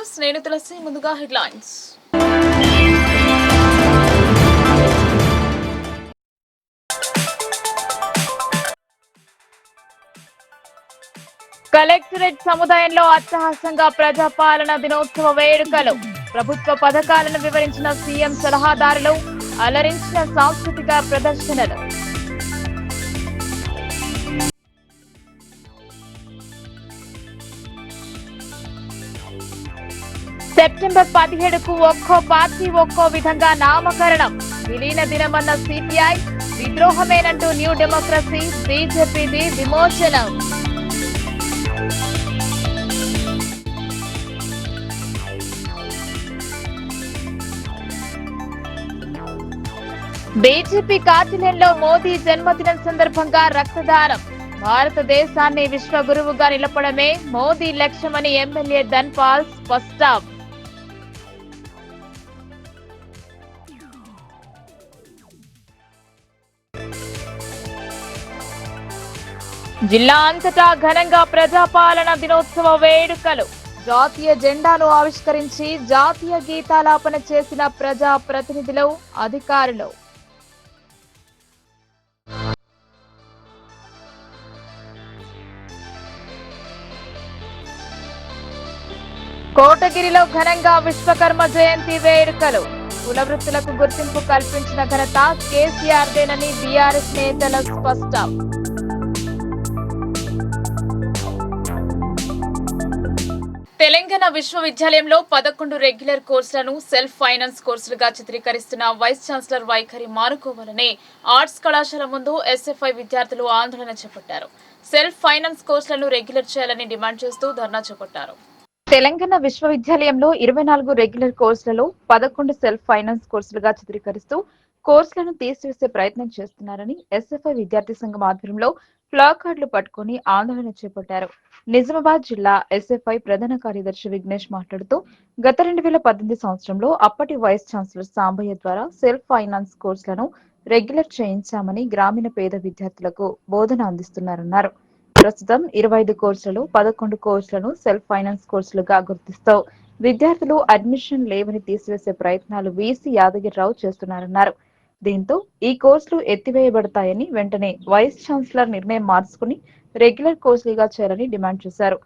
News నేను తులసి. ముందుగా headlines. Collectorate సముదాయంలో అట్టహాసంగా ప్రజాపాలన దినోత్సవ వేడుకలు. ప్రభుత్వ పథకాలను వివరించిన సీఎం సలహాదారులు, అలరించిన సాంస్కృతిక ప్రదర్శనలు. సెప్టెంబర్ 17కు ఒక్కో పార్టీ ఒక్కో విధంగా నామకరణం. విలీన దినమన్న సిపిఐ, విద్రోహమేనంటూ న్యూ డెమోక్రసీ, బీజేపీది విమోచనం. బీజేపీ కార్యాలయంలో మోదీ జన్మదినం సందర్భంగా రక్తదానం. భారతదేశాన్ని విశ్వగురువుగా నిలపడమే మోదీ లక్ష్యమని ఎమ్మెల్యే ధన్పాల్ స్పష్టం. జిల్లా అంతటా ఘనంగా ప్రజాపాలన దినోత్సవ వేడుకలు. జాతీయ జెండాను ఆవిష్కరించి జాతీయ గీతాలాపన చేసిన ప్రజా ప్రతినిధులు, అధికారులు. కోటగిరిలో ఘనంగా విశ్వకర్మ జయంతి వేడుకలు. కుల వృత్తులకు గుర్తింపు కల్పించిన ఘనత కేసీఆర్దేనని బీఆర్ఎస్ నేతల స్పష్టం. తెలంగాణ విశ్వవిద్యాలయంలో 11 రెగ్యులర్ కోర్సులను సెల్ఫ్ ఫైనాన్స్ కోర్సులుగా చిత్రీకరిస్తున్న వైస్ ఛాన్సలర్ వైఖరి మానుకోవాలని ఆర్ట్స్ కళాశాల ముందు ఎస్ఎఫ్ఐ విద్యార్థులు ఆందోళన చేపట్టారు. సెల్ఫ్ ఫైనాన్స్ కోర్సులను రెగ్యులర్ చేయాలని డిమాండ్ చేస్తూ ధర్నా చేపట్టారు. తెలంగాణ విశ్వవిద్యాలయంలో 24 రెగ్యులర్ కోర్సులలో 11 సెల్ఫ్ ఫైనాన్స్ కోర్సులుగా చిత్రీకరిస్తూ కోర్సులను తీసివేసే ప్రయత్నం చేస్తున్నారని ఎస్ఎఫ్ఐ విద్యార్థి సంఘం ఆధ్వర్యంలో ప్లాకార్డులు పట్టుకుని ఆందోళన చేపట్టారు. నిజామాబాద్ జిల్లా ఎస్ఎఫ్ఐ ప్రధాన కార్యదర్శి విఘ్నేష్ మాట్లాడుతూ గత 2018 సంవత్సరంలో అప్పటి వైస్ ఛాన్సలర్ సాంబయ్య ద్వారా సెల్ఫ్ ఫైనాన్స్ కోర్సులను రెగ్యులర్ చేయించామని గ్రామీణ పేద విద్యార్థులకు బోధన అందిస్తున్నారన్నారు. ప్రస్తుతం 25 కోర్సులలో 11 కోర్సులను సెల్ఫ్ ఫైనాన్స్ కోర్సులుగా గుర్తిస్తూ విద్యార్థులు అడ్మిషన్ లేవని తీసివేసే ప్రయత్నాలు వీసీ యాదగిరిరావు చేస్తున్నారన్నారు. దీంతో ఈ కోర్సులు ఎత్తివేయబడతాయని వెంటనే వైస్ ఛాన్సలర్ నిర్ణయం మార్చుకుని రెగ్యులర్ కోర్సులుగా చేయాలని డిమాండ్ చేశారు.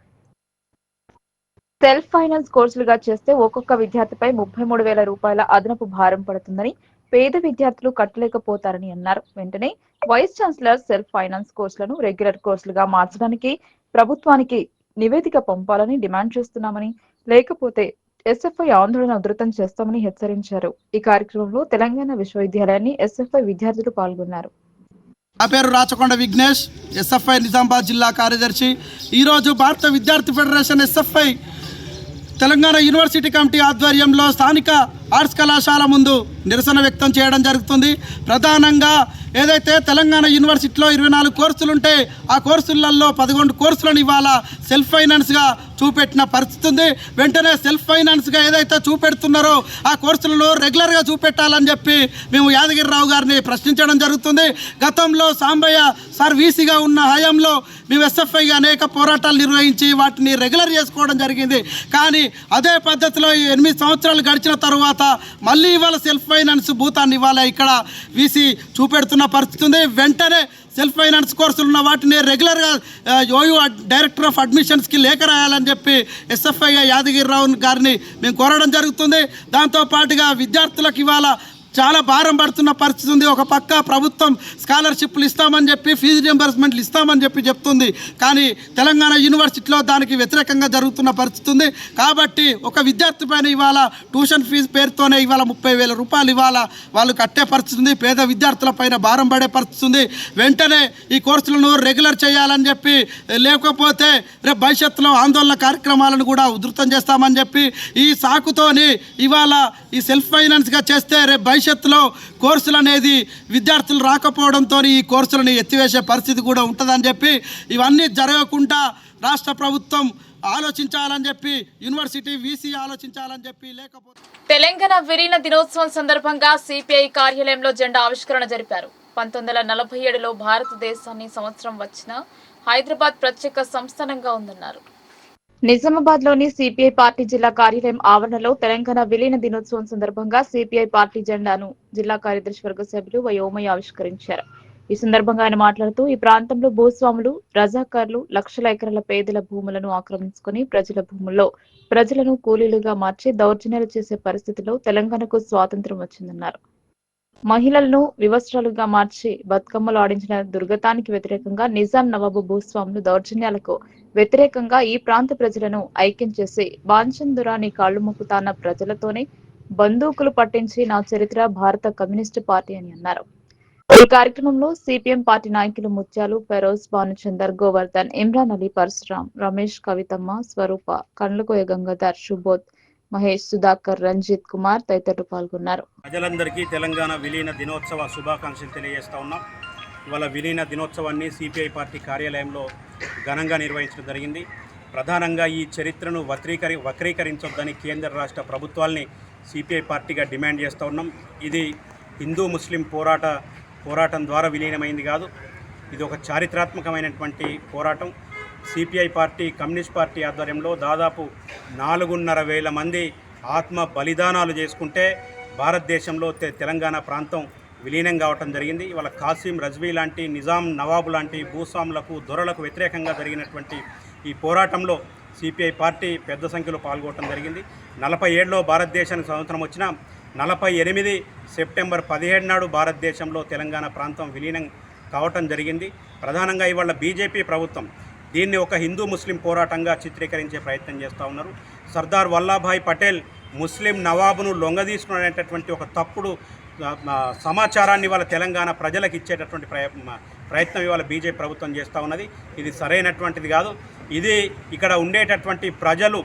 సెల్ఫ్ ఫైనాన్స్ కోర్సులుగా చేస్తే ఒక్కొక్క విద్యార్థిపై 33,000 రూపాయల అదనపు భారం పడుతుందని పేద విద్యార్థులు కట్టలేకపోతారని అన్నారు. వెంటనే వైస్ ఛాన్సలర్ సెల్ఫ్ ఫైనాన్స్ కోర్సులను రెగ్యులర్ కోర్సులుగా మార్చడానికి ప్రభుత్వానికి నివేదిక పంపాలని డిమాండ్ చేస్తున్నామని, లేకపోతే ఎస్ఎఫ్ఐ ఆందోళన ఉధృతం చేస్తామని హెచ్చరించారు. ఈ కార్యక్రమంలో తెలంగాణ విశ్వవిద్యాలయాన్ని ఎస్ఎఫ్ఐ విద్యార్థులు పాల్గొన్నారు. నా పేరు రాచకొండ విఘ్నేష్, ఎస్ఎఫ్ఐ నిజామాబాద్ జిల్లా కార్యదర్శి. ఈరోజు భారత విద్యార్థి federation SFI Telangana university committee ఆధ్వర్యంలో స్థానిక ఆర్ట్స్ కళాశాల ముందు నిరసన వ్యక్తం చేయడం జరుగుతుంది. ప్రధానంగా ఏదైతే తెలంగాణ యూనివర్సిటీలో 24 కోర్సులు ఉంటే ఆ కోర్సులలో 11 కోర్సులను ఇవాళ సెల్ఫ్ ఫైనాన్స్గా చూపెట్టిన పరిస్థితి ఉంది. వెంటనే సెల్ఫ్ ఫైనాన్స్గా ఏదైతే చూపెడుతున్నారో ఆ కోర్సులను రెగ్యులర్గా చూపెట్టాలని చెప్పి మేము యాదగిరిరావు గారిని ప్రశ్నించడం జరుగుతుంది. గతంలో సాంబయ్య సార్ వీసీగా ఉన్న హయాంలో మేము ఎస్ఎఫ్ఐగా అనేక పోరాటాలు నిర్వహించి వాటిని రెగ్యులర్ చేసుకోవడం జరిగింది. కానీ అదే పద్ధతిలో 8 సంవత్సరాలు గడిచిన తర్వాత మళ్ళీ ఇవాళ సెల్ఫ్ ఫైనాన్స్ భూతాన్ని ఇవాళ ఇక్కడ వీసీ చూపెడుతున్న పరిస్థితి ఉంది. వెంటనే సెల్ఫ్ ఫైనాన్స్ కోర్సులు ఉన్న వాటిని రెగ్యులర్గా ఓయూ డైరెక్టర్ ఆఫ్ అడ్మిషన్స్కి లేఖ రాయాలని చెప్పి ఎస్ఎఫ్ఐగా యాదగిరిరావు గారిని మేము కోరడం జరుగుతుంది. దాంతోపాటుగా విద్యార్థులకు ఇవాళ చాలా భారం పడుతున్న పరిస్థితి ఉంది. ఒక పక్క ప్రభుత్వం స్కాలర్షిప్లు ఇస్తామని చెప్పి ఫీజు రియంబర్స్మెంట్లు ఇస్తామని చెప్పి చెప్తుంది. కానీ తెలంగాణ యూనివర్సిటీలో దానికి వ్యతిరేకంగా జరుగుతున్న పరిస్థితి ఉంది. కాబట్టి ఒక విద్యార్థి పైన ఇవాళ ట్యూషన్ ఫీజు పేరుతోనే ఇవాళ 30,000 రూపాయలు ఇవాళ వాళ్ళు కట్టే పరిస్థితి ఉంది. పేద విద్యార్థుల పైన భారం పడే పరిస్థితి ఉంది. వెంటనే ఈ కోర్సులను రెగ్యులర్ చేయాలని చెప్పి, లేకపోతే రేపు భవిష్యత్తులో ఆందోళన కార్యక్రమాలను కూడా ఉధృతం చేస్తామని చెప్పి ఈ సాకుతోని ఇవాళ ఈ సెల్ఫ్ ఫైనాన్స్గా చేస్తే రేపు భవిష్యత్తులో కోర్సులు అనేది విద్యార్థులు రాకపోవడంతో ఈ కోర్సులను ఎత్తివేసే పరిస్థితి కూడా ఉంటుందని చెప్పి, ఇవన్నీ జరగకుండా రాష్ట్ర ప్రభుత్వం ఆలోచించాలని చెప్పి, యూనివర్సిటీ వీసీ ఆలోచించాలని చెప్పి, లేకపోతే తెలంగాణ విలీన దినోత్సవం సందర్భంగా సిపిఐ కార్యాలయంలో జెండా ఆవిష్కరణ జరిపారు. 1947లో భారతదేశాన్ని సంవత్సరం వచ్చిన హైదరాబాద్ ప్రత్యేక సంస్థానంగా ఉందన్నారు. నిజామాబాద్ లోని సిపిఐ పార్టీ జిల్లా కార్యాలయం ఆవరణలో తెలంగాణ విలీన దినోత్సవం సందర్భంగా సిపిఐ పార్టీ జెండాను జిల్లా కార్యదర్శి వర్గ సభ్యులు వయోమయ్య ఆవిష్కరించారు. ఈ సందర్భంగా ఆయన మాట్లాడుతూ ఈ ప్రాంతంలో భూస్వాములు, రజాకార్లు లక్షల ఎకరాల పేదల భూములను ఆక్రమించుకుని ప్రజల భూముల్లో ప్రజలను కూలీలుగా మార్చి దౌర్జన్యాలు చేసే పరిస్థితిలో తెలంగాణకు స్వాతంత్ర్యం వచ్చిందన్నారు. మహిళలను వివస్త్రాలుగా మార్చి బతుకమ్మలు ఆడించిన దుర్గతానికి వ్యతిరేకంగా నిజాం నవాబు భూస్వాములు దౌర్జన్యాలకు వ్యతిరేకంగా ఈ ప్రాంత ప్రజలను ఐక్యం చేసి బాంచందురాని కాళ్లు మొక్కుతాన్న ప్రజలతోనే బందూకులు పట్టించి నా చరిత్ర భారత కమ్యూనిస్టు పార్టీ అని అన్నారు. ఈ కార్యక్రమంలో సిపిఎం పార్టీ నాయకులు ముత్యాలు, ఫెరోజ్, భానుచందర్, గోవర్ధన్, ఇమ్రాన్ అలీ, పరశురాం, రమేష్, కవితమ్మ, స్వరూప, కండ్లకోయ గంగాధర్, సుబోధ్, మహేష్, సుధాకర్, రంజిత్ కుమార్ తదితరులు పాల్గొన్నారు. ప్రజలందరికీ తెలంగాణ విలీన దినోత్సవ శుభాకాంక్షలు తెలియజేస్తా ఉన్నాం. ఇవాళ విలీన దినోత్సవాన్ని సిపిఐ పార్టీ కార్యాలయంలో ఘనంగా నిర్వహించడం జరిగింది. ప్రధానంగా ఈ చరిత్రను వక్రీకరించొద్దని కేంద్ర రాష్ట్ర ప్రభుత్వాల్ని సిపిఐ పార్టీగా డిమాండ్ చేస్తూ ఉన్నాం. ఇది హిందూ ముస్లిం పోరాటం ద్వారా విలీనమైంది కాదు. ఇది ఒక చారిత్రాత్మకమైనటువంటి పోరాటం. సిపిఐ పార్టీ కమ్యూనిస్ట్ పార్టీ ఆధ్వర్యంలో దాదాపు 4,500,000 మంది ఆత్మ బలిదానాలు చేసుకుంటే భారతదేశంలో తెలంగాణ ప్రాంతం విలీనం కావటం జరిగింది. ఇవాళ కాసిం, రజ్వీ లాంటి నిజాం నవాబు లాంటి భూస్వాములకు, దొరలకు వ్యతిరేకంగా జరిగినటువంటి ఈ పోరాటంలో సిపిఐ పార్టీ పెద్ద సంఖ్యలో పాల్గొనడం జరిగింది. 47లో భారతదేశానికి స్వాతంత్రం వచ్చిన 48 సెప్టెంబర్ 17 నాడు భారతదేశంలో తెలంగాణ ప్రాంతం విలీనం కావటం జరిగింది. ప్రధానంగా ఇవాళ బీజేపీ ప్రభుత్వం దీన్ని ఒక హిందూ ముస్లిం పోరాటంగా చిత్రీకరించే ప్రయత్నం చేస్తూ ఉన్నారు. సర్దార్ వల్లభాయ్ పటేల్ ముస్లిం నవాబును లొంగదీసుకునేటటువంటి ఒక తప్పుడు సమాచారాన్ని ఇవాళ తెలంగాణ ప్రజలకు ఇచ్చేటటువంటి ప్రయత్నం ఇవాళ బీజేపీ ప్రభుత్వం చేస్తూ ఉన్నది. ఇది సరైనటువంటిది కాదు. ఇది ఇక్కడ ఉండేటటువంటి ప్రజలు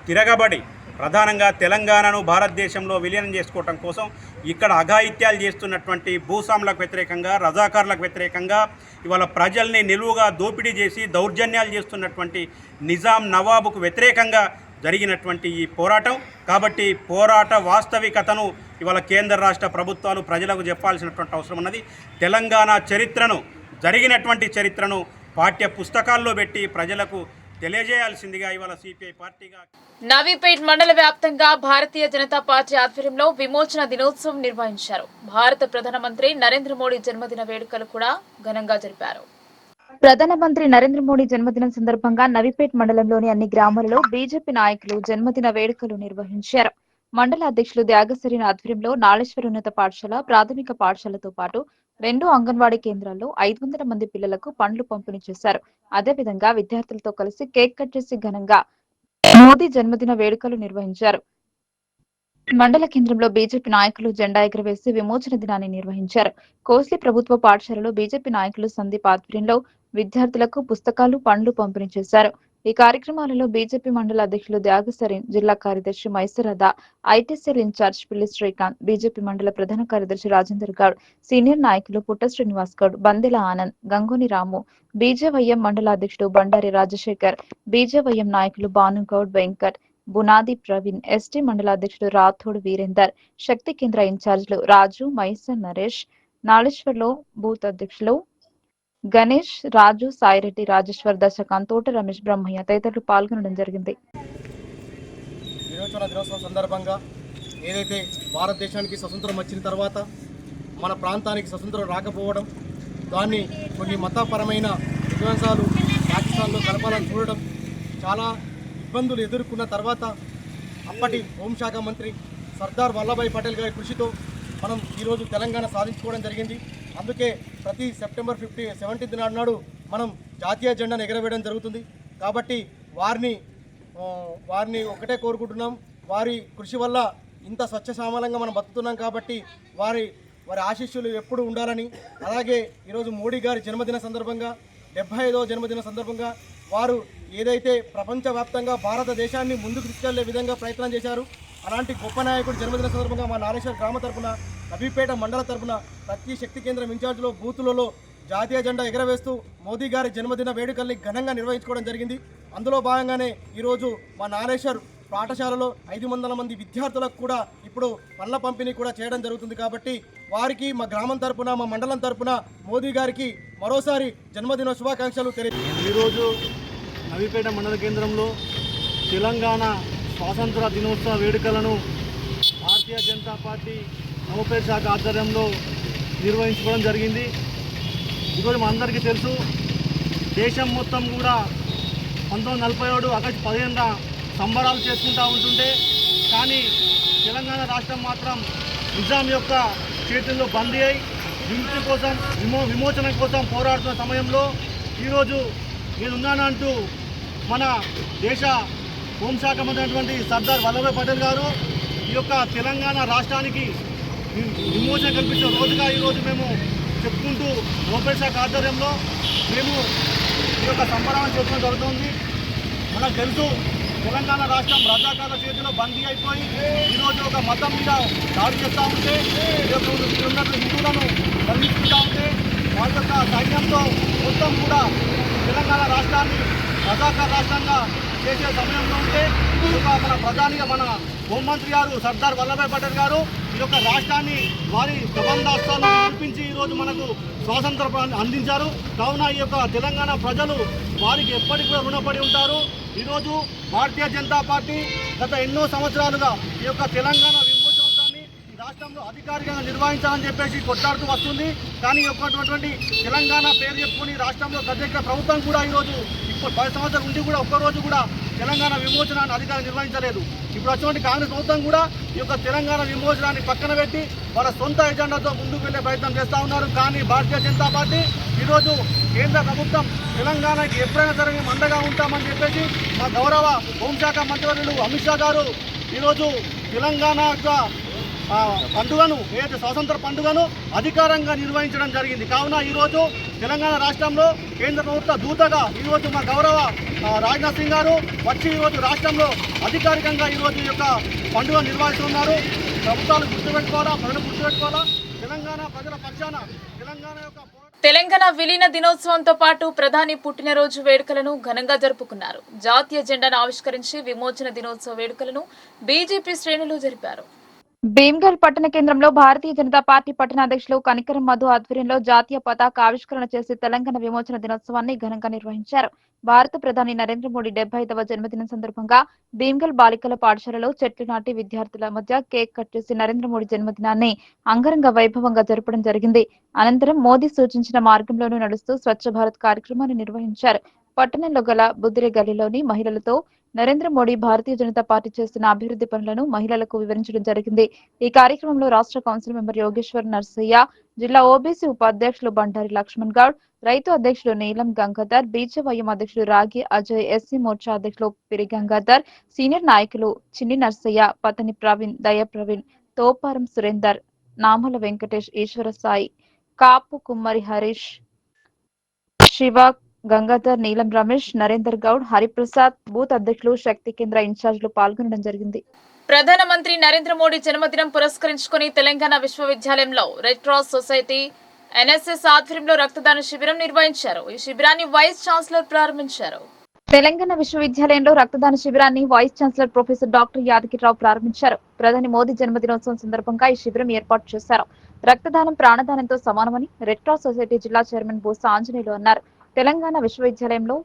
తిరగబడి ప్రధానంగా తెలంగాణను భారతదేశంలో విలీనం చేసుకోవటం కోసం ఇక్కడ అఘాయిత్యాలు చేస్తున్నటువంటి భూస్వాములకు వ్యతిరేకంగా, రజాకార్లకు వ్యతిరేకంగా ఇవాళ ప్రజల్ని నిలువుగా దోపిడీ చేసి దౌర్జన్యాలు చేస్తున్నటువంటి నిజాం నవాబుకు వ్యతిరేకంగా జరిగినటువంటి ఈ పోరాటం. కాబట్టి పోరాట వాస్తవికతను ఇవాళ కేంద్ర రాష్ట్ర ప్రభుత్వాలు ప్రజలకు చెప్పాల్సినటువంటి అవసరం ఉన్నది. తెలంగాణ చరిత్రను, జరిగినటువంటి చరిత్రను పాఠ్య పుస్తకాల్లో పెట్టి ప్రజలకు తెలియజేయాల్సిందిగా ఇవాళ సిపిఐ పార్టీగా నవీపేట్ మండల వ్యాప్తంగా భారతీయ జనతా పార్టీ ఆధ్వర్యంలో విమోచన దినోత్సవం నిర్వహించారు. భారత ప్రధానమంత్రి నరేంద్ర మోడీ జన్మదిన వేడుకలు కూడా ఘనంగా జరిపారు. ప్రధానమంత్రి నరేంద్ర మోడీ జన్మదినం సందర్భంగా నవీపేట్ మండలంలోని అన్ని గ్రామాలలో బీజేపీ నాయకులు జన్మదిన వేడుకలు నిర్వహించారు. మండల అధ్యక్షులు త్యాగశ్వరిని ఆధ్వర్యంలో నాళేశ్వర ఉన్నత పాఠశాల, ప్రాథమిక పాఠశాలతో పాటు 2 అంగన్వాడీ కేంద్రాల్లో 500 మంది పిల్లలకు పండ్లు పంపిణీ చేశారు. అదేవిధంగా విద్యార్థులతో కలిసి కేక్ కట్ చేసి ఘనంగా మోదీ జన్మదిన వేడుకలు నిర్వహించారు. మండల కేంద్రంలో బీజేపీ నాయకులు జెండా ఎగురవేసి విమోచన దినాన్ని నిర్వహించారు. కోస్లీ ప్రభుత్వ పాఠశాలలో బీజేపీ నాయకులు సందీప్ ఆధ్వర్యంలో విద్యార్థులకు పుస్తకాలు, పండ్లు పంపిణీ చేశారు. ఈ కార్యక్రమాలలో బీజేపీ మండల అధ్యక్షులు త్యాగసరీన్, జిల్లా కార్యదర్శి మైసరద, ఐటీసీఎల్ ఇన్ఛార్జ్ పిల్లి శ్రీకాంత్, బీజేపీ మండల ప్రధాన కార్యదర్శి రాజేందర్ గౌడ్, సీనియర్ నాయకులు పుట్ట శ్రీనివాస్ గౌడ్, బందెల ఆనంద్, గంగోని రాము, బీజేవైఎం మండల అధ్యక్షుడు బండారి రాజశేఖర్, బీజేవైఎం నాయకులు భానుగౌడ్, వెంకట్, బునాది ప్రవీణ్, ఎస్టీ మండల అధ్యక్షుడు రాథోడ్ వీరేందర్, శక్తి కేంద్ర ఇన్ఛార్జీలు రాజు, మైసన్ నరేష్, నాళేశ్వర్లో బూత్ అధ్యక్షులు గణేష్, రాజు, సాయిరెడ్డి, రాజేశ్వర్, దశకాంత్, తోట రమేష్, బ్రహ్మయ్య తదితరులు పాల్గొనడం జరిగింది. విమోచన దినోత్సవం సందర్భంగా ఏదైతే భారతదేశానికి స్వతంత్రం వచ్చిన తర్వాత మన ప్రాంతానికి స్వతంత్రం రాకపోవడం, దాన్ని కొన్ని మతపరమైన విధ్వంసాలు పాకిస్తాన్లో కలపాలని చూడడం, చాలా ఇబ్బందులు ఎదుర్కొన్న తర్వాత అప్పటి హోంశాఖ మంత్రి సర్దార్ వల్లభాయ్ పటేల్ గారి కృషితో మనం ఈరోజు తెలంగాణ సాధించుకోవడం జరిగింది. అందుకే ప్రతి సెప్టెంబర్ 17th నాడు మనం జాతీయ జెండాను ఎగరవేయడం జరుగుతుంది. కాబట్టి వారిని ఒకటే కోరుకుంటున్నాం, వారి కృషి వల్ల ఇంత స్వచ్ఛశామలంగా మనం బతుకుతున్నాం. కాబట్టి వారి ఆశీస్సులు ఎప్పుడు ఉండాలని, అలాగే ఈరోజు మోడీ గారి జన్మదిన సందర్భంగా 75వ జన్మదిన సందర్భంగా వారు ఏదైతే ప్రపంచవ్యాప్తంగా భారతదేశాన్ని ముందుకు తీసుకెళ్లే విధంగా ప్రయత్నం చేశారు, అలాంటి గొప్ప నాయకుడు జన్మదిన సందర్భంగా మా నాళేశ్వర గ్రామ తరపున, నవీపేట మండల తరపున ప్రతి శక్తి కేంద్రం ఇన్ఛార్జ్లో బూతులలో జాతీయ జెండా ఎగరవేస్తూ మోదీ గారి జన్మదిన వేడుకల్ని ఘనంగా నిర్వహించుకోవడం జరిగింది. అందులో భాగంగానే ఈరోజు మా నాళేశ్వర్ పాఠశాలలో 500 మంది విద్యార్థులకు కూడా ఇప్పుడు పండ్ల పంపిణీ కూడా చేయడం జరుగుతుంది. కాబట్టి వారికి మా గ్రామం తరపున, మా మండలం తరపున మోదీ గారికి మరోసారి జన్మదిన శుభాకాంక్షలు తెలియ. ఈరోజు నవీపేట మండల కేంద్రంలో తెలంగాణ స్వాతంత్ర దినోత్సవ వేడుకలను భారతీయ జనతా పార్టీ నవోపేట శాఖ ఆధ్వర్యంలో నిర్వహించుకోవడం జరిగింది. ఈరోజు మనందరికీ తెలుసు, దేశం మొత్తం కూడా 1947 ఆగస్టు 15న సంబరాలు చేసుకుంటూ ఉంటుంటే, కానీ తెలంగాణ రాష్ట్రం మాత్రం నిజాం యొక్క చేతుల్లో బందీ అయి విముక్తి కోసం విమోచన కోసం పోరాడుతున్న సమయంలో ఈరోజు నేనున్నానంటూ మన దేశ హోంశాఖ మంత్రి అయినటువంటి సర్దార్ వల్లభాయ్ పటేల్ గారు ఈ యొక్క తెలంగాణ రాష్ట్రానికి విమోచన కల్పించిన రోజుగా ఈరోజు మేము చెప్పుకుంటూ నవోపేట శాఖ ఆధ్వర్యంలో మేము ఈ యొక్క సంబరాలను చేసుకోవడం జరుగుతుంది. మనకు తెలుసు, తెలంగాణ రాష్ట్రం రజాకార్ల చేతిలో బందీ అయిపోయి ఈరోజు ఒక మతం మీద దాడి చేస్తూ ఉంటే, ఉన్నటువంటి హిందువులను బలిస్తూ ఉంటే, వాళ్ళ యొక్క సైన్యంతో మొత్తం కూడా తెలంగాణ రాష్ట్రాన్ని రజాకార్ రాష్ట్రంగా చేసే సమయంలో ఉంటే, మన ప్రధానిగా మన హోంమంత్రి గారు సర్దార్ వల్లభాయ్ పటేల్ గారు ఈ యొక్క రాష్ట్రాన్ని వారి ప్రబంధాస్తాలను చూపించి ఈరోజు మనకు స్వాతంత్రం అందించారు. కావున ఈ యొక్క తెలంగాణ ప్రజలు వారికి ఎప్పటికీ కూడా రుణపడి ఉంటారు. ఈరోజు భారతీయ జనతా పార్టీ గత ఎన్నో సంవత్సరాలుగా ఈ యొక్క తెలంగాణ విమోచనాన్ని ఈ రాష్ట్రంలో అధికారికంగా నిర్వహించాలని చెప్పేసి కొట్లాడుతూ వస్తుంది. కానీ ఒక్కటువంటి తెలంగాణ పేరు చెప్పుకొని రాష్ట్రంలో గద్దెక్క ప్రభుత్వం కూడా ఈరోజు ఇప్పుడు 10 సంవత్సరాల నుండి కూడా ఒక్కరోజు కూడా తెలంగాణ విమోచనాన్ని అధికారం నిర్వహించలేదు. ఇప్పుడు వచ్చినటువంటి కాంగ్రెస్ ప్రభుత్వం కూడా ఈ యొక్క తెలంగాణ విమోచనాన్ని పక్కన పెట్టి వాళ్ళ సొంత ఎజెండాతో ముందుకు వెళ్లే ప్రయత్నం చేస్తూ ఉన్నారు. కానీ భారతీయ జనతా పార్టీ ఈరోజు కేంద్ర ప్రభుత్వం తెలంగాణకి ఎప్పుడైనా సరే మేము అండగా ఉంటామని చెప్పేసి మా గౌరవ హోంశాఖ మంత్రివర్యులు అమిత్ షా గారు ఈరోజు తెలంగాణ యొక్క పండుగను, ఏదైతే స్వాతంత్ర పండుగను అధికారంగా నిర్వహించడం జరిగింది. కావున ఈరోజు తెలంగాణ రాష్ట్రంలో కేంద్ర ప్రభుత్వ దూతగా ఈరోజు మా గౌరవ రాజ్నాథ్ సింగ్ గారు వచ్చి ఈరోజు రాష్ట్రంలో అధికారికంగా ఈరోజు ఈ యొక్క పండుగ నిర్వహిస్తున్నారు. ప్రభుత్వాలు గుర్తుపెట్టుకోవాలా, ప్రజలు గుర్తుపెట్టుకోవాలా, తెలంగాణ ప్రజల పక్షాన తెలంగాణ యొక్క తెలంగాణ విలీన దినోత్సవంతో పాటు ప్రధాని పుట్టినరోజు వేడుకలను ఘనంగా జరుపుకున్నారు. జాతీయ జెండాను ఆవిష్కరించి విమోచన దినోత్సవ వేడుకలను బీజేపీ శ్రేణులు జరిపారు. భీమ్గల్ పట్టణ కేంద్రంలో భారతీయ జనతా పార్టీ పట్టణాధ్యక్షులు కనికరం మధు ఆధ్వర్యంలో జాతీయ పతాక ఆవిష్కరణ చేసి తెలంగాణ విమోచన దినోత్సవాన్ని ఘనంగా నిర్వహించారు. భారత ప్రధాని నరేంద్ర మోడీ 75వ జన్మదినం సందర్భంగా భీమ్గల్ బాలికల పాఠశాలలో చెట్లు నాటి విద్యార్థుల మధ్య కేక్ కట్ చేసి నరేంద్ర మోడీ జన్మదినాన్ని అంగరంగ వైభవంగా జరపడం జరిగింది. అనంతరం మోదీ సూచించిన మార్గంలోనూ నడుస్తూ స్వచ్ఛ భారత్ కార్యక్రమాన్ని నిర్వహించారు. పట్టణంలో గల బుద్దిరే గల్లీలోని మహిళలతో నరేంద్ర మోడీ భారతీయ జనతా పార్టీ చేస్తున్న అభివృద్ధి పనులను మహిళలకు వివరించడం జరిగింది. ఈ కార్యక్రమంలో రాష్ట్ర కౌన్సిల్ మెంబర్ యోగేశ్వర్ నర్సయ్య, జిల్లా ఓబీసీ ఉపాధ్యక్షులు బండారి లక్ష్మణ్ గౌడ్, రైతు అధ్యక్షులు నీలం గంగాధర్, బీజేవైఎం అధ్యక్షులు రాగి అజయ్, ఎస్సీ మోర్చా అధ్యక్షులు పిరి గంగాధర్, సీనియర్ నాయకులు చిన్ని నర్సయ్య, పతని ప్రవీణ్, దయ ప్రవీణ్, తోపారం సురేందర్, నామల వెంకటేష్, ఈశ్వర సాయి, కాపు కుమ్మరి హరీష్, శివ, గంగాధర్, నీలం రమేష్, నరేందర్ గౌడ్, హరిప్రసాద్, బూత్ అధ్యక్షులు, శక్తి కేంద్ర ఇన్ఛార్జీలు పాల్గొనడం జరిగింది. ప్రధానమంత్రి నరేంద్ర మోడీ జన్మదినం పురస్కరించుకుని తెలంగాణ విశ్వవిద్యాలయంలో రెడ్ క్రాస్ సొసైటీ ఎన్ఎస్ఎస్ ఆధ్వర్యంలో రక్తదాన శిబిరం నిర్వహించారు. ఈ శిబిరాన్ని వైస్ ఛాన్సలర్ ప్రారంభించారు. తెలంగాణ విశ్వవిద్యాలయంలో రక్తదాన శిబిరాన్ని vice chancellor professor doctor Yadagirirao ప్రారంభించారు. ప్రధాని మోదీ జన్మదినోత్సవం సందర్భంగా ఈ శిబిరం ఏర్పాటు చేశారు. రక్తదానం ప్రాణదానంతో సమానమని రెడ్ క్రాస్ సొసైటీ జిల్లా చైర్మన్ బోసా ఆంజనేయులు అన్నారు. తెలంగాణ విశ్వవిద్యాలయంలో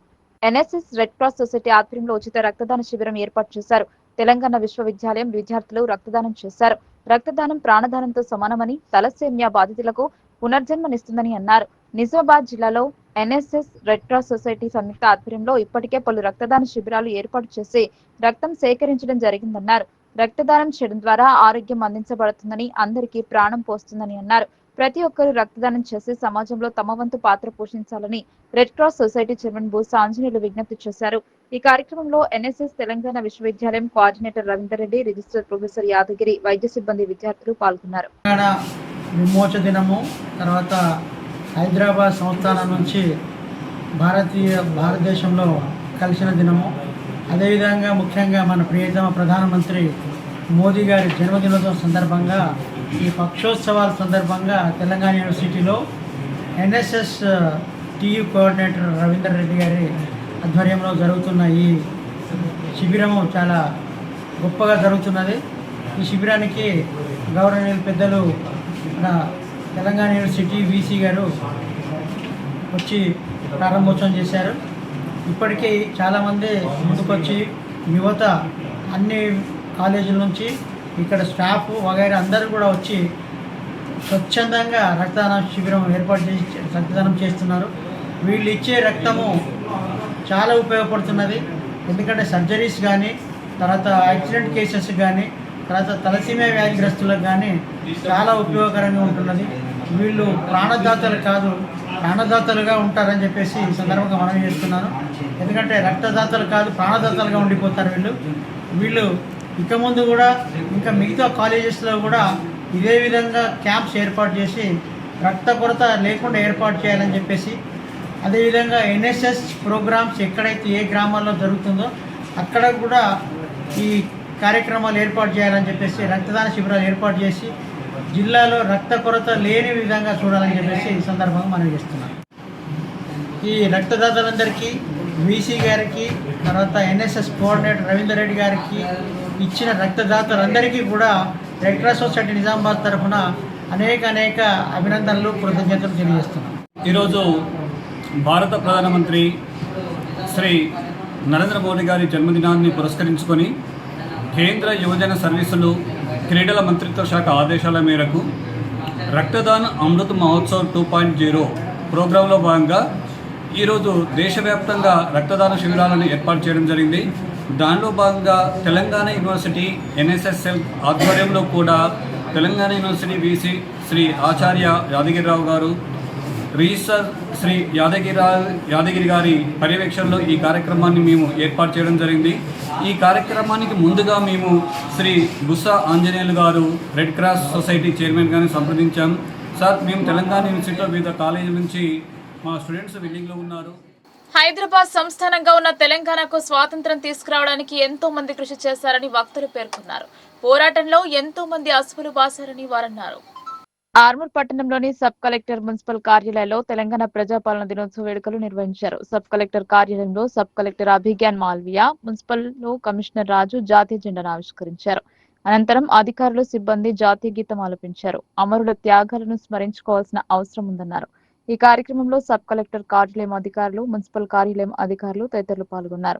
ఎన్ఎస్ఎస్ రెడ్ క్రాస్ సొసైటీ ఆధ్వర్యంలో ఉచిత రక్తదాన శిబిరం ఏర్పాటు చేశారు. తెలంగాణ విశ్వవిద్యాలయం విద్యార్థులు రక్తదానం చేశారు. రక్తదానం ప్రాణదానంతో సమానమని, తలసేమియా బాధితులకు పునర్జన్మనిస్తుందని అన్నారు. నిజామాబాద్ జిల్లాలో ఎన్ఎస్ఎస్ రెడ్ క్రాస్ సొసైటీ సంయుక్త ఆధ్వర్యంలో ఇప్పటికే పలు రక్తదాన శిబిరాలు ఏర్పాటు చేసి రక్తం సేకరించడం జరిగిందన్నారు. రక్తదానం చేయడం ద్వారా ఆరోగ్యం అందించబడుతుందని, అందరికీ ప్రాణం పోస్తుందని అన్నారు. ప్రతి ఒక్కరూ రక్తదానం చేసి సమాజంలో తమ వంతు పాత్ర పోషించాలని red cross society chairman Bosa Anjaneyulu విజ్ఞప్తి చేశారు. ఈ కార్యక్రమంలో ఎన్ఎస్ఎస్ తెలంగాణ విశ్వవిద్యాలయం coordinator Ravinder Reddy, register professor Yadagiri, వైద్య సిబ్బంది, విద్యార్థులు పాల్గొన్నారు. విమోచన దినము తర్వాత హైదరాబాద్ సంస్థానం నుంచి భారతదేశంలో కలిసిన దినము. అదేవిధంగా ముఖ్యంగా మన ప్రియతమ ప్రధానమంత్రి మోదీ గారి జన్మదినోత్సవం సందర్భంగా ఈ పక్షోత్సవాల సందర్భంగా తెలంగాణ యూనివర్సిటీలో NSS TU coordinator Ravinder Reddy గారి ఆధ్వర్యంలో జరుగుతున్న ఈ శిబిరము చాలా గొప్పగా జరుగుతున్నది. ఈ శిబిరానికి గౌరవనీయులు పెద్దలు మన తెలంగాణ యూనివర్సిటీ వీసీ గారు వచ్చి ప్రారంభోత్సవం చేశారు. ఇప్పటికీ చాలామంది ముందుకొచ్చి యువత అన్ని కాలేజీల నుంచి ఇక్కడ స్టాఫ్ వగైరా అందరూ కూడా వచ్చి స్వచ్ఛందంగా రక్తదాన శిబిరం ఏర్పాటు చేసి రక్తదానం చేస్తున్నారు. వీళ్ళు ఇచ్చే రక్తము చాలా ఉపయోగపడుతున్నది. ఎందుకంటే సర్జరీస్ కానీ, తర్వాత యాక్సిడెంట్ కేసెస్ కానీ, తర్వాత తలసీమియా వ్యాధిగ్రస్తులకు కానీ చాలా ఉపయోగకరంగా ఉంటున్నది. వీళ్ళు ప్రాణదాతలు కాదు, ప్రాణదాతలుగా ఉంటారని చెప్పేసి ఈ సందర్భంగా మనం చేస్తున్నాను. ఎందుకంటే రక్తదాతలు కాదు, ప్రాణదాతలుగా ఉండిపోతారు వీళ్ళు ఇక ముందు కూడా ఇంకా మిగతా కాలేజెస్లో కూడా ఇదే విధంగా క్యాంప్స్ ఏర్పాటు చేసి రక్త కొరత లేకుండా ఏర్పాటు చేయాలని చెప్పేసి, అదేవిధంగా ఎన్ఎస్ఎస్ ప్రోగ్రామ్స్ ఎక్కడైతే ఏ గ్రామాల్లో జరుగుతుందో అక్కడ కూడా ఈ కార్యక్రమాలు ఏర్పాటు చేయాలని చెప్పేసి, రక్తదాన శిబిరాలు ఏర్పాటు చేసి జిల్లాలో రక్త కొరత లేని విధంగా చూడాలని చెప్పేసి ఈ సందర్భంగా మనం చేస్తున్నాం. ఈ రక్తదాతలందరికీ, వీసీ గారికి, తర్వాత ఎన్ఎస్ఎస్ కోఆర్డినేటర్ రవీందర్ రెడ్డి గారికి, ఇచ్చిన రక్తదాతలందరికీ కూడా రెడ్ క్రాస్ సొసైటీ నిజామాబాద్ తరఫున అనేక అభినందనలు, కృతజ్ఞతలు తెలియజేస్తున్నాం. ఈరోజు భారత ప్రధానమంత్రి శ్రీ నరేంద్ర మోడీ గారి జన్మదినాన్ని పురస్కరించుకొని కేంద్ర యువజన సర్వీసులు క్రీడల మంత్రిత్వ శాఖ ఆదేశాల మేరకు రక్తదాన్ అమృత్ మహోత్సవ్ 2.0 ప్రోగ్రాంలో భాగంగా ఈరోజు దేశవ్యాప్తంగా రక్తదాన శిబిరాలను ఏర్పాటు చేయడం జరిగింది. దానిలో భాగంగా తెలంగాణ యూనివర్సిటీ ఎన్ఎస్ఎస్ఎల్ ఆధ్వర్యంలో కూడా తెలంగాణ యూనివర్సిటీ వీసీ శ్రీ ఆచార్య యాదగిరిరావు గారు, రిజిస్టర్ శ్రీ యాదగిరి గారి పర్యవేక్షణలో ఈ కార్యక్రమాన్ని మేము ఏర్పాటు చేయడం జరిగింది. ఈ కార్యక్రమానికి ముందుగా మేము శ్రీ బుస్సా ఆంజనేయులు గారు రెడ్ క్రాస్ సొసైటీ చైర్మన్ గారిని సంప్రదించాం. సార్, మేము తెలంగాణ యూనివర్సిటీలో వివిధ కాలేజీల నుంచి మా స్టూడెంట్స్ విల్లింగ్లో ఉన్నారు. హైదరాబాద్ సంస్థానంగా ఉన్న తెలంగాణకు స్వాతంత్ర్యం తీసుకురావడానికి ఎంతో మంది కృషి చేశారని వక్తలు పేర్కొన్నారు. పోరాటంలో ఎంతో మంది అసువులు బాసారని వారన్నారు. ఆర్మూర్ పట్టణంలోని సబ్ కలెక్టర్ మున్సిపల్ కార్యాలయంలో తెలంగాణ ప్రజాపాలన దినోత్సవ వేడుకలు నిర్వహించారు. సబ్ కలెక్టర్ కార్యాలయంలో sub collector Abhigyan Malviya, municipal లో కమిషనర్ రాజు జాతీయ జెండాను ఆవిష్కరించారు. అనంతరం అధికారులు, సిబ్బంది జాతీయ గీతం ఆలపించారు. అమరుల త్యాగాలను స్మరించుకోవాల్సిన అవసరం ఉందన్నారు. ఈ కార్యక్రమంలో సబ్ కలెక్టర్ కార్యాలయం అధికారులు, మున్సిపల్ కార్యాలయం అధికారులు తదితరులు పాల్గొన్నారు.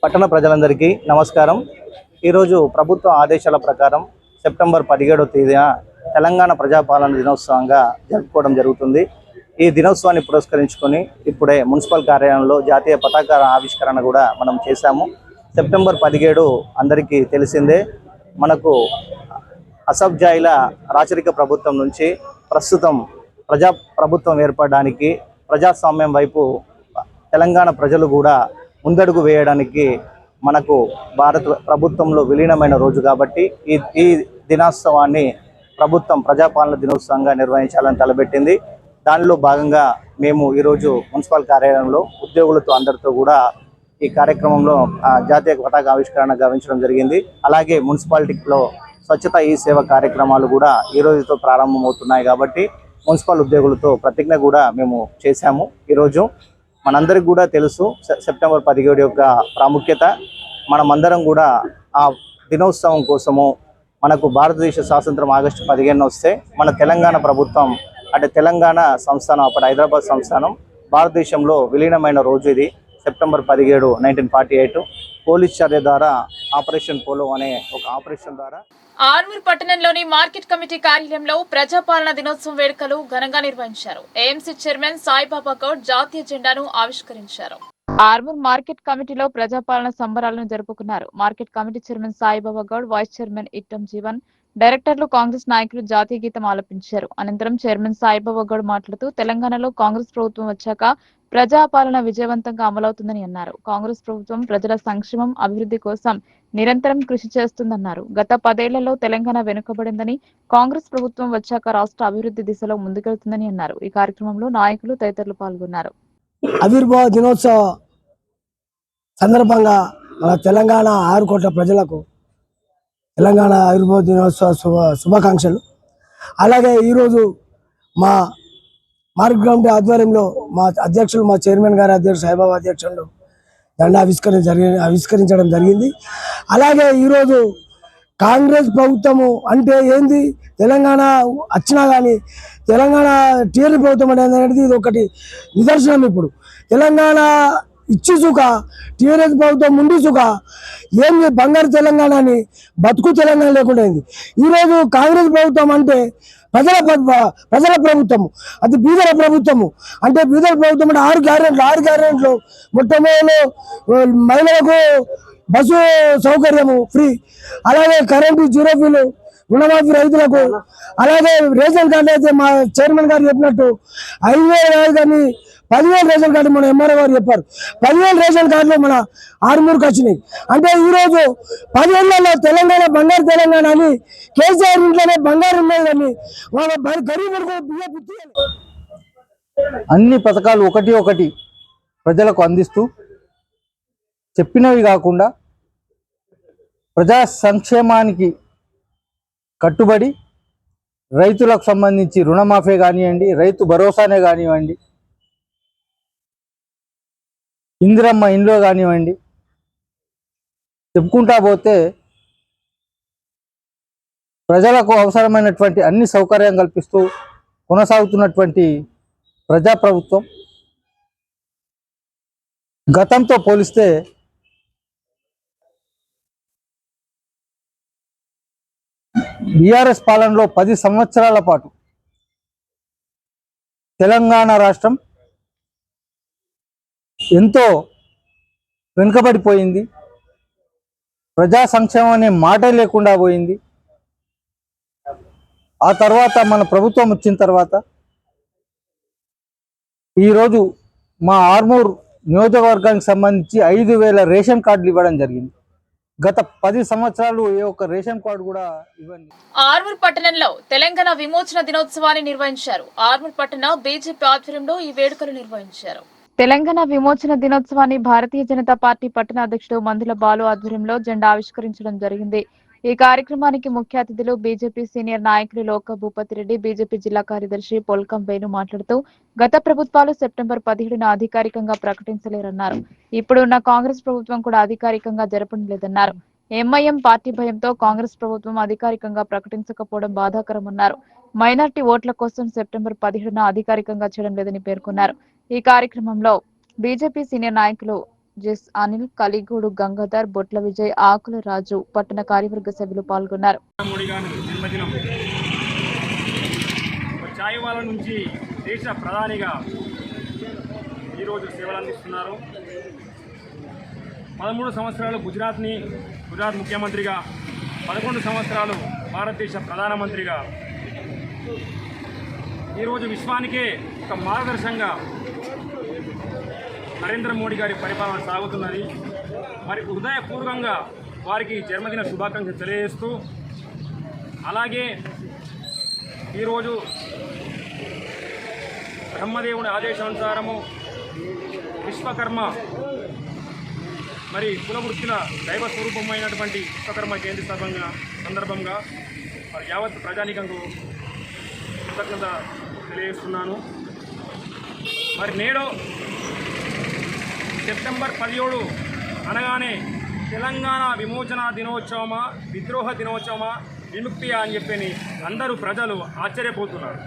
పట్టణ ప్రజలందరికీ నమస్కారం. ఈరోజు ప్రభుత్వ ఆదేశాల ప్రకారం సెప్టెంబర్ 17వ తేదీన తెలంగాణ ప్రజాపాలన దినోత్సవంగా జరుపుకోవడం జరుగుతుంది. ఈ దినోత్సవాన్ని పురస్కరించుకొని ఇప్పుడే మున్సిపల్ కార్యాలయంలో జాతీయ పతాక ఆవిష్కరణ కూడా మనం చేశాము. సెప్టెంబర్ 17 అందరికీ తెలిసిందే. మనకు అసబ్జాయిల రాచరిక ప్రభుత్వం నుంచి ప్రస్తుతం ప్రజా ప్రభుత్వం ఏర్పడడానికి, ప్రజాస్వామ్యం వైపు తెలంగాణ ప్రజలు కూడా ముందడుగు వేయడానికి మనకు భారత ప్రభుత్వంలో విలీనమైన రోజు కాబట్టి ఈ దినోత్సవాన్ని ప్రభుత్వం ప్రజాపాలన దినోత్సవంగా నిర్వహించాలని తలపెట్టింది. దానిలో భాగంగా మేము ఈరోజు మున్సిపల్ కార్యాలయంలో ఉద్యోగులతో అందరితో కూడా ఈ కార్యక్రమంలో జాతీయ పతాక ఆవిష్కరణ గావించడం జరిగింది. అలాగే మున్సిపాలిటీలో స్వచ్ఛత ఈ సేవ కార్యక్రమాలు కూడా ఈ రోజుతో ప్రారంభమవుతున్నాయి కాబట్టి మున్సిపల్ ఉద్యోగులతో ప్రతిజ్ఞ కూడా మేము చేశాము. ఈరోజు మనందరికి కూడా తెలుసు సెప్టెంబర్ 17 యొక్క ప్రాముఖ్యత. మనమందరం కూడా ఆ దినోత్సవం కోసము, మనకు భారతదేశ స్వాతంత్రం ఆగస్టు 15 వస్తే మన తెలంగాణ ప్రభుత్వం అంటే తెలంగాణ సంస్థానం, అప్పుడు హైదరాబాద్ సంస్థానం భారతదేశంలో విలీనమైన రోజు ఇది. సెప్టెంబర్ 17, 1948 పోలీస్ చర్య ద్వారా ఆపరేషన్ పోలో అనే ఒక ఆపరేషన్ ద్వారా ఆర్మూర్ పట్టణంలోని మార్కెట్ కమిటీ కార్యాలయంలో ప్రజాపాలన దినోత్సవం వేడుకలు ఘనంగా నిర్వహించారు. ఏఎంసీ చైర్మన్ సాయిబాబా గౌడ్ జాతీయ జెండాను ఆవిష్కరించారు. ఆర్మూర్ మార్కెట్ కమిటీలో ప్రజాపాలన సంబరాలను జరుపుకున్నారు. Market committee chairman Saibaba Goud, vice chairman Ittam Jeevan, డైరెక్టర్లు, కాంగ్రెస్ నాయకులు జాతీయ గీతం ఆలపించారు. అనంతరం చైర్మన్ సాయిబాబా గౌడ్ మాట్లాడుతూ తెలంగాణలో కాంగ్రెస్ ప్రభుత్వం వచ్చాక ప్రజాపాలన విజయవంతంగా అమలవుతుందని అన్నారు. కాంగ్రెస్ ప్రభుత్వం ప్రజల సంక్షేమం, అభివృద్ధి కోసం నిరంతరం కృషి చేస్తుందన్నారు. గత 10 ఏళ్లలో తెలంగాణ వెనుకబడిందని, కాంగ్రెస్ ప్రభుత్వం వచ్చాక రాష్ట్ర అభివృద్ధి దిశలో ముందుకెళ్తుందని అన్నారు. ఈ కార్యక్రమంలో నాయకులు తదితరులు పాల్గొన్నారు. ఆవిర్భావ దినోత్సవ సందర్భంగా మన తెలంగాణ 6 కోట్ల ప్రజలకు తెలంగాణ ఆవిర్భావ దినోత్సవ శుభాకాంక్షలు. అలాగే ఈరోజు మా మార్కెట్ కమిటీ ఆధ్వర్యంలో మా అధ్యక్షులు, మా చైర్మన్ గారి అధ్యక్షుడు సాయిబాబా అధ్యక్షులు దండ ఆవిష్కరించడం జరిగింది. అలాగే ఈరోజు కాంగ్రెస్ ప్రభుత్వము అంటే ఏంది, తెలంగాణ వచ్చినా కానీ తెలంగాణ టీఆర్ఎస్ ప్రభుత్వం అనేది ఇది ఒకటి నిదర్శనం. ఇప్పుడు తెలంగాణ ఇచ్చి సుఖ టీఆర్ఎస్ ప్రభుత్వం ఉండి సుఖ ఏం బంగారు తెలంగాణని బతుకు తెలంగాణ లేకుండా అయింది. ఈరోజు కాంగ్రెస్ ప్రభుత్వం అంటే ప్రజల ప్రభుత్వము, అది బీదల ప్రభుత్వము. అంటే బీదల ప్రభుత్వం అంటే 6 గ్యారెంట్లు మొట్టమొదటి మహిళలకు బస్సు సౌకర్యము ఫ్రీ, అలాగే కరెంటు 0 బిల్లు, రుణమాఫీ రైతులకు, అలాగే రేషన్ కార్డు అయితే మా చైర్మన్ గారు చెప్పినట్టు 5,000 కానీ 10,000 రేషన్ కార్డు మన ఎంఆర్ఓ గారు చెప్పారు. 10,000 రేషన్ కార్డులు మన ఆరుమూరుకు వచ్చినాయి. అంటే ఈరోజు 10 ఏళ్లలో తెలంగాణ బంగారు తెలంగాణ అని కేసీఆర్ ఇంట్లోనే బంగారు ఉన్నదని వాళ్ళ గరీబులకు అన్ని పథకాలు ఒకటి ప్రజలకు అందిస్తూ చెప్పినవి కాకుండా ప్రజా సంక్షేమానికి కట్టుబడి రైతులకు సంబంధించి రుణమాఫీ కానివ్వండి, రైతు భరోసానే కానివ్వండి, ఇందిరమ్మ ఇండ్లో కానివ్వండి, చెప్పుకుంటా పోతే ప్రజలకు అవసరమైనటువంటి అన్ని సౌకర్యం కల్పిస్తూ కొనసాగుతున్నటువంటి ప్రజాప్రభుత్వం గతంతో పోలిస్తే బీఆర్ఎస్ పాలనలో 10 సంవత్సరాల పాటు తెలంగాణ రాష్ట్రం ఎంతో వెనుకబడిపోయింది. ప్రజా సంక్షేమం అనే మాట లేకుండా పోయింది. ఆ తర్వాత మన ప్రభుత్వం వచ్చిన తర్వాత ఈరోజు మా ఆర్మూర్ నియోజకవర్గానికి సంబంధించి 5,000 రేషన్ కార్డులు ఇవ్వడం జరిగింది. గత 10 సంవత్సరాలు ఏ ఒక్క రేషన్ కార్డు కూడా ఇవ్వండి. ఆర్మూర్ పట్టణంలో తెలంగాణ విమోచన దినోత్సవాన్ని నిర్వహించారు. ఆర్మూర్ పట్టణ బీజేపీ ఆధ్వర్యంలో ఈ వేడుకలు నిర్వహించారు. తెలంగాణ విమోచన దినోత్సవాన్ని భారతీయ జనతా పార్టీ పట్టణ అధ్యక్షుడు మందుల బాలు ఆధ్వర్యంలో జెండా ఆవిష్కరించడం జరిగింది. ఈ కార్యక్రమానికి ముఖ్య అతిథులు బీజేపీ సీనియర్ నాయకులు లోక భూపతి రెడ్డి, బీజేపీ జిల్లా కార్యదర్శి పొల్కం వేణు మాట్లాడుతూ గత ప్రభుత్వాలు సెప్టెంబర్ 17న అధికారికంగా ప్రకటించలేరన్నారు. ఇప్పుడు ఉన్న కాంగ్రెస్ ప్రభుత్వం కూడా అధికారికంగా జరపడం లేదన్నారు. ఎంఐఎం పార్టీ భయంతో కాంగ్రెస్ ప్రభుత్వం అధికారికంగా ప్రకటించకపోవడం బాధాకరమన్నారు. మైనార్టీ ఓట్ల కోసం సెప్టెంబర్ 17న అధికారికంగా చేయడం లేదని పేర్కొన్నారు. ఈ కార్యక్రమంలో బీజేపీ సీనియర్ నాయకులు జెస్ అనిల్, కలిగూడు గంగాధర్, బొట్ల విజయ్, ఆకుల రాజు, పట్టణ కార్యవర్గ సభ్యులు పాల్గొన్నారు. చాయవాల నుంచి దేశ ప్రధానిగా ఈరోజు సేవలు అందిస్తున్నారు. 13 సంవత్సరాలు గుజరాత్ ముఖ్యమంత్రిగా, 11 సంవత్సరాలు భారతదేశ ప్రధానమంత్రిగా ఈరోజు విశ్వానికే ఒక మార్గదర్శకంగా నరేంద్ర మోడీ గారి పరిపాలన సాగుతున్నది. మరి హృదయపూర్వకంగా వారికి జన్మదిన శుభాకాంక్షలు తెలియజేస్తూ, అలాగే ఈరోజు బ్రహ్మదేవుని ఆదేశానుసారము విశ్వకర్మ మరి కులవృత్తుల దైవ స్వరూపమైనటువంటి విశ్వకర్మ జయంతి సందర్భంగా మరి యావత్ ప్రజానీకంకు కృతజ్ఞత తెలియజేస్తున్నాను. మరి నేడు సెప్టెంబర్ 17 అనగానే తెలంగాణ విమోచన దినోత్సవమా, విద్రోహ దినోత్సవమా, విముక్తి అని చెప్పని అందరూ ప్రజలు ఆశ్చర్యపోతున్నారు.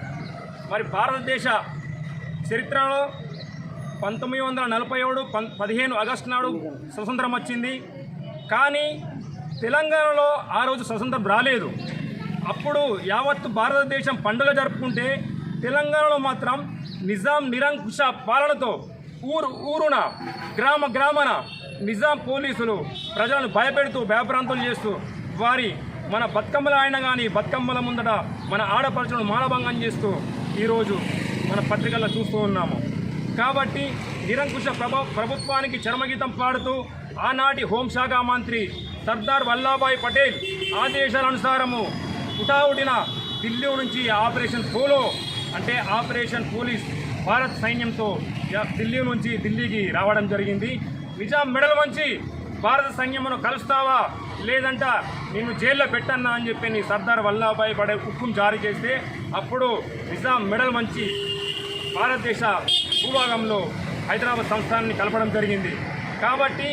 మరి భారతదేశ చరిత్రలో 1947 15 ఆగస్టు నాడు స్వతంత్రం వచ్చింది. కానీ తెలంగాణలో ఆ రోజు స్వతంత్రం రాలేదు. అప్పుడు యావత్తు భారతదేశం పండుగ జరుపుకుంటే తెలంగాణలో మాత్రం నిజాం నిరంకుశ పాలనతో ఊరున గ్రామాన నిజాం పోలీసులు ప్రజలను భయపెడుతూ భయభ్రాంతులు చేస్తూ మన బతుకమ్మల ఆయన కానీ బతుకమ్మల ముందట మన ఆడపడుచులను మానభంగం చేస్తూ ఈరోజు మన పత్రికల్లో చూస్తూ ఉన్నాము. కాబట్టి నిరంకుశ ప్రభుత్వానికి చరమగీతం పాడుతూ ఆనాటి హోంశాఖ మంత్రి సర్దార్ వల్లభాయ్ పటేల్ ఆదేశాలనుసారము హుటాహుటిన ఢిల్లీ నుంచి ఆపరేషన్ పోలో అంటే ఆపరేషన్ పోలీస్ భారత్ సైన్యంతో ఢిల్లీ నుంచి ఢిల్లీకి రావడం జరిగింది. నిజాం మెడల్ వంచి భారత సైన్యమును కలుస్తావా లేదంట నిన్ను జైల్లో పెట్టన్నా అని చెప్పి సర్దార్ వల్లభాయ్ పటేల్ హుకుం జారీ చేస్తే అప్పుడు నిజాం మెడల్ వంచి భారతదేశ భూభాగంలో హైదరాబాద్ సంస్థానాన్ని కలపడం జరిగింది. కాబట్టి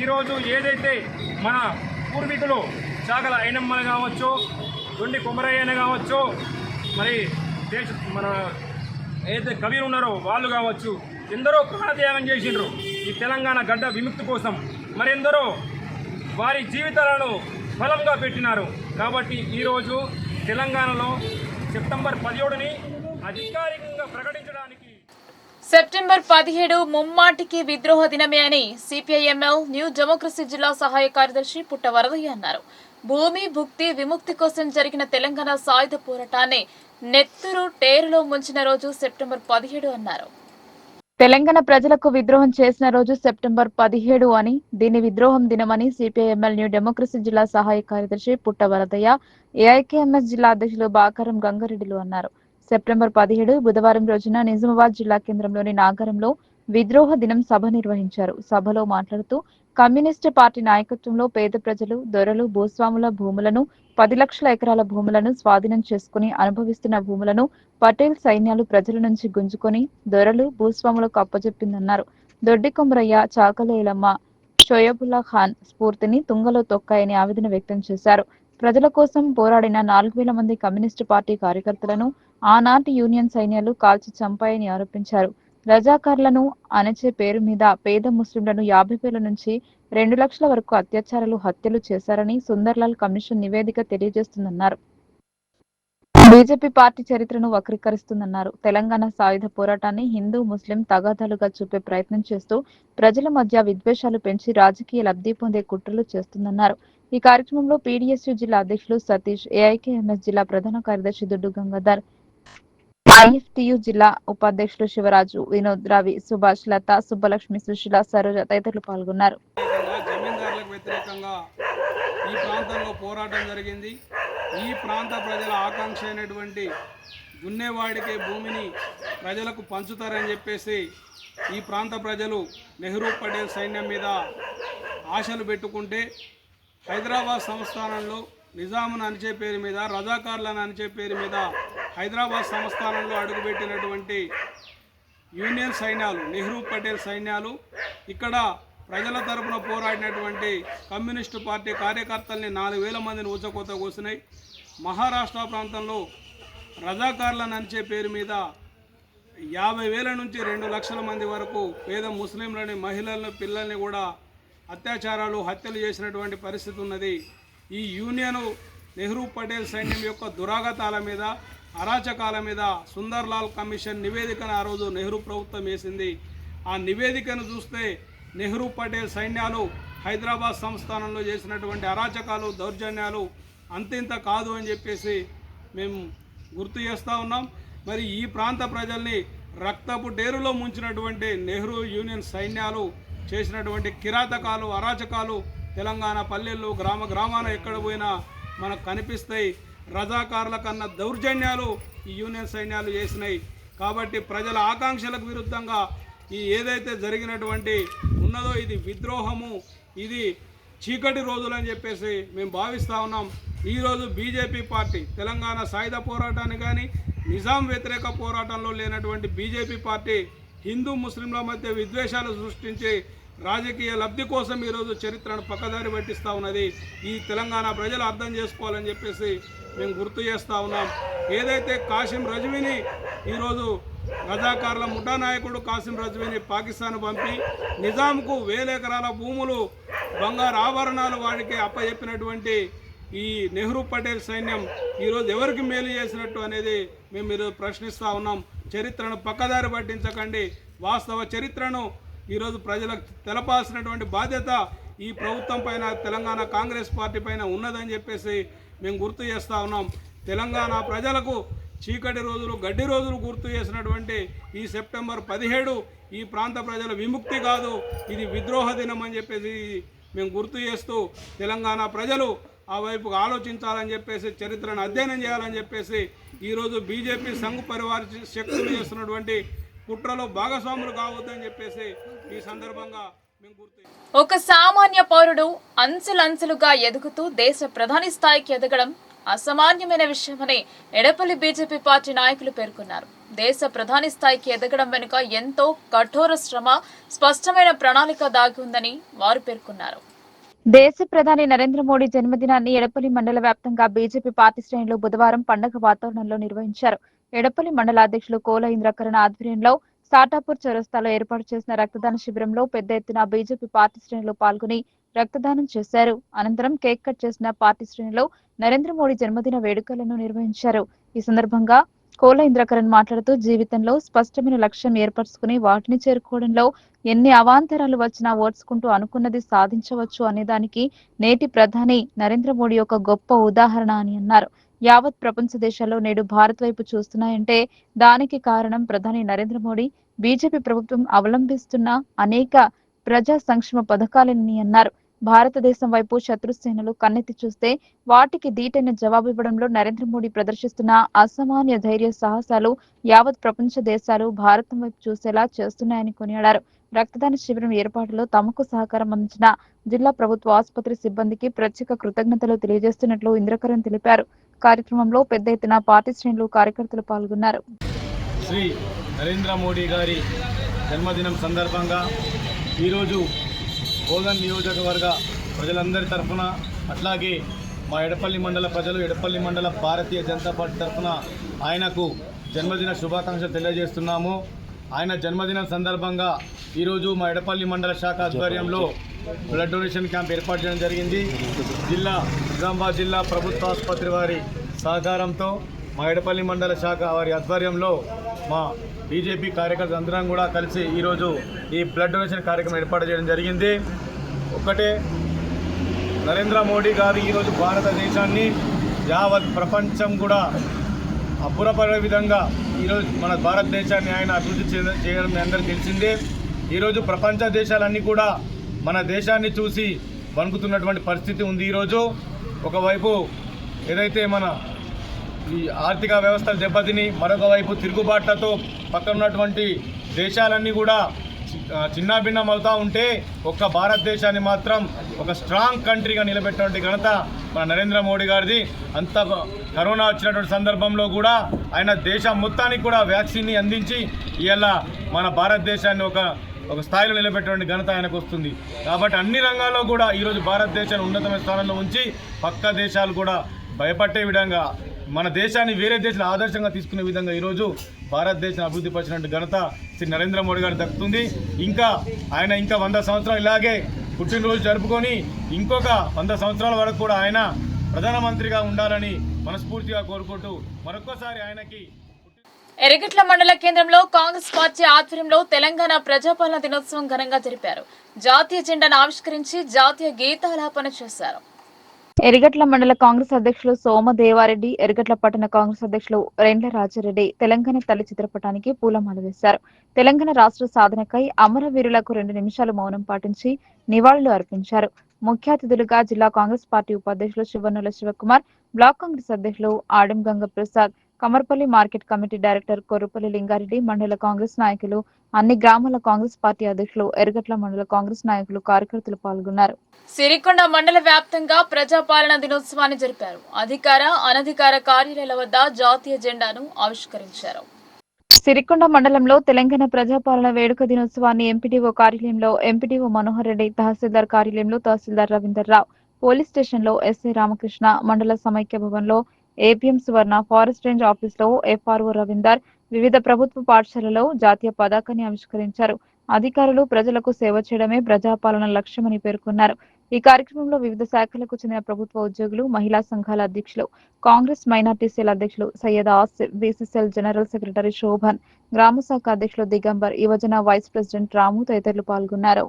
ఈరోజు ఏదైతే మన పూర్వీకులు చాగల ఐనమ్మలు కావచ్చు, దొండి కొమరయ్యన కావచ్చు, మరి మన ఏదైతే కవిలు ఉన్నారో వాళ్ళు కావచ్చు, ఎందరో ప్రాణత్యాగం చేసిండ్రు. ఈ తెలంగాణ గడ్డ విముక్తి కోసం మరెందరో వారి జీవితాలను బలంగా పెట్టినారు. కాబట్టి ఈరోజు తెలంగాణలో సెప్టెంబర్ 17ని అధికారికంగా ప్రకటించడానికి సెప్టెంబర్ 17 ముమ్మాటికి విద్రోహ దినమే అని సిపిఐఎంఎల్ న్యూ డెమోక్రసీ జిల్లా సహాయ కార్యదర్శి పుట్ట వరదయ్య అన్నారు. భూమి భుక్తి విముక్తి కోసం జరిగిన తెలంగాణ సాయుధ పోరాటాన్ని నెత్తురు టేరులో ముంచిన రోజు సెప్టెంబర్ 17 అన్నారు. తెలంగాణ ప్రజలకు విద్రోహం చేసిన రోజు సెప్టెంబర్ 17 అని, దీని విద్రోహం దినమని సిపిఐఎంఎల్ న్యూ డెమోక్రసీ జిల్లా సహాయ కార్యదర్శి పుట్ట వరదయ్య, ఏఐకేఎంఎస్ జిల్లా అధ్యక్షులు బాకారం గంగారెడ్డిలు అన్నారు. సెప్టెంబర్ 17 బుధవారం రోజున నిజామాబాద్ జిల్లా కేంద్రంలోని నాగరంలో విద్రోహ దినం సభ నిర్వహించారు. సభలో మాట్లాడుతూ కమ్యూనిస్టు పార్టీ నాయకత్వంలో పేద ప్రజలు, దొరలు, భూస్వాముల భూములను 10 లక్షల ఎకరాల భూములను స్వాధీనం చేసుకుని అనుభవిస్తున్న భూములను పటేల్ సైన్యాలు ప్రజల నుంచి గుంజుకొని దొరలు, భూస్వాములకు అప్పజెప్పిందన్నారు. దొడ్డి కొమరయ్య, చాకలేలమ్మ, షోయబుల్లా ఖాన్ స్ఫూర్తిని తుంగలో తొక్కాయని ఆవేదన వ్యక్తం చేశారు. ప్రజల కోసం పోరాడిన 4000 మంది కమ్యూనిస్టు పార్టీ కార్యకర్తలను ఆనాటి యూనియన్ సైన్యాలు కాల్చి చంపాయని ఆరోపించారు. రజాకార్లను అణచే పేరు మీద పేద ముస్లింలను 50,000 నుంచి 2 లక్షల వరకు అత్యాచారాలు, హత్యలు చేశారని సుందర్లాల్ కమిషన్ నివేదిక తెలియజేస్తుందన్నారు. బీజేపీ పార్టీ చరిత్రను వక్రీకరిస్తుందన్నారు. తెలంగాణ సాయుధ పోరాటాన్ని హిందూ ముస్లిం తగాదాలుగా చూపే ప్రయత్నం చేస్తూ ప్రజల మధ్య విద్వేషాలు పెంచి రాజకీయ లబ్ధి పొందే కుట్రలు చేస్తుందన్నారు. ఈ కార్యక్రమంలో పీడీఎస్యూ జిల్లా అధ్యక్షులు సతీష్, ఏఐకేఎంఎస్ జిల్లా ప్రధాన కార్యదర్శి దుడ్డు గంగాధర్, ఐఎఫ్టియు జిల్లా ఉపాధ్యక్షులు శివరాజు, వినోద్, రవి, సుభాష్, లత, సుబ్బలక్ష్మి, సుశీల, సరోజ తదితరులు పాల్గొన్నారు. జమీందారులకు వ్యతిరేకంగా ఈ ప్రాంతంలో పోరాటం జరిగింది. ఈ ప్రాంత ప్రజల ఆకాంక్ష అయినటువంటి దున్నేవాడికే భూమిని ప్రజలకు పంచుతారని చెప్పేసి ఈ ప్రాంత ప్రజలు నెహ్రూ పటేల్ సైన్యం మీద ఆశలు పెట్టుకుంటే హైదరాబాద్ సంస్థానంలో నిజామును అనిచే పేరు మీద, రజాకార్లను అనిచే పేరు మీద హైదరాబాద్ సంస్థానంలో అడుగుపెట్టినటువంటి యూనియన్ సైన్యాలు, నెహ్రూ పటేల్ సైన్యాలు ఇక్కడ ప్రజల తరపున పోరాడినటువంటి కమ్యూనిస్టు పార్టీ కార్యకర్తల్ని 4,000 మందిని ఊచకోత కోసినాయి. మహారాష్ట్ర ప్రాంతంలో రజాకార్లను అనిచే పేరు మీద 50,000 నుంచి 2 లక్షల మంది వరకు పేద ముస్లింలని, మహిళలను, పిల్లల్ని కూడా అత్యాచారాలు, హత్యలు చేసినటువంటి పరిస్థితి ఉన్నది. ఈ యూనియన్ నెహ్రూ పటేల్ సైన్యం యొక్క దురాగతాల మీద, అరాచకాల మీద సుందర్లాల్ కమిషన్ నివేదికను ఆ రోజు నెహ్రూ ప్రభుత్వం వేసింది. ఆ నివేదికను చూస్తే నెహ్రూ పటేల్ సైన్యాలు హైదరాబాద్ సంస్థానంలో చేసినటువంటి అరాచకాలు, దౌర్జన్యాలు అంతింత కాదు అని చెప్పేసి మేము గుర్తు చేస్తూ ఉన్నాం. మరి ఈ ప్రాంత ప్రజల్ని రక్తపు డేరులో ముంచినటువంటి నెహ్రూ యూనియన్ సైన్యాలు చేసినటువంటి కిరాతకాలు, అరాచకాలు తెలంగాణ పల్లెల్లో, గ్రామాన ఎక్కడ పోయినా మనకు కనిపిస్తాయి. రజాకారుల కన్నా దౌర్జన్యాలు ఈ యూనియన్ సైన్యాలు చేసినాయి. కాబట్టి ప్రజల ఆకాంక్షలకు విరుద్ధంగా ఈ ఏదైతే జరిగినటువంటి ఉన్నదో ఇది విద్రోహము, ఇది చీకటి రోజులు అని చెప్పేసి మేము భావిస్తూ ఉన్నాం. ఈరోజు బీజేపీ పార్టీ తెలంగాణ సాయుధ పోరాటాన్ని కానీ, నిజాం వ్యతిరేక పోరాటంలో లేనటువంటి బీజేపీ పార్టీ హిందూ ముస్లింల మధ్య విద్వేషాలు సృష్టించి రాజకీయ లబ్ధి కోసం ఈరోజు చరిత్రను పక్కదారి పట్టిస్తూ ఉన్నది. ఈ తెలంగాణ ప్రజలు అర్థం చేసుకోవాలని చెప్పేసి మేము గుర్తు చేస్తూ ఉన్నాం. ఏదైతే కాసిం రజ్వీని ఈరోజు రజాకార్ల ముఠా నాయకుడు కాసిం రజ్వీని పాకిస్తాన్ పంపి నిజాంకు 1000 ఎకరాల భూములు, బంగారు ఆభరణాలు వాడికి అప్పచెప్పినటువంటి ఈ నెహ్రూ పటేల్ సైన్యం ఈరోజు ఎవరికి మేలు చేసినట్టు అనేది మేము ఈరోజు ప్రశ్నిస్తూ ఉన్నాం. చరిత్రను పక్కదారి పట్టించకండి, వాస్తవ చరిత్రను ఈరోజు ప్రజలకు తెలపాల్సినటువంటి బాధ్యత ఈ ప్రభుత్వం పైన, తెలంగాణ కాంగ్రెస్ పార్టీ పైన ఉన్నదని చెప్పేసి మేము గుర్తు చేస్తూ ఉన్నాం. తెలంగాణ ప్రజలకు చీకటి రోజులు, గడ్డి రోజులు గుర్తు చేసినటువంటి ఈ సెప్టెంబర్ 17 ఈ ప్రాంత ప్రజల విముక్తి కాదు, ఇది విద్రోహ దినం అని చెప్పేసి మేము గుర్తు చేస్తూ తెలంగాణ ప్రజలు ఆ వైపుకు ఆలోచించాలని చెప్పేసి, చరిత్రను అధ్యయనం చేయాలని చెప్పేసి ఈరోజు బీజేపీ సంఘ్ పరివార శక్తులు చేస్తున్నటువంటి కుట్రలో భాగస్వాములు కావద్దని చెప్పేసి ఈ సందర్భంగా మేము గుర్తు. ఒక సామాన్య పౌరుడు అంచెలంచెలుగా ఎదుగుతూ దేశ ప్రధాని స్థాయికి ఎదగడం అసామాన్యమైన విషయమని ఎడపల్లి బీజేపీ పార్టీ నాయకులు పేర్కొన్నారు. దేశ ప్రధాని స్థాయికి ఎదగడం వెనుక ఎంతో కఠోర శ్రమ, స్పష్టమైన ప్రణాళిక దాగి ఉందని వారు పేర్కొన్నారు. దేశ ప్రధాని నరేంద్ర మోడీ జన్మదినాన్ని ఎడపల్లి మండల వ్యాప్తంగా బీజేపీ పార్టీ శ్రేణులు బుధవారం పండగ వాతావరణంలో నిర్వహించారు. ఎడపల్లి మండల అధ్యక్షులు కోల ఇంద్రకరణ ఆధ్వర్యంలో సాటాపూర్ చౌరస్తాలో ఏర్పాటు చేసిన రక్తదాన శిబిరంలో పెద్ద ఎత్తున బీజేపీ పార్టీ శ్రేణులు పాల్గొని రక్తదానం చేశారు. అనంతరం కేక్ కట్ చేసిన పార్టీ శ్రేణులు నరేంద్ర మోడీ జన్మదిన వేడుకలను నిర్వహించారు. ఈ సందర్భంగా కోల ఇంద్రకరణ్ మాట్లాడుతూ జీవితంలో స్పష్టమైన లక్ష్యం ఏర్పరచుకుని వాటిని చేరుకోవడంలో ఎన్ని అవాంతరాలు వచ్చినా ఓర్చుకుంటూ అనుకున్నది సాధించవచ్చు అనేదానికి నేటి ప్రధాని నరేంద్ర మోడీ ఒక గొప్ప ఉదాహరణ అని అన్నారు. యావత్ ప్రపంచ దేశాల్లో నేడు భారత్ వైపు చూస్తున్నాయంటే దానికి కారణం ప్రధాని నరేంద్ర మోడీ, బీజేపీ ప్రభుత్వం అవలంబిస్తున్న అనేక ప్రజా సంక్షేమ పథకాలని అన్నారు. భారతదేశం వైపు శత్రుసేనలు కన్నెత్తి చూస్తే వాటికి ధీటైన జవాబు ఇవ్వడంలో నరేంద్ర మోడీ ప్రదర్శిస్తున్న అసామాన్య ధైర్య సాహసాలు యావత్ ప్రపంచ దేశాలు భారతం వైపు చూసేలా చేస్తున్నాయని కొనియాడారు. రక్తదాన శిబిరం ఏర్పాటులో తమకు సహకారం అందించిన జిల్లా ప్రభుత్వ ఆసుపత్రి సిబ్బందికి ప్రత్యేక కృతజ్ఞతలు తెలియజేస్తున్నట్లు ఇంద్రకరణ్ తెలిపారు. కార్యక్రమంలో పెద్ద ఎత్తున పార్టీ శ్రేణులు కార్యకర్తలు పాల్గొన్నారు. శ్రీ నరేంద్ర మోడీ గారి జన్మదినం సందర్భంగా ఈరోజు ఓగన్ నియోజకవర్గ ప్రజలందరి తరఫున, అట్లాగే మా ఎడపల్లి మండల ప్రజలు, ఎడపల్లి మండల భారతీయ జనతా పార్టీ తరఫున ఆయనకు జన్మదిన శుభాకాంక్షలు తెలియజేస్తున్నాము. ఆయన జన్మదినం సందర్భంగా ఈరోజు మా ఎడపల్లి మండల శాఖ ఆధ్వర్యంలో బ్లడ్ డొనేషన్ క్యాంప్ ఏర్పాటు చేయడం జరిగింది. నిజామాబాద్ జిల్లా ప్రభుత్వ ఆసుపత్రి వారి సహకారంతో మా ఎడపల్లి మండల శాఖ వారి ఆధ్వర్యంలో మా బీజేపీ కార్యకర్తలు అందరం కూడా కలిసి ఈరోజు ఈ బ్లడ్ డొనేషన్ కార్యక్రమం ఏర్పాటు చేయడం జరిగింది. ఒకటే, నరేంద్ర మోడీ గారు ఈరోజు భారతదేశాన్ని యావత్ ప్రపంచం కూడా అబ్బురపడే విధంగా ఈరోజు మన భారతదేశాన్ని ఆయన అభివృద్ధి చేయడం అందరికీ తెలిసిందే. ఈరోజు ప్రపంచ దేశాలన్నీ కూడా మన దేశాన్ని చూసి వణుకుతున్నటువంటి పరిస్థితి ఉంది. ఈరోజు ఒకవైపు ఏదైతే మన ఈ ఆర్థిక వ్యవస్థలు దెబ్బతిని, మరొక వైపు తిరుగుబాట్లతో పక్కనున్నటువంటి దేశాలన్నీ కూడా చిన్నాభిన్నం అవుతూ ఉంటే ఒక్క భారతదేశాన్ని మాత్రం ఒక స్ట్రాంగ్ కంట్రీగా నిలబెట్టినటువంటి ఘనత మన నరేంద్ర మోడీ గారిది. అంత కరోనా వచ్చినటువంటి సందర్భంలో కూడా ఆయన దేశం మొత్తానికి కూడా వ్యాక్సిన్ని అందించి ఇవాళ మన భారతదేశాన్ని ఒక స్థాయిలో నిలబెట్టినటువంటి ఘనత ఆయనకు వస్తుంది. కాబట్టి అన్ని రంగాల్లో కూడా ఈరోజు భారతదేశాన్ని ఉన్నతమైన స్థానంలో ఉంచి పక్క దేశాలు కూడా భయపట్టే విధంగా, మన దేశాన్ని వేరే దేశాలు ఆదర్శంగా తీసుకునే విధంగా ఈరోజు భారతదేశం అభివృద్ధి పరిచినటువంటి ఘనత శ్రీ నరేంద్ర మోడీ గారు దక్కుతుంది. ఆయన 100 సంవత్సరాలు ఇలాగే పుట్టినరోజు జరుపుకొని ఇంకొక 100 సంవత్సరాల వరకు కూడా ఆయన ప్రధానమంత్రిగా ఉండాలని మనస్ఫూర్తిగా కోరుకుంటూ మరొకసారి ఆయనకి. ఎర్రగట్ల మండల కేంద్రంలో కాంగ్రెస్ పార్టీ ఆధ్వర్యంలో తెలంగాణ ప్రజాపాలన దినోత్సవం ఘనంగా జరిపారు. జాతీయ జెండాను ఆవిష్కరించి జాతీయ గీతాలాపన చేశారు. ఎర్రగట్ల మండల కాంగ్రెస్ అధ్యక్షులు సోమదేవారెడ్డి, ఎర్రగట్ల పట్టణ కాంగ్రెస్ అధ్యక్షులు రెండ్ల రాజారెడ్డి తెలంగాణ తల్లి చిత్రపటానికి పూలమాల వేశారు. తెలంగాణ రాష్ట్ర సాధనకై అమరవీరులకు 2 నిమిషాలు మౌనం పాటించి నివాళులు అర్పించారు. ముఖ్య అతిథులుగా జిల్లా కాంగ్రెస్ పార్టీ ఉపాధ్యక్షులు శివన్నూల శివకుమార్, బ్లాక్ కాంగ్రెస్ అధ్యక్షులు Adam Gangaprasad, Kamarpalli market committee director Korrupalli Lingareddy, మండల కాంగ్రెస్ నాయకులు, అన్ని గ్రామాల కాంగ్రెస్ పార్టీ అధ్యక్షులు, ఎర్రగట్ల మండల కాంగ్రెస్ నాయకులు, కార్యకర్తలు పాల్గొన్నారు. సిరికొండ మండల వ్యాప్తంగా ప్రజాపాలన దినోత్సవాన్ని జరిపారు. అధికార, అనధికార కార్యాలయాల వద్ద జాతీయ జెండాను ఆవిష్కరించారు. సిరికొండ మండలంలో తెలంగాణ ప్రజాపాలన వేడుక దినోత్సవాన్ని ఎంపీడీఓ కార్యాలయంలో ఎంపీడీఓ మనోహర్ రెడ్డి, తహసీల్దార్ కార్యాలయంలో తహసీల్దార్ రవీందర్ రావు, పోలీస్ స్టేషన్లో ఎస్ఐ రామకృష్ణ, మండల సమైక్య భవన్లో ఏపీఎం సువర్ణ, ఫారెస్ట్ రేంజ్ ఆఫీసులో ఎఫ్ఆర్ఓ రవీందర్, వివిధ ప్రభుత్వ పాఠశాలలో జాతీయ పతాకాన్ని ఆవిష్కరించారు. అధికారులు ప్రజలకు సేవ చేయడమే ప్రజాపాలన లక్ష్యమని పేర్కొన్నారు. ఈ కార్యక్రమంలో వివిధ శాఖలకు చెందిన ప్రభుత్వ ఉద్యోగులు, మహిళా సంఘాల అధ్యక్షులు, కాంగ్రెస్ మైనార్టీ సెల్ అధ్యక్షులు Syed Asif, BCCL general secretary Shobhan, గ్రామ శాఖ అధ్యక్షులు దిగంబర్, యువజన వైస్ ప్రెసిడెంట్ రాము తదితరులు పాల్గొన్నారు.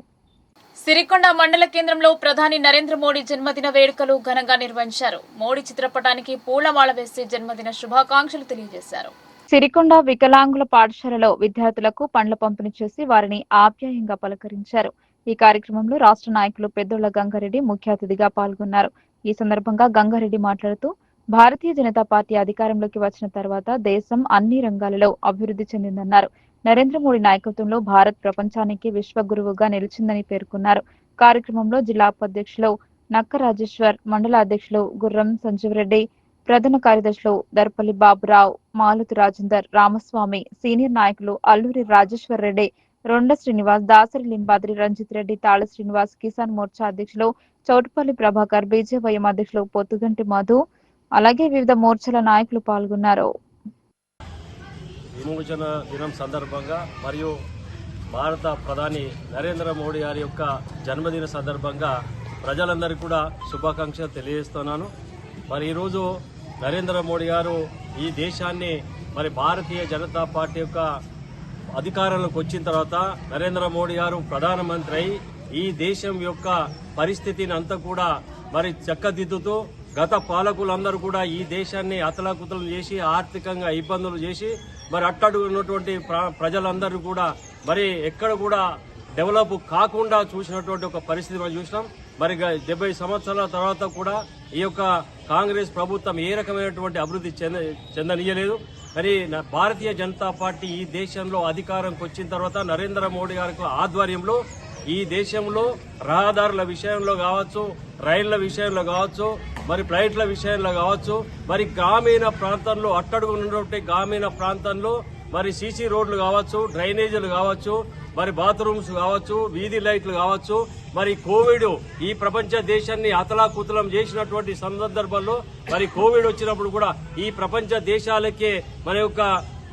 సిరికొండ మండల కేంద్రంలో ప్రధాని నరేంద్ర మోడీ జన్మదిన వేడుకలు ఘనంగా నిర్వహించారు. మోడీ చిత్రపటానికి పూలమాల వేసి జన్మదిన శుభాకాంక్షలు తెలియజేశారు. సిరికొండ వికలాంగుల పాఠశాలలో విద్యార్థులకు పండ్ల పంపిణీ చేసి వారిని ఆప్యాయంగా పలకరించారు. ఈ కార్యక్రమంలో రాష్ట్ర నాయకులు పెద్దోళ్ల గంగారెడ్డి ముఖ్య అతిథిగా పాల్గొన్నారు. ఈ సందర్భంగా గంగారెడ్డి మాట్లాడుతూ, భారతీయ జనతా పార్టీ అధికారంలోకి వచ్చిన తర్వాత దేశం అన్ని రంగాలలో అభివృద్ధి చెందిందన్నారు. నరేంద్ర మోడీ నాయకత్వంలో భారత్ ప్రపంచానికి విశ్వగురువుగా నిలిచిందని పేర్కొన్నారు. కార్యక్రమంలో జిల్లా ఉపాధ్యక్షులు నక్క రాజేశ్వర్, మండల అధ్యక్షులు గుర్రం సంజీవ్ రెడ్డి, ప్రధాన కార్యదర్శులు దర్పల్లి బాబురావు, మాలుతి రాజేందర్, రామస్వామి, సీనియర్ నాయకులు అల్లూరి రాజేశ్వర్ రెడ్డి, రొండ శ్రీనివాస్, దాసరి లింబాద్రి, రంజిత్ రెడ్డి, తాళ శ్రీనివాస్, కిసాన్ మోర్చా అధ్యక్షులు చౌటుపల్లి ప్రభాకర్, బీజేవైఎం అధ్యక్షులు పొత్తుగంటి మధు, అలాగే వివిధ మోర్చాల నాయకులు పాల్గొన్నారు. విమోచన దినం సందర్భంగా మరియు భారత ప్రధాని నరేంద్ర మోడీ గారి యొక్క జన్మదిన సందర్భంగా ప్రజలందరికీ కూడా శుభాకాంక్షలు తెలియజేస్తున్నాను. మరి ఈరోజు నరేంద్ర మోడీ గారు ఈ దేశాన్ని మరి భారతీయ జనతా పార్టీ యొక్క అధికారంలోకి వచ్చిన తర్వాత నరేంద్ర మోడీ గారు ప్రధానమంత్రి అయి ఈ దేశం యొక్క పరిస్థితిని అంతా కూడా మరి చక్కదిద్దుతూ గత పాలకులందరూ కూడా ఈ దేశాన్ని అతలాకుతలం చేసి ఆర్థికంగా ఇబ్బందులు చేసి మరి అట్టడుగు ఉన్నటువంటి ప్రజలందరూ కూడా మరి ఎక్కడ కూడా డెవలప్ కాకుండా చూసినటువంటి ఒక పరిస్థితి మనం చూసినాం. మరి 70 సంవత్సరాల తర్వాత కూడా ఈ యొక్క కాంగ్రెస్ ప్రభుత్వం ఏ రకమైనటువంటి అభివృద్ధి చెందనీయలేదు. మరి భారతీయ జనతా పార్టీ ఈ దేశంలో అధికారంకి వచ్చిన తర్వాత నరేంద్ర మోడీ గారి ఆధ్వర్యంలో ఈ దేశంలో రహదారుల విషయంలో కావచ్చు, రైళ్ల విషయంలో కావచ్చు, మరి ఫ్లైట్ల విషయంలో కావచ్చు, మరి గ్రామీణ ప్రాంతంలో అట్టడుగు ఉన్నటువంటి గ్రామీణ ప్రాంతంలో మరి సీసీ రోడ్లు కావచ్చు, డ్రైనేజీలు కావచ్చు, మరి బాత్రూమ్స్ కావచ్చు, వీధి లైట్లు కావచ్చు, మరి కోవిడ్ ఈ ప్రపంచ దేశాన్ని అతలాకుతలం చేసినటువంటి సందర్భంలో మరి కోవిడ్ వచ్చినప్పుడు కూడా ఈ ప్రపంచ దేశాలకే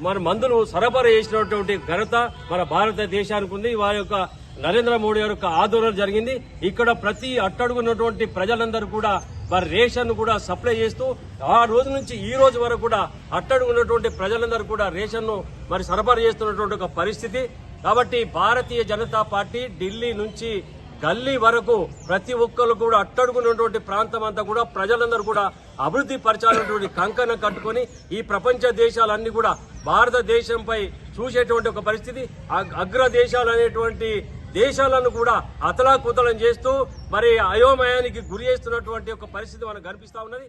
మన మందును సరఫరా చేసినటువంటి ఘనత మన భారతదేశానికి ఉంది. వారి యొక్క నరేంద్ర మోడీ గారి యొక్క ఆధ్వర్యంలో జరిగింది. ఇక్కడ ప్రతి అట్టడుగున్నటువంటి ప్రజలందరూ కూడా మరి రేషన్ కూడా సప్లై చేస్తూ ఆ రోజు నుంచి ఈ రోజు వరకు కూడా అట్టడుగున్నటువంటి ప్రజలందరూ కూడా రేషన్ ను మరి సరఫరా చేస్తున్నటువంటి ఒక పరిస్థితి. కాబట్టి భారతీయ జనతా పార్టీ ఢిల్లీ నుంచి గల్లీ వరకు ప్రతి ఒక్కరు కూడా అట్టడుగున్నటువంటి ప్రాంతం అంతా కూడా ప్రజలందరూ కూడా అభివృద్ధి పరచాలన్నటువంటి కంకణం కట్టుకొని ఈ ప్రపంచ దేశాలన్నీ కూడా భారతదేశంపై చూసేటువంటి ఒక పరిస్థితి, అగ్ర దేశాలు అనేటువంటి దేశాలను కూడా అతలాకుతలం చేస్తూ మరి అయోమయానికి గురి చేస్తున్నటువంటి ఒక పరిస్థితి మనకు కనిపిస్తా ఉన్నది.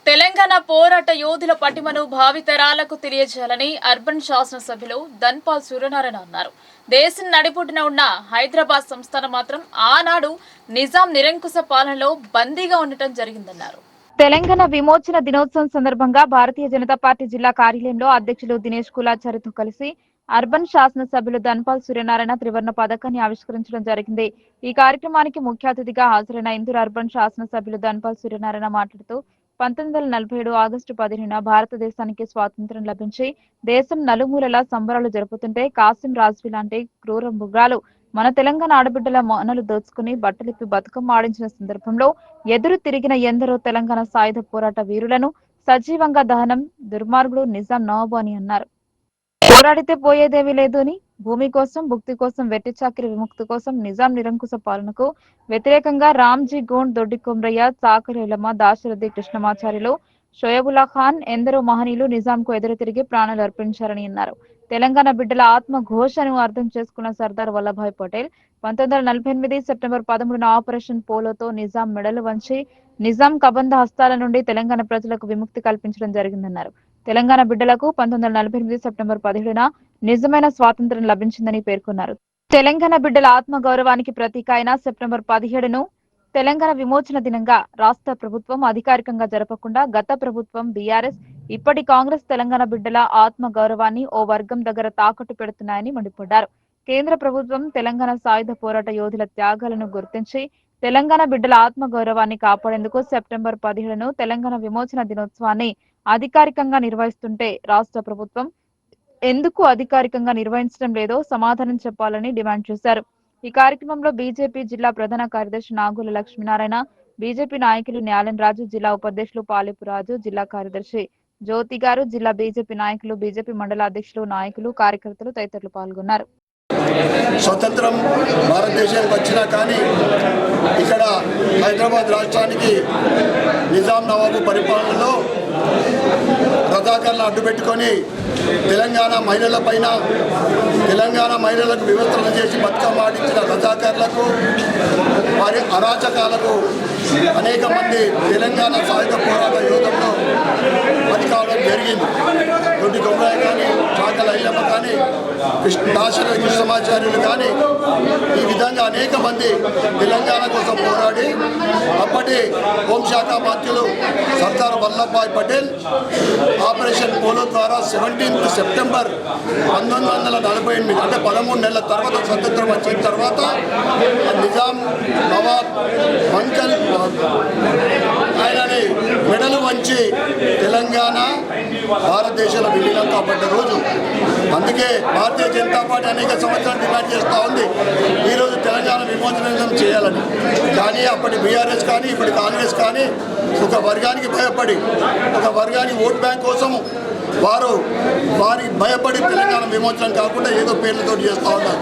తెలంగాణ పోరాట యోధుల పటిమను భావితరాలకు తెలియజేయాలని అర్బన్ శాసనసభ్యులు ధన్పాల్ సూర్యనారాయణ అన్నారు. దేశం నడిబొడ్డున ఉన్న హైదరాబాద్ సంస్థానం మాత్రం ఆనాడు నిజాం నిరంకుశ పాలనలో బందీగా ఉండటం జరిగిందన్నారు. తెలంగాణ విమోచన దినోత్సవం సందర్భంగా భారతీయ జనతా పార్టీ జిల్లా కార్యాలయంలో అధ్యక్షులు దినేష్ కులాచారితో కలిసి అర్బన్ శాసనసభ్యులు ధన్పాల్ సూర్యనారాయణ త్రివర్ణ పథకాన్ని ఆవిష్కరించడం జరిగింది. ఈ కార్యక్రమానికి ముఖ్య అతిథిగా హాజరైన ఇందూరు అర్బన్ శాసనసభ్యులు ధన్పాల్ సూర్యనారాయణ మాట్లాడుతూ 1947 ఆగస్టు 15న భారతదేశానికి స్వాతంత్ర్యం లభించి దేశం నలుమూలలా సంబరాలు జరుపుతుంటే కాసిం రాజ్వీ లాంటి క్రూర మృగాలు మన తెలంగాణ ఆడబిడ్డల మనలు దోచుకుని బట్టలిప్పి బతుకమ్మ ఆడించిన సందర్భంలో ఎదురు తిరిగిన ఎందరో తెలంగాణ సాయుధ పోరాట వీరులను సజీవంగా దహనం దుర్మార్గుడు నిజాం నవాబు అని అన్నారు. పోరాడితే పోయేదేమీ లేదు అని, భూమి కోసం, భుక్తి కోసం, వెట్టి చాకిరి విముక్తి కోసం నిజాం నిరంకుశ పాలనకు వ్యతిరేకంగా రామ్జీ గోండ్, దొడ్డి కొమ్రయ్య, చాకరేలమ్మ, దాశరథి కృష్ణమాచార్యులు, షోయబుల్లా ఖాన్ ఎందరో మహనీయులు నిజాంకు ఎదురు తిరిగి ప్రాణాలు అర్పించారని అన్నారు. తెలంగాణ బిడ్డల ఆత్మ ఘోషను అర్థం చేసుకున్న సర్దార్ వల్లభాయ్ పటేల్ 1948 సెప్టెంబర్ 13న ఆపరేషన్ పోలోతో నిజాం మెడలు వంచి నిజాం కబంధ హస్తాల నుండి తెలంగాణ ప్రజలకు విముక్తి కల్పించడం జరిగిందన్నారు. తెలంగాణ బిడ్డలకు 1948 సెప్టెంబర్ 17న నిజమైన స్వాతంత్ర్యం లభించిందని పేర్కొన్నారు. తెలంగాణ బిడ్డల ఆత్మ గౌరవానికి ప్రతీక అయిన సెప్టెంబర్ 17ను తెలంగాణ విమోచన దినంగా రాష్ట్ర ప్రభుత్వం అధికారికంగా జరపకుండా గత ప్రభుత్వం బీఆర్ఎస్ ఇప్పటి కాంగ్రెస్ తెలంగాణ బిడ్డల ఆత్మ గౌరవాన్ని ఓ వర్గం దగ్గర తాకట్టు పెడుతున్నాయని మండిపడ్డారు. కేంద్ర ప్రభుత్వం తెలంగాణ సాయుధ పోరాట యోధుల త్యాగాలను గుర్తించి తెలంగాణ బిడ్డల ఆత్మ గౌరవాన్ని కాపాడేందుకు సెప్టెంబర్ 17ను తెలంగాణ విమోచన దినోత్సవాన్ని అధికారికంగా నిర్వహిస్తుంటే రాష్ట్ర ప్రభుత్వం ఎందుకు అధికారికంగా నిర్వహించడం లేదో సమాధానం చెప్పాలని డిమాండ్ చేశారు. ఈ కార్యక్రమంలో బీజేపీ జిల్లా ప్రధాన కార్యదర్శి నాగుల లక్ష్మీనారాయణ, బీజేపీ నాయకులు న్యాలన్ రాజు, జిల్లా ఉపాధ్యక్షులు పాలేపు రాజు, జిల్లా కార్యదర్శి జ్యోతి గారు, జిల్లా బీజేపీ నాయకులు, బీజేపీ మండల అధ్యక్షులు, నాయకులు, కార్యకర్తలు తదితరులు పాల్గొన్నారు. స్వతంత్రం భారతదేశానికి వచ్చినా కానీ ఇక్కడ హైదరాబాద్ రాష్ట్రానికి నిజాం నవాబు పరిపాలనలో రజాకార్లను అడ్డుపెట్టుకొని తెలంగాణ మహిళల పైన తెలంగాణ మహిళలకు వివస్త్రణ చేసి బతుకమ్మ ఆడించిన రజాకార్లకు వారి అరాచకాలకు అనేక మంది తెలంగాణ సాయుధ పోరాట యోధులను బలి కావడం జరిగింది. దొడ్డి కొమ్మరాయ్ కానీ, చాకల ఐలమ్మ కానీ, దాశరథి కృష్ణమాచార్యులు కానీ ఈ విధంగా అనేక మంది తెలంగాణ కోసం పోరాడి అప్పటి హోంశాఖ మంత్రులు సర్దార్ వల్లభాయ్ పటేల్ ఆపరేషన్ పోలో ద్వారా 17 సెప్టెంబర్ 1948 అంటే 13 నెలల తర్వాత స్వతంత్రం వచ్చిన తర్వాత నిజాం నవాబ్ వంకల్ ఆయనని మెడలు వంచి తెలంగాణ భారతదేశంలో విలీనం కాబట్ట రోజు అందుకే భారతీయ జనతా పార్టీ అనేక సంవత్సరాలు డిమాండ్ చేస్తూ ఉంది ఈరోజు తెలంగాణ విమోచనం చేయాలని. కానీ అప్పటి బీఆర్ఎస్ కానీ ఇప్పుడు కాంగ్రెస్ కానీ ఒక వర్గానికి భయపడి, ఒక వర్గానికి ఓట్ బ్యాంక్ కోసము వారికి భయపడి తెలంగాణ విమోచనం కాకుండా ఏదో పేర్లతో చేస్తూ ఉన్నారు.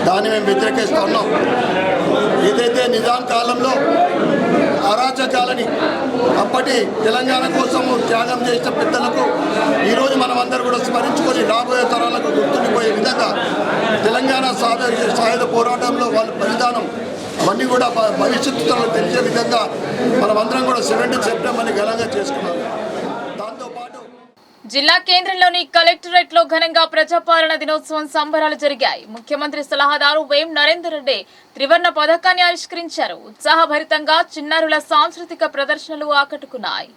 దాన్ని మేము వ్యతిరేకిస్తూ ఉన్నాం. ఏదైతే నిజాం కాలంలో అరాచకాలని అప్పటి తెలంగాణ కోసము త్యాగం చేసిన పెద్దలకు ఈరోజు మనమందరూ కూడా స్మరించుకొని రాబోయే తరాలకు గుర్తుండిపోయే విధంగా తెలంగాణ సాయుధ పోరాటంలో వాళ్ళ బలిదానం అవన్నీ కూడా భవిష్యత్తులో తెలిసే విధంగా మనమందరం కూడా 17 సెప్టెంబర్ని ఘనంగా చేసుకున్నాం. దాంతోపాటు జిల్లా కేంద్రంలోని కలెక్టరేట్ లో ఘనంగా ప్రజాపాలన దినోత్సవం సంబరాలు జరిగాయి. ముఖ్యమంత్రి సలహాదారు వేం నరేందర్ రెడ్డి త్రివర్ణ పథకాన్ని ఆవిష్కరించారు. ఉత్సాహభరితంగా చిన్నారుల సాంస్కృతిక ప్రదర్శనలు ఆకట్టుకున్నాయి.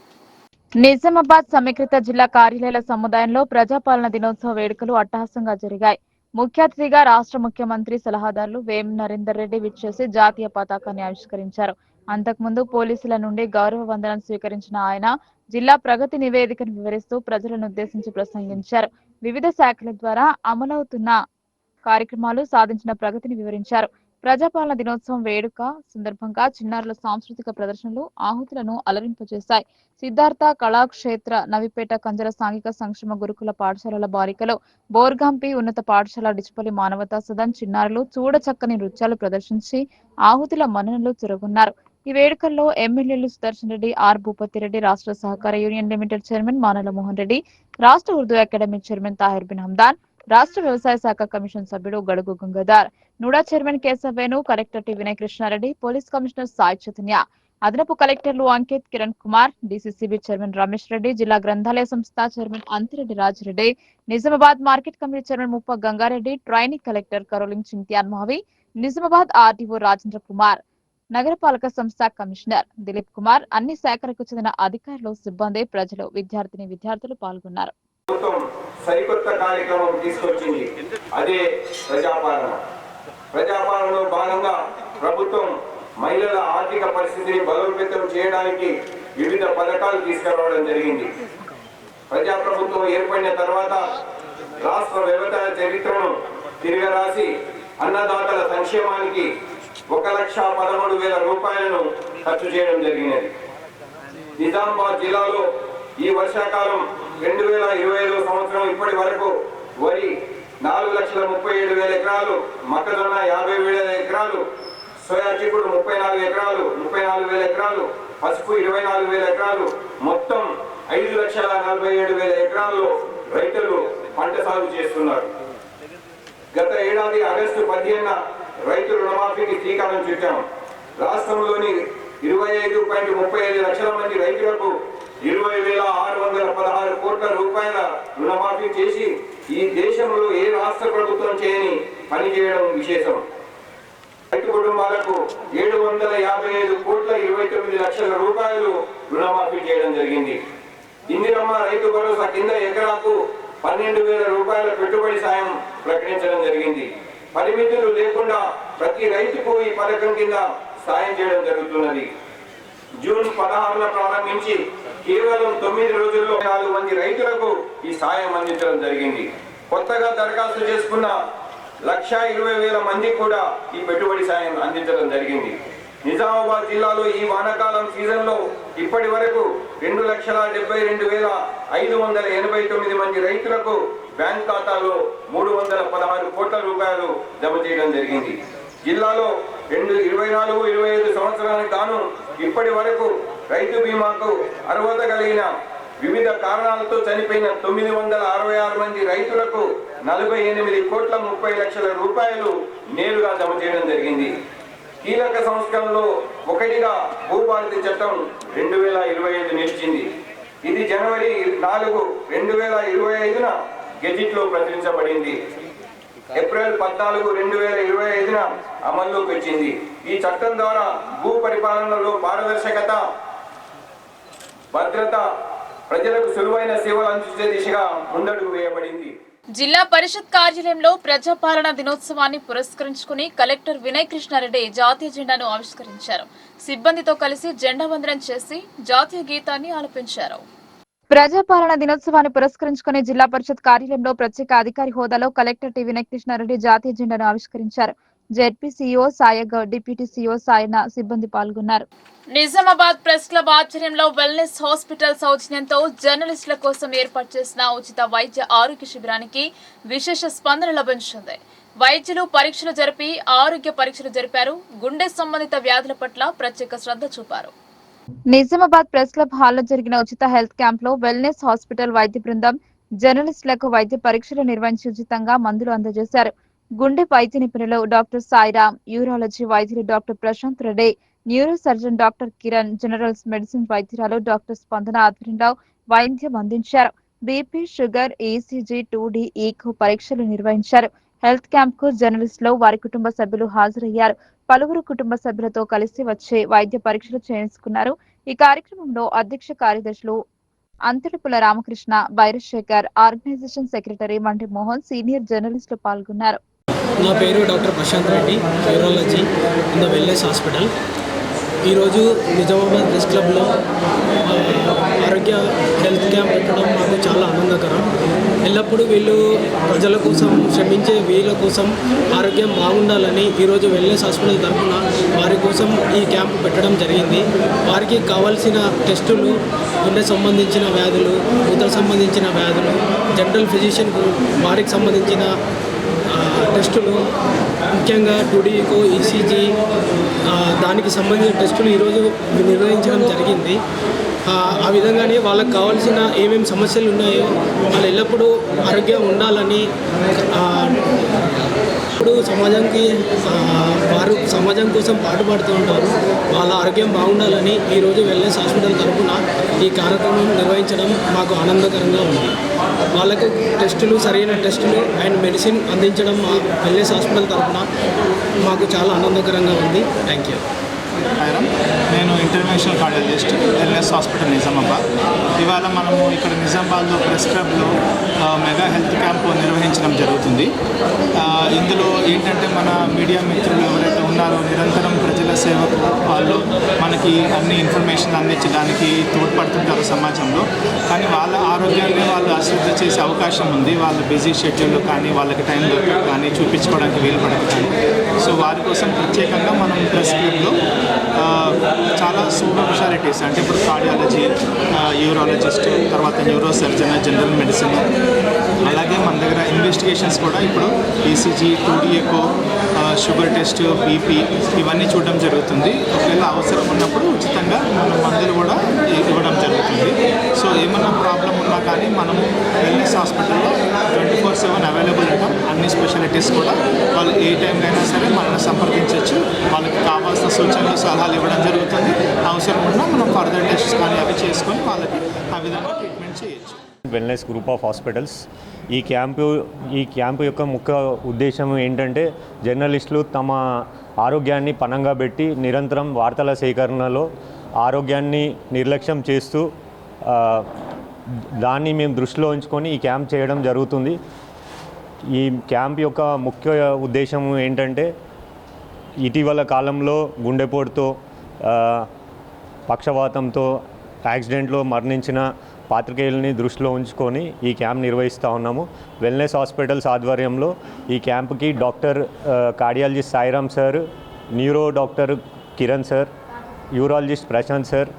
నిజామాబాద్ సమీకృత జిల్లా కార్యాలయాల సముదాయంలో ప్రజాపాలన దినోత్సవ వేడుకలు అట్టహాసంగా జరిగాయి. ముఖ్య అతిథిగా రాష్ట్ర ముఖ్యమంత్రి సలహాదారులు వేం నరేందర్ రెడ్డి విచ్చేసి జాతీయ పతాకాన్ని ఆవిష్కరించారు. అంతకుముందు పోలీసుల నుండి గౌరవ వందనం స్వీకరించిన ఆయన జిల్లా ప్రగతి నివేదికను వివరిస్తూ ప్రజలను ఉద్దేశించి ప్రసంగించారు. వివిధ శాఖల ద్వారా అమలవుతున్న కార్యక్రమాలు, సాధించిన ప్రగతిని వివరించారు. ప్రజాపాలన దినోత్సవం వేడుక సందర్భంగా చిన్నారుల సాంస్కృతిక ప్రదర్శనలు ఆహుతులను అలరింపజేశాయి. సిద్ధార్థ కళాక్షేత్ర, నవిపేట కంజర సాంఘిక సంక్షేమ గురుకుల పాఠశాలల బాలికలు, బోర్గాంపి ఉన్నత పాఠశాల డిచిపల్లి మానవతా సదన్ చిన్నారులు చూడచక్కని నృత్యాలు ప్రదర్శించి ఆహుతుల మన్ననలు చురగొన్నారు. ఈ వేడుకల్లో ఎమ్మెల్యేలు సుదర్శన్ రెడ్డి, ఆర్ భూపతిరెడ్డి, రాష్ట్ర సహకార union limited chairman Manala Mohan Reddy, రాష్ట్ర ఉర్దూ అకాడమీ చైర్మన్ తాహిర్ బిన్ హమ్దాన్, రాష్ట్ర వ్యవసాయ శాఖ కమిషన్ సభ్యుడు Gadugu Gangadhar, NUDA chairman Keshav Venu, collector T Vinay Krishnareddy, police commissioner Sai Chaitanya, అదనపు కలెక్టర్లు అంకిత్, కిరణ్ కుమార్, డీసీసీబీ చైర్మన్ రమేష్ రెడ్డి, జిల్లా గ్రంథాలయ సంస్థ చైర్మన్ Anthireddy Rajireddy, Nizamabad market committee chairman Muppa Gangareddy, training collector కరోలింగ్ చింతియాన్ మావి, నిజామాబాద్ ఆర్టీఓ రాజేంద్ర కుమార్, నగరపాలక సంస్థ కమిషనర్ దిలీప్ కుమార్, అన్ని శాఖలకు చెందిన అధికారులు, సిబ్బంది, ప్రజలు, విద్యార్థులు పాల్గొన్నారు. సరికొత్త కార్యక్రమం తీసుకొచ్చింది, అదే ప్రజాపాలన. ప్రజాపాలనలో భాగంగా ప్రభుత్వం మహిళల ఆర్థిక పరిస్థితిని బలోపేతం చేయడానికి వివిధ పథకాలు తీసుకురావడం జరిగింది. ప్రజాప్రభుత్వం ఏర్పడిన తర్వాత రాష్ట్ర వ్యవసాయ చరిత్రను తిరగరాసి అన్నదాతల సంక్షేమానికి 1,13,000 రూపాయలను ఖర్చు చేయడం జరిగినది. నిజామాబాద్ జిల్లాలో ఈ వర్షాకాలం 2025 సంవత్సరం ఇప్పటి వరకు వరి 4,37,000 ఎకరాలు, మొక్కజొన్న 50,000 ఎకరాలు, సోయా చిక్కుడు 34,000 ఎకరాలు, పసుపు 24,000 ఎకరాలు, మొత్తం 5,47,000 ఎకరాల్లో రైతులు పంట సాగు చేస్తున్నారు. గత ఏడాది ఆగస్టు 15న రైతు రుణమాఫీకి శ్రీకారం చుట్టాం. రాష్ట్రంలోని 25.35 లక్షల మంది రైతులకు 20,616 కోట్ల రూపాయల రుణమాఫీ చేసి ఈ దేశంలో ఏ రాష్ట్ర ప్రభుత్వం చేయని పని చేయడం విశేషం. రైతు కుటుంబాలకు 755 కోట్ల 29 లక్షల రూపాయలు రుణమాఫీ చేయడం జరిగింది. ఇందిరమ్మ రైతు భరోసా కింద ఎకరాకు 12,000 రూపాయల పెట్టుబడి సాయం ప్రకటించడం జరిగింది. పరిమితులు లేకుండా ప్రతి రైతుకు ఈ పథకం కింద సాయం చేయడం జరుగుతున్నది. జూన్ 16న ప్రారంభించి కేవలం 9 రోజుల్లో 4 మంది రైతులకు ఈ సాయం అందించడం జరిగింది. కొత్తగా దరఖాస్తు చేసుకున్న 1,20,000 మంది కూడా ఈ పెట్టుబడి సాయం అందించడం జరిగింది. నిజామాబాద్ జిల్లాలో ఈ వానాకాలం సీజన్లో ఇప్పటి వరకు 2,72,589 మంది రైతులకు బ్యాంక్ ఖాతాలో 316 కోట్ల రూపాయలు జమ చేయడం జరిగింది. జిల్లాలో 2024-25 సంవత్సరానికి గాను ఇప్పటి వరకు రైతు బీమాకు అర్హత కలిగిన వివిధ కారణాలతో చనిపోయిన 966 మంది రైతులకు 48 కోట్ల 30 లక్షల రూపాయలు నేరుగా జమ చేయడం జరిగింది. కీలక సంస్కరణలో ఒకటిగా భూభారతి చట్టం 2025 నిలిచింది. ఇది జనవరి 4, 2025న గెజిట్లో ప్రచురించబడింది. ఏప్రిల్ 14, 2025న అమల్లోకి వచ్చింది. ఈ చట్టం ద్వారా భూ పరిపాలనలో పారదర్శకత, భద్రత, ప్రజలకు సులువైన సేవలు అందించే దిశగా ముందడుగు వేయబడింది. జిల్లా పరిషత్ కార్యాలయంలో ప్రజాపాలన దినోత్సవాన్ని పురస్కరించుకుని కలెక్టర్ వినయ్ కృష్ణారెడ్డి జాతీయ జెండాను ఆవిష్కరించారు. సిబ్బందితో కలిసి జెండా వందనం చేసి జాతీయ గీతాన్ని ఆలపించారు. ప్రజాపాలన దినోత్సవాన్ని పురస్కరించుకుని జిల్లా పరిషత్ కార్యాలయంలో ప్రత్యేక అధికారి హోదాలో కలెక్టర్ టి వెంకటకృష్ణారెడ్డి జాతీయ జెండాను ఆవిష్కరించారు. ZP CEO Sayagoud, deputy CEO సాయన సిబ్బంది పాల్గొన్నారు. నిజామాబాద్ ప్రెస్ క్లబ్ ఆధ్వర్యంలో వెల్నెస్ హాస్పిటల్ సౌజన్యంతో జర్నలిస్టుల కోసం ఏర్పాటు చేసిన ఉచిత వైద్య ఆరోగ్య శిబిరానికి విశేష స్పందన లభించింది. వైద్యులు పరీక్షలు జరిపి ఆరోగ్య పరీక్షలు జరిపారు. గుండె సంబంధిత వ్యాధుల పట్ల ప్రత్యేక శ్రద్ధ చూపారు. నిజామాబాద్ ప్రెస్ క్లబ్ హాల్లో జరిగిన ఉచిత హెల్త్ క్యాంప్ లో వెల్నెస్ హాస్పిటల్ వైద్య బృందం జర్నలిస్టులకు వైద్య పరీక్షలు నిర్వహించి ఉచితంగా మందులు అందజేశారు. గుండె వైద్య నిపుణులు డాక్టర్ సాయిరామ్, యూరాలజీ వైద్యులు doctor Prashanth Reddy, neuro surgeon doctor Kiran, general medicine వైద్యురాలు డాక్టర్ స్పందన ఆధ్వర్యంలో వైద్యం అందించారు. BP, sugar, ECG, 2D eco పరీక్షలు నిర్వహించారు. హెల్త్ క్యాంప్ కు జర్నలిస్టులు, వారి కుటుంబ సభ్యులు హాజరయ్యారు. పలువురు కుటుంబ సభ్యులతో కలిసి వచ్చి వైద్య పరీక్షలు చేయించుకున్నారు. ఈ కార్యక్రమంలో అధ్యక్ష కార్యదర్శులు అంతటిపుల Ramakrishna, Bairashekhar, organisation secretary Mandi Mohan, senior జర్నలిస్టులు పాల్గొన్నారు. నా పేరు doctor Prashanth Reddy, urology in the wellness hospital. ఈరోజు నిజామాబాద్ ప్రెస్ క్లబ్లో ఆరోగ్య హెల్త్ క్యాంప్ పెట్టడం మాకు చాలా ఆనందకరం. ఎల్లప్పుడూ వీళ్ళు ప్రజల కోసం శ్రమించే వీళ్ళ కోసం ఆరోగ్యం బాగుండాలని ఈరోజు వెల్నెస్ హాస్పిటల్ తరఫున వారి కోసం ఈ క్యాంప్ పెట్టడం జరిగింది. వారికి కావాల్సిన టెస్టులు, గుండె సంబంధించిన వ్యాధులు, మూత్ర సంబంధించిన వ్యాధులు, జనరల్ ఫిజిషియన్ వారికి సంబంధించిన టెస్టులు, ముఖ్యంగా 2D ఈకో, ఈసీజీ దానికి సంబంధించిన టెస్టులు ఈరోజు నిర్వహించడం జరిగింది. ఆ విధంగానే వాళ్ళకి కావాల్సిన ఏమేమి సమస్యలు ఉన్నాయో వాళ్ళు ఎల్లప్పుడూ ఆరోగ్యంగా ఉండాలని, ఇప్పుడు సమాజానికి వారు సమాజం కోసం పాటుపడుతూ ఉంటారు. వాళ్ళ ఆరోగ్యం బాగుండాలని ఈరోజు వెల్నెస్ హాస్పిటల్ తరఫున ఈ కార్యక్రమం నిర్వహించడం మాకు ఆనందకరంగా ఉంది. వాళ్ళకు టెస్టులు, సరైన టెస్టులు అండ్ మెడిసిన్ అందించడం మా వెల్నెస్ హాస్పిటల్ తరఫున మాకు చాలా ఆనందకరంగా ఉంది. Thank you. నేను international cardiologist, wellness hospital Nizamabad. ఇవాళ మనము ఇక్కడ నిజామాబాద్లో ప్రెస్ క్లబ్లో మెగా హెల్త్ క్యాంప్ నిర్వహించడం జరుగుతుంది. ఇందులో ఏంటంటే మన మీడియా మిత్రులు ఎవరైతే ఉన్నారో నిరంతరం ప్రజల సేవకు వాళ్ళు మనకి అన్ని ఇన్ఫర్మేషన్ అందించడానికి తోడ్పడుతుంటారు సమాజంలో. కానీ వాళ్ళ ఆరోగ్యాన్ని వాళ్ళు అశ్రద్ధ చేసే అవకాశం ఉంది. వాళ్ళ బిజీ షెడ్యూల్లో కానీ, వాళ్ళకి టైం దొరకక కానీ, చూపించుకోవడానికి వీలు పడక కానీ. సో వారి కోసం ప్రత్యేకంగా మనం ప్రెస్ క్లబ్లో చాలా సూపర్ స్పెషాలిటీస్ అంటే ఇప్పుడు కార్డియాలజీ, యూరాలజిస్ట్, తర్వాత న్యూరో సర్జన్, జనరల్ మెడిసిన్, అలాగే మన దగ్గర ఇన్వెస్టిగేషన్స్ కూడా ఇప్పుడు ECG, 2D echo, sugar test, BP ఇవన్నీ చూడడం జరుగుతుంది. ఒకవేళ అవసరం ఉన్నప్పుడు ఉచితంగా మందులు కూడా ఇవ్వడం జరుగుతుంది. సో ఏమన్నా ప్రాబ్లం ఉన్నా కానీ మనము వెల్నెస్ హాస్పిటల్లో 24/7 అవైలబుల్ ఉంటాం. అన్ని స్పెషాలిటీస్ కూడా వాళ్ళు ఏ టైంలో అయినా సరే మనల్ని సంప్రదించవచ్చు. వాళ్ళకి కావాల్సిన సూచనలు, సలహాలు ఇవ్వడం జరుగుతుంది. అవసరం ఉన్నా మనం ఫర్దర్ టెస్ట్స్ కానీ అవి చేసుకొని వాళ్ళకి ఆ విధంగా ట్రీట్మెంట్ చేయొచ్చు. వెల్నెస్ గ్రూప్ ఆఫ్ హాస్పిటల్స్ ఈ క్యాంపు యొక్క ముఖ్య ఉద్దేశం ఏంటంటే జర్నలిస్టులు తమ ఆరోగ్యాన్ని పణంగా పెట్టి నిరంతరం వార్తల సేకరణలో ఆరోగ్యాన్ని నిర్లక్ష్యం చేస్తూ దాన్ని మేము దృష్టిలో ఉంచుకొని ఈ క్యాంప్ చేయడం జరుగుతుంది. ఈ క్యాంప్ యొక్క ముఖ్య ఉద్దేశం ఏంటంటే ఇటీవల కాలంలో గుండెపోటుతో, పక్షవాతంతో, యాక్సిడెంట్లో మరణించిన పాత్రికేయులని దృష్టిలో ఉంచుకొని ఈ క్యాంప్ నిర్వహిస్తూ ఉన్నాము. వెల్నెస్ హాస్పిటల్స్ ఆధ్వర్యంలో ఈ క్యాంప్కి doctor cardiologist Sairam sir, neuro doctor Kiran sir, urologist Prashanth sir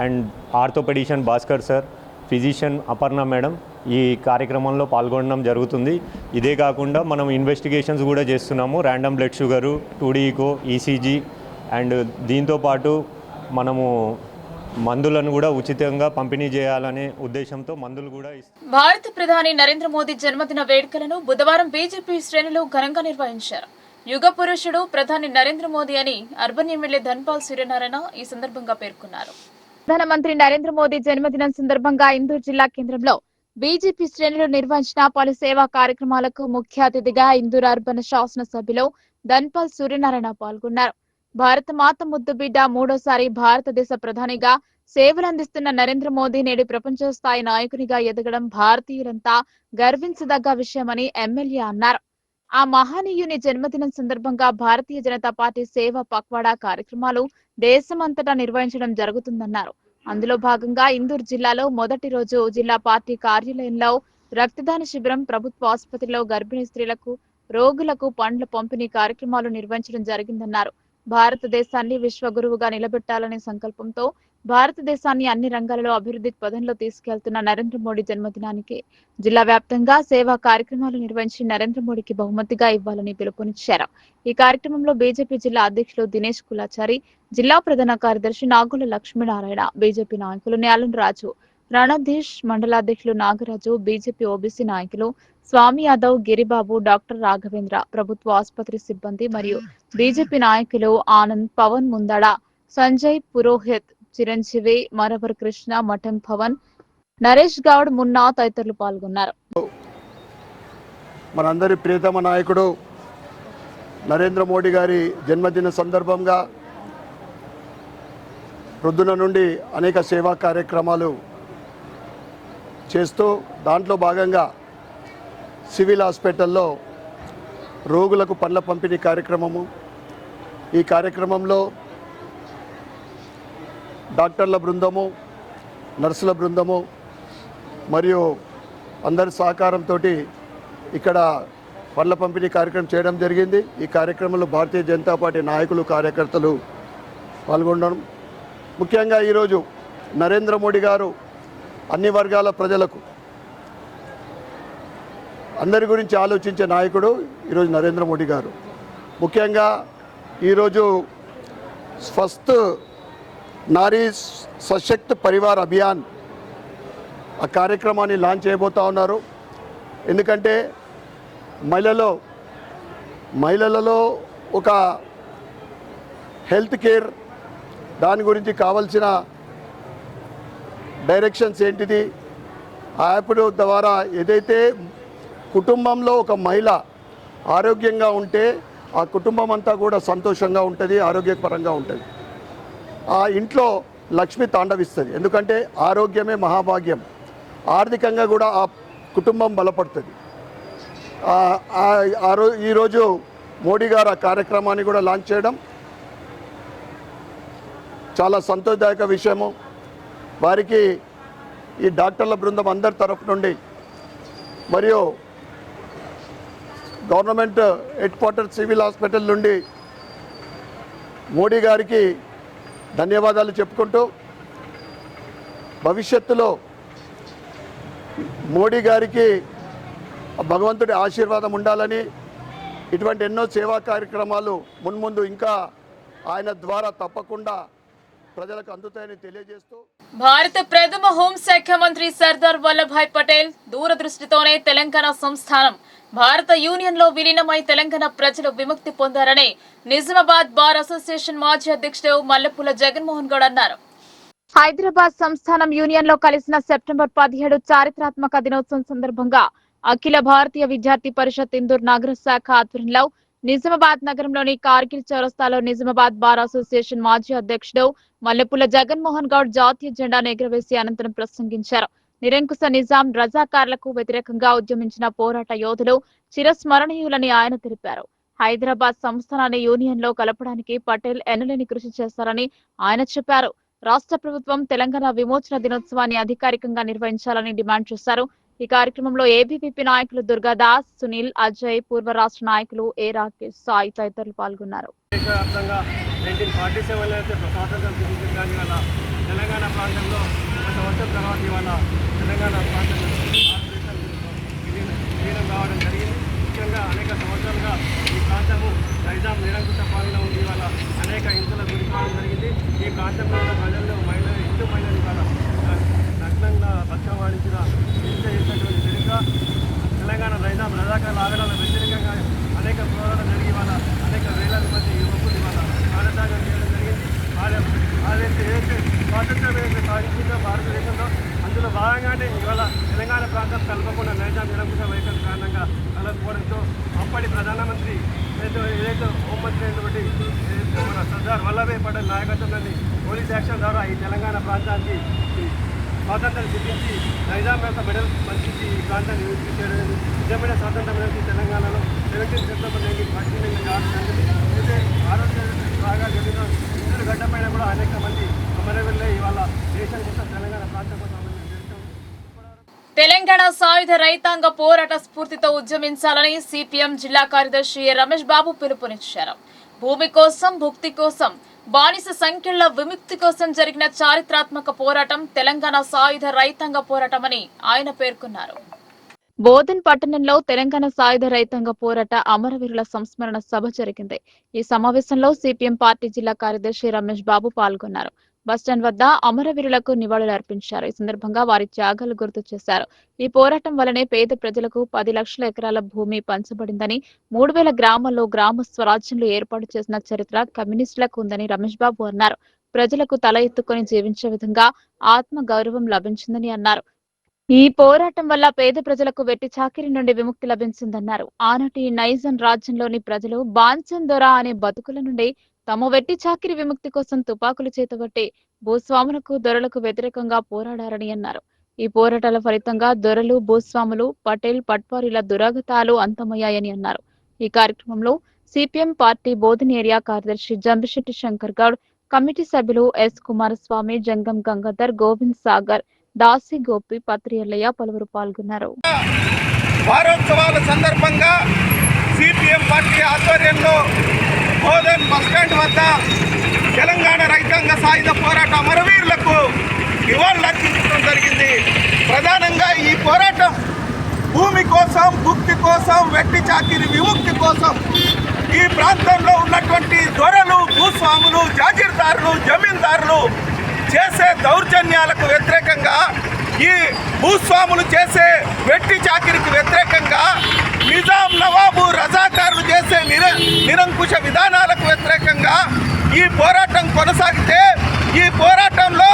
and orthopedician Bhaskar sir, physician Aparna madam ఈ కార్యక్రమంలో పాల్గొనడం జరుగుతుంది. ఇదే కాకుండా మనం ఇన్వెస్టిగేషన్స్ కూడా చేస్తున్నాము. Random blood sugar, 2D echo, ECG and దీంతోపాటు మనము మందులను కూడా ఉచితంగా పంపిణీ చేయాలనే ఉద్దేశంతో మందులు కూడా భారత ప్రధాని నరేంద్ర మోదీ జన్మదిన వేడుకలను బుధవారం బీజేపీ శ్రేణులు ఘనంగా నిర్వహించారు. యుగ పురుషుడు ప్రధాని నరేంద్ర మోదీ అని అర్బన్ ఎమ్మెల్యే ధన్పాల్ సూర్యనారాయణ ఈ సందర్భంగా పేర్కొన్నారు. ప్రధానమంత్రి నరేంద్ర మోదీ జన్మదినం సందర్భంగా ఇందూరు జిల్లా కేంద్రంలో బీజేపీ శ్రేణులు నిర్వహించిన పలు సేవా కార్యక్రమాలకు ముఖ్య అతిథిగా ఇందూరు అర్బన్ శాసనసభ్యులు ధన్పాల్ సూర్యనారాయణ పాల్గొన్నారు. భారత మాత ముద్దు బిడ్డ, మూడోసారి భారతదేశ ప్రధానిగా సేవలందిస్తున్న నరేంద్ర మోదీ నేడు ప్రపంచ స్థాయి నాయకునిగా ఎదగడం భారతీయులంతా గర్వించదగ్గ విషయమని ఎమ్మెల్యే అన్నారు. ఆ మహనీయుని జన్మదినం సందర్భంగా భారతీయ జనతా పార్టీ సేవా పక్వాడా కార్యక్రమాలు దేశమంతటా నిర్వహించడం జరుగుతుందన్నారు. అందులో భాగంగా ఇందూరు జిల్లాలో మొదటి రోజు జిల్లా పార్టీ కార్యాలయంలో రక్తదాన శిబిరం, ప్రభుత్వ ఆసుపత్రిలో గర్భిణీ స్త్రీలకు, రోగులకు పండ్ల పంపిణీ కార్యక్రమాలు నిర్వహించడం జరిగిందన్నారు. భారతదేశాన్ని విశ్వగురువుగా నిలబెట్టాలనే సంకల్పంతో భారతదేశాన్ని అన్ని రంగాలలో అభివృద్ధి పథంలో తీసుకెళ్తున్న నరేంద్ర మోడీ జన్మదినానికి జిల్లా వ్యాప్తంగా సేవా కార్యక్రమాలు నిర్వహించి నరేంద్ర మోడీకి బహుమతిగా ఇవ్వాలని పిలుపునిచ్చారు. ఈ కార్యక్రమంలో బీజేపీ జిల్లా అధ్యక్షులు దినేష్ కులాచారి, జిల్లా ప్రధాన కార్యదర్శి నాగుల లక్ష్మీనారాయణ, బీజేపీ నాయకులు న్యాలం రాజు, రణధీష్, మండలాధ్యక్షులు నాగరాజు, బీజేపీ ఓబీసీ నాయకులు స్వామి యాదవ్, గిరిబాబు, డాక్టర్ రాఘవేంద్ర, ప్రభుత్వ ఆసుపత్రి సిబ్బంది మరియు బీజేపీ నాయకులు ఆనంద్, పవన్ ముందడ, సంజయ్ పురోహిత్, చిరంజీవి, మరవర్ కృష్ణ, మఠం పవన్, నరేష్ గౌడ్, మున్నా తదితరులు పాల్గొన్నారు. మనందరి ప్రియతమ నాయకుడు నరేంద్ర మోడీ గారి జన్మదిన సందర్భంగా ప్రొద్దున నుండి అనేక సేవా కార్యక్రమాలు చేస్తూ దాంట్లో భాగంగా సివిల్ హాస్పిటల్లో రోగులకు పండ్ల పంపిణీ కార్యక్రమము. ఈ కార్యక్రమంలో డాక్టర్ల బృందము, నర్సుల బృందము మరియు అందరి సహకారంతో ఇక్కడ పండ్ల పంపిణీ కార్యక్రమం చేయడం జరిగింది. ఈ కార్యక్రమంలో భారతీయ జనతా పార్టీ నాయకులు, కార్యకర్తలు పాల్గొనడం. ముఖ్యంగా ఈరోజు నరేంద్ర మోడీ గారు అన్ని వర్గాల ప్రజలకు, అందరి గురించి ఆలోచించే నాయకుడు ఈరోజు నరేంద్ర మోడీ గారు. ముఖ్యంగా ఈరోజు ఫస్ట్ నారీ సశక్త్ పరివార్ అభియాన్ ఆ కార్యక్రమాన్ని లాంచ్ చేయబోతా ఉన్నారు. ఎందుకంటే మహిళలలో ఒక హెల్త్ కేర్, దాని గురించి కావాల్సిన డైరెక్షన్స్ ఏంటిది, ఆ యాప్ ద్వారా ఏదైతే కుటుంబంలో ఒక మహిళ ఆరోగ్యంగా ఉంటే ఆ కుటుంబం అంతా కూడా సంతోషంగా ఉంటుంది, ఆరోగ్యపరంగా ఉంటుంది. ఆ ఇంట్లో లక్ష్మి తాండవిస్తుంది. ఎందుకంటే ఆరోగ్యమే మహాభాగ్యం. ఆర్థికంగా కూడా ఆ కుటుంబం బలపడుతుంది. ఈరోజు మోడీ గారు ఆ కార్యక్రమాన్ని కూడా లాంచ్ చేయడం చాలా సంతోషదాయక విషయము. వారికి ఈ డాక్టర్ల బృందం అందరి తరఫు నుండి మరియు government head quarter civil hospital నుండి మోడీ గారికి ధన్యవాదాలు చెప్పుకుంటూ, భవిష్యత్తులో మోడీ గారికి భగవంతుడి ఆశీర్వాదం ఉండాలని, ఇటువంటి ఎన్నో సేవా కార్యక్రమాలు మున్ముందు ఇంకా ఆయన ద్వారా తప్పకుండా ప్రజలకు అందుతాయని తెలియజేస్తూ, భారత ప్రథమ హోంశాఖ మంత్రి సర్దార్ వల్లభాయ్ పటేల్ దూరదృష్టితోనే తెలంగాణ సంస్థానం భారత యూనియన్ లో విలీనమై తెలంగాణ ప్రజలు విముక్తి పొందారని నిజామాబాద్ బార్ అసోసియేషన్ మాజీ అధ్యక్షుడు మల్లెపూల జగన్మోహన్ గౌడ్ అన్నారు. హైదరాబాద్ సంస్థానం యూనియన్ లో కలిసిన సెప్టెంబర్ 17 చారిత్రాత్మక దినోత్సవం సందర్భంగా అఖిల భారతీయ విద్యార్థి పరిషత్ ఇందూర్ నగర శాఖ ఆధ్వర్యంలో నిజామాబాద్ నగరంలోని కార్గిల్ చౌరస్తాలో నిజామాబాద్ బార్ అసోసియేషన్ మాజీ అధ్యక్షుడు మల్లెపూల జగన్మోహన్ గౌడ్ జాతీయ జెండాను ఎగురవేసి అనంతరం ప్రసంగించారు. నిరంకుశ నిజాం రజాకార్లకు వ్యతిరేకంగా ఉద్యమించిన పోరాట యోధులు చిరస్మరణీయులని ఆయన తెలిపారు. హైదరాబాద్ సంస్థానాన్ని యూనియన్ లో కలపడానికి పటేల్ ఎనలేని కృషి చేశారని ఆయన చెప్పారు. రాష్ట్ర ప్రభుత్వం తెలంగాణ విమోచన దినోత్సవాన్ని అధికారికంగా నిర్వహించాలని డిమాండ్ చేశారు. ఈ కార్యక్రమంలో ఏబీవీపీ నాయకులు దుర్గాదాస్, సునీల్, అజయ్, పూర్వ రాష్ట్ర నాయకులు ఏ రాకేష్, సాయి తదితరులు పాల్గొన్నారు. తెలంగాణ ప్రాంతంలో గత వర్షం తర్వాత ఇవాళ తెలంగాణ ప్రాంతంలో విలీనం కావడం జరిగింది. ముఖ్యంగా అనేక సంవత్సరాలుగా ఈ ప్రాంతము నైజాం నిరంకుశ పాలన ఉంది. ఇవాళ అనేక హింసలకు గురి కావడం జరిగింది. ఈ ప్రాంతంలో ఉన్న ప్రజల్లో హిందూ మహిళలు ఇవాళ నగ్నంగా బతుకమాడించిన హింస చేసినటువంటి చరిత్ర తెలంగాణ నైజాం రజాకార్ల ఆగడాలకు వ్యతిరేకంగా అనేక పోరాటం జరిగి ఇవాళ అనేక వేలాది మంది యువకులు ఇవాళ ప్రాణత్యాగం చేయడం జరిగింది. ఏదైతే స్వాతంత్రం ఏదైతే సాధించిందో భారతదేశంలో అందులో భాగంగానే ఇవాళ తెలంగాణ ప్రాంతం కలపకుండా నైజాం నిరంకుశ వైఖరి కారణంగా కలపకపోవడంతో అప్పటి ప్రధానమంత్రి ఏదైతే హోంమంత్రి అయినటువంటి మన సర్దార్ వల్లభాయ్ పటేల్ నాయకత్వంలోని పోలీస్ యాక్షన్ ద్వారా ఈ తెలంగాణ ప్రాంతానికి స్వాతంత్రం సిద్ధించి నైజాం యొక్క మెడల్ మంచి ఈ ప్రాంతాన్ని విముక్తి చేయడం నిజమైన స్వాతంత్రం అనేది తెలంగాణలో 17 సెప్టెంబర్ 1949 కావడం అయితే ఆరోగ్య బాగా జరిగిన గడ్డ పైన కూడా అనేక మంది అమరవీరులే ఇవాళ దేశం సాయుధ రైతాంగ పోరాట స్ఫూర్తితో ఉద్యమించాలని సిపిఎం జిల్లా కార్యదర్శి రమేష్ బాబు పిలుపునిచ్చారు. భూమి కోసం, భుక్తి కోసం, బానిస సంఖ్యల విముక్తి కోసం జరిగిన చారిత్రాత్మక పోరాటం తెలంగాణ సాయుధ రైతాంగ పోరాటమని ఆయన పేర్కొన్నారు. బోధన్ పట్టణంలో తెలంగాణ సాయుధ రైతాంగ పోరాట అమరవీరుల సంస్మరణ సభ జరిగింది. ఈ సమావేశంలో సిపిఎం పార్టీ జిల్లా కార్యదర్శి రమేష్ బాబు పాల్గొన్నారు. బస్టాండ్ వద్ద అమరవీరులకు నివాళులు అర్పించారు. ఈ సందర్భంగా వారి త్యాగాలు గుర్తు చేశారు. ఈ పోరాటం వల్లనే పేద ప్రజలకు 10 లక్షల ఎకరాల భూమి పంచబడిందని, 3000 గ్రామాల్లో గ్రామ స్వరాజ్యంలో ఏర్పాటు చేసిన చరిత్ర కమ్యూనిస్టులకు ఉందని రమేష్ బాబు అన్నారు. ప్రజలకు తల ఎత్తుకొని జీవించే విధంగా ఆత్మ గౌరవం లభించిందని అన్నారు. ఈ పోరాటం వల్ల పేద ప్రజలకు వెట్టి చాకిరి నుండి విముక్తి లభించిందన్నారు. ఆనాటి నైజాం రాజ్యంలోని ప్రజలు బాన్సన్ దొర అనే బతుకుల నుండి తమ వెట్టి చాకిరి విముక్తి కోసం తుపాకులు చేతబట్టి భూస్వాములకు, దొరలకు వ్యతిరేకంగా పోరాడారని అన్నారు. ఈ పోరాటాల ఫలితంగా దొరలు, భూస్వాములు, పటేల్, పట్వారీల దురాగతాలు అంతమయ్యాయని అన్నారు. ఈ కార్యక్రమంలో సిపిఎం పార్టీ బోధన్ ఏరియా కార్యదర్శి జంబిశెట్టి శంకర్ గౌడ్, కమిటీ సభ్యులు ఎస్ కుమారస్వామి, జంగం గంగాధర్, గోవింద్ సాగర్, దాసి గోపి, పత్రి ఎల్లయ్య పలువురు పాల్గొన్నారు. వారోత్సవాల సందర్భంగా సిపిఎం పార్టీ ఆధ్వర్యంలో బోధన్ బస్టాండ్ వద్ద తెలంగాణ రైతాంగ సాయుధ పోరాట అమరవీరులకు నివాళులర్పించడం జరిగింది. ప్రధానంగా ఈ పోరాటం భూమి కోసం, భుక్తి కోసం, వెట్టి చాకిరి విముక్తి కోసం ఈ ప్రాంతంలో ఉన్నటువంటి దొరలు, భూస్వాములు, జాగీర్దారులు, జమీందారులు చేసే దౌర్జన్యాలకు వ్యతిరేకంగా, ఈ భూస్వాములు చేసే వెట్టి చాకిరికి వ్యతిరేకంగా, నిజాం నవాబు రజాకారులు చేసే నిరంకుశ విధానాలకు వ్యతిరేకంగా ఈ పోరాటం కొనసాగితే, ఈ పోరాటంలో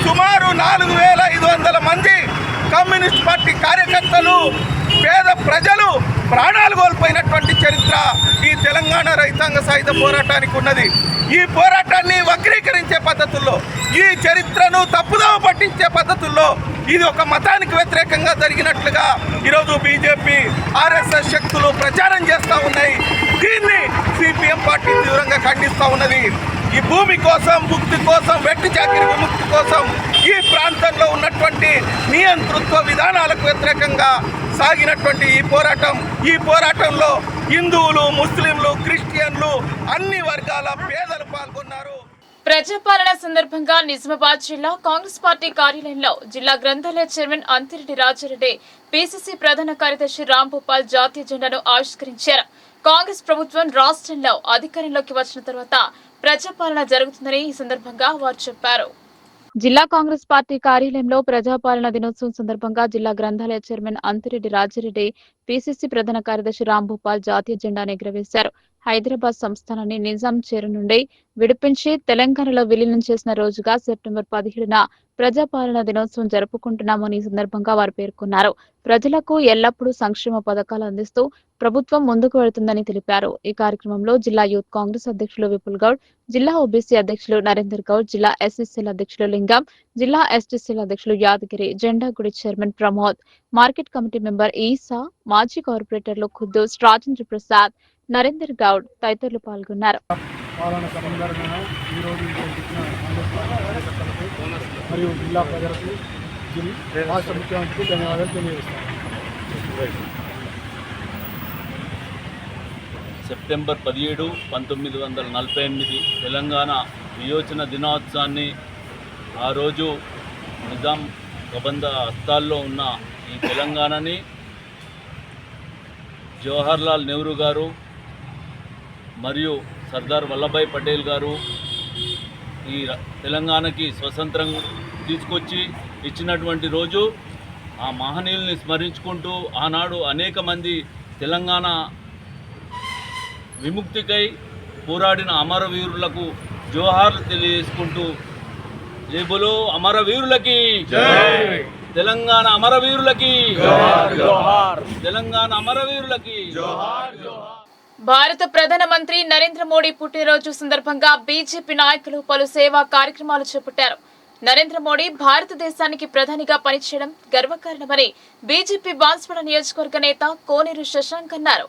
సుమారు 4500 మంది కమ్యూనిస్ట్ పార్టీ కార్యకర్తలు, పేద ప్రజలు ప్రాణాలు కోల్పోయినటువంటి చరిత్ర ఈ తెలంగాణ రైతాంగ సాయుధ పోరాటానికి ఉన్నది. ఈ పోరాటాన్ని వక్రీకరించే పద్ధతుల్లో, ఈ చరిత్రను తప్పుదోవ పట్టించే పద్ధతుల్లో ఇది ఒక మతానికి వ్యతిరేకంగా జరిగినట్లుగా ఈరోజు బీజేపీ, ఆర్ఎస్ఎస్ శక్తులు ప్రచారం చేస్తూ ఉన్నాయి. దీన్ని సిపిఎం పార్టీ తీవ్రంగా ఖండిస్తూ ఉన్నది. ఈ భూమి కోసం, భుక్తి కోసం, వెట్టి చాకిరి విముక్తి కోసం ఈ ప్రాంతంలో ఉన్నటువంటి నియంతృత్వ విధానాలకు వ్యతిరేకంగా సాగినటువంటి ఈ పోరాటంలో హిందువులు, ముస్లింలు, క్రిస్టియన్లు, అన్ని వర్గాల పేదలు పాల్గొన్నారు. ప్రజాపాలన సందర్భంగా నిజామాబాద్ జిల్లా కాంగ్రెస్ పార్టీ కార్యాలయంలో జిల్లా గ్రంథాలయ చైర్మన్ అంతిరెడ్డి రాజారెడ్డి, పిసిసి ప్రధాన కార్యదర్శి రాంభూపాల్ జాతీయ జెండాను ఆవిష్కరించారు. కాంగ్రెస్ ప్రభుత్వం రాష్ట్రంలో అధికారంలోకి వచ్చిన తర్వాత ప్రజాపాలన జరుగుతుందని ఈ సందర్భంగా వారు చెప్పారు. జిల్లా కాంగ్రెస్ పార్టీ కార్యాలయంలో ప్రజాపాలన దినోత్సవం సందర్భంగా జిల్లా గ్రంథాలయ చైర్మన్ అంతిరెడ్డి రాజారెడ్డి, పిసిసి ప్రధాన కార్యదర్శి రాంభూపాల్ జాతీయ జెండాను ఎగురవేశారు. హైదరాబాద్ సంస్థానాన్ని నిజాం చేరు నుండి విడిపించి తెలంగాణలో విలీనం చేసిన రోజుగా సెప్టెంబర్ 17న ప్రజాపాలన దినోత్సవం జరుపుకుంటున్నామని ఈ సందర్భంగా వారు పేర్కొన్నారు. ప్రజలకు ఎల్లప్పుడూ సంక్షేమ పథకాలు అందిస్తూ ప్రభుత్వం ముందుకు వెళుతుందని తెలిపారు. ఈ కార్యక్రమంలో జిల్లా యూత్ కాంగ్రెస్ అధ్యక్షులు విపుల్ గౌడ్, జిల్లా ఓబీసీ అధ్యక్షులు నరేందర్ గౌడ్, జిల్లా ఎస్ఎస్సీల అధ్యక్షులు లింగం, జిల్లా ఎస్టీసీల అధ్యక్షులు యాదగిరి, జెండా గుడి chairman Pramod, market committee member Isa, మాజీ కార్పొరేటర్లు ఖుద్దూస్, రాజేంద్ర ప్రసాద్, నరేందర్ గౌడ్ తదితరులు పాల్గొన్నారు. మరియు జిల్లా ప్రజలకు, రాష్ట్ర ముఖ్యమంత్రికి ధన్యవాదాలు తెలియజేస్తాను. సెప్టెంబర్ 17, 1948 తెలంగాణ విమోచన దినోత్సవాన్ని ఆ రోజు నిజాం కబంధ హస్తాల్లో ఉన్న ఈ తెలంగాణని జవహర్లాల్ నెహ్రూ గారు మరియు సర్దార్ వల్లభాయ్ పటేల్ గారు ఈ తెలంగాణకి స్వతంత్రం తీసుకొచ్చి ఇచ్చినటువంటి రోజు. ఆ మహనీయుల్ని స్మరించుకుంటూ ఆనాడు అనేక మంది తెలంగాణ విముక్తికై పోరాడిన అమరవీరులకు జోహార్లు తెలియజేసుకుంటూ, జైబులో అమరవీరులకి, తెలంగాణ అమరవీరులకి, తెలంగాణ అమరవీరులకి. భారత ప్రధానమంత్రి నరేంద్ర మోడీ పుట్టినరోజు సందర్భంగా బీజేపీ నాయకులు పలు సేవా కార్యక్రమాలు చేపట్టారు. నరేంద్ర మోడీ భారతదేశానికి ప్రధానిగా పనిచేయడం గర్వకారణమని బీజేపీ బాన్స్వాడ నియోజకవర్గ నేత కోనేరు శశాంక్ అన్నారు.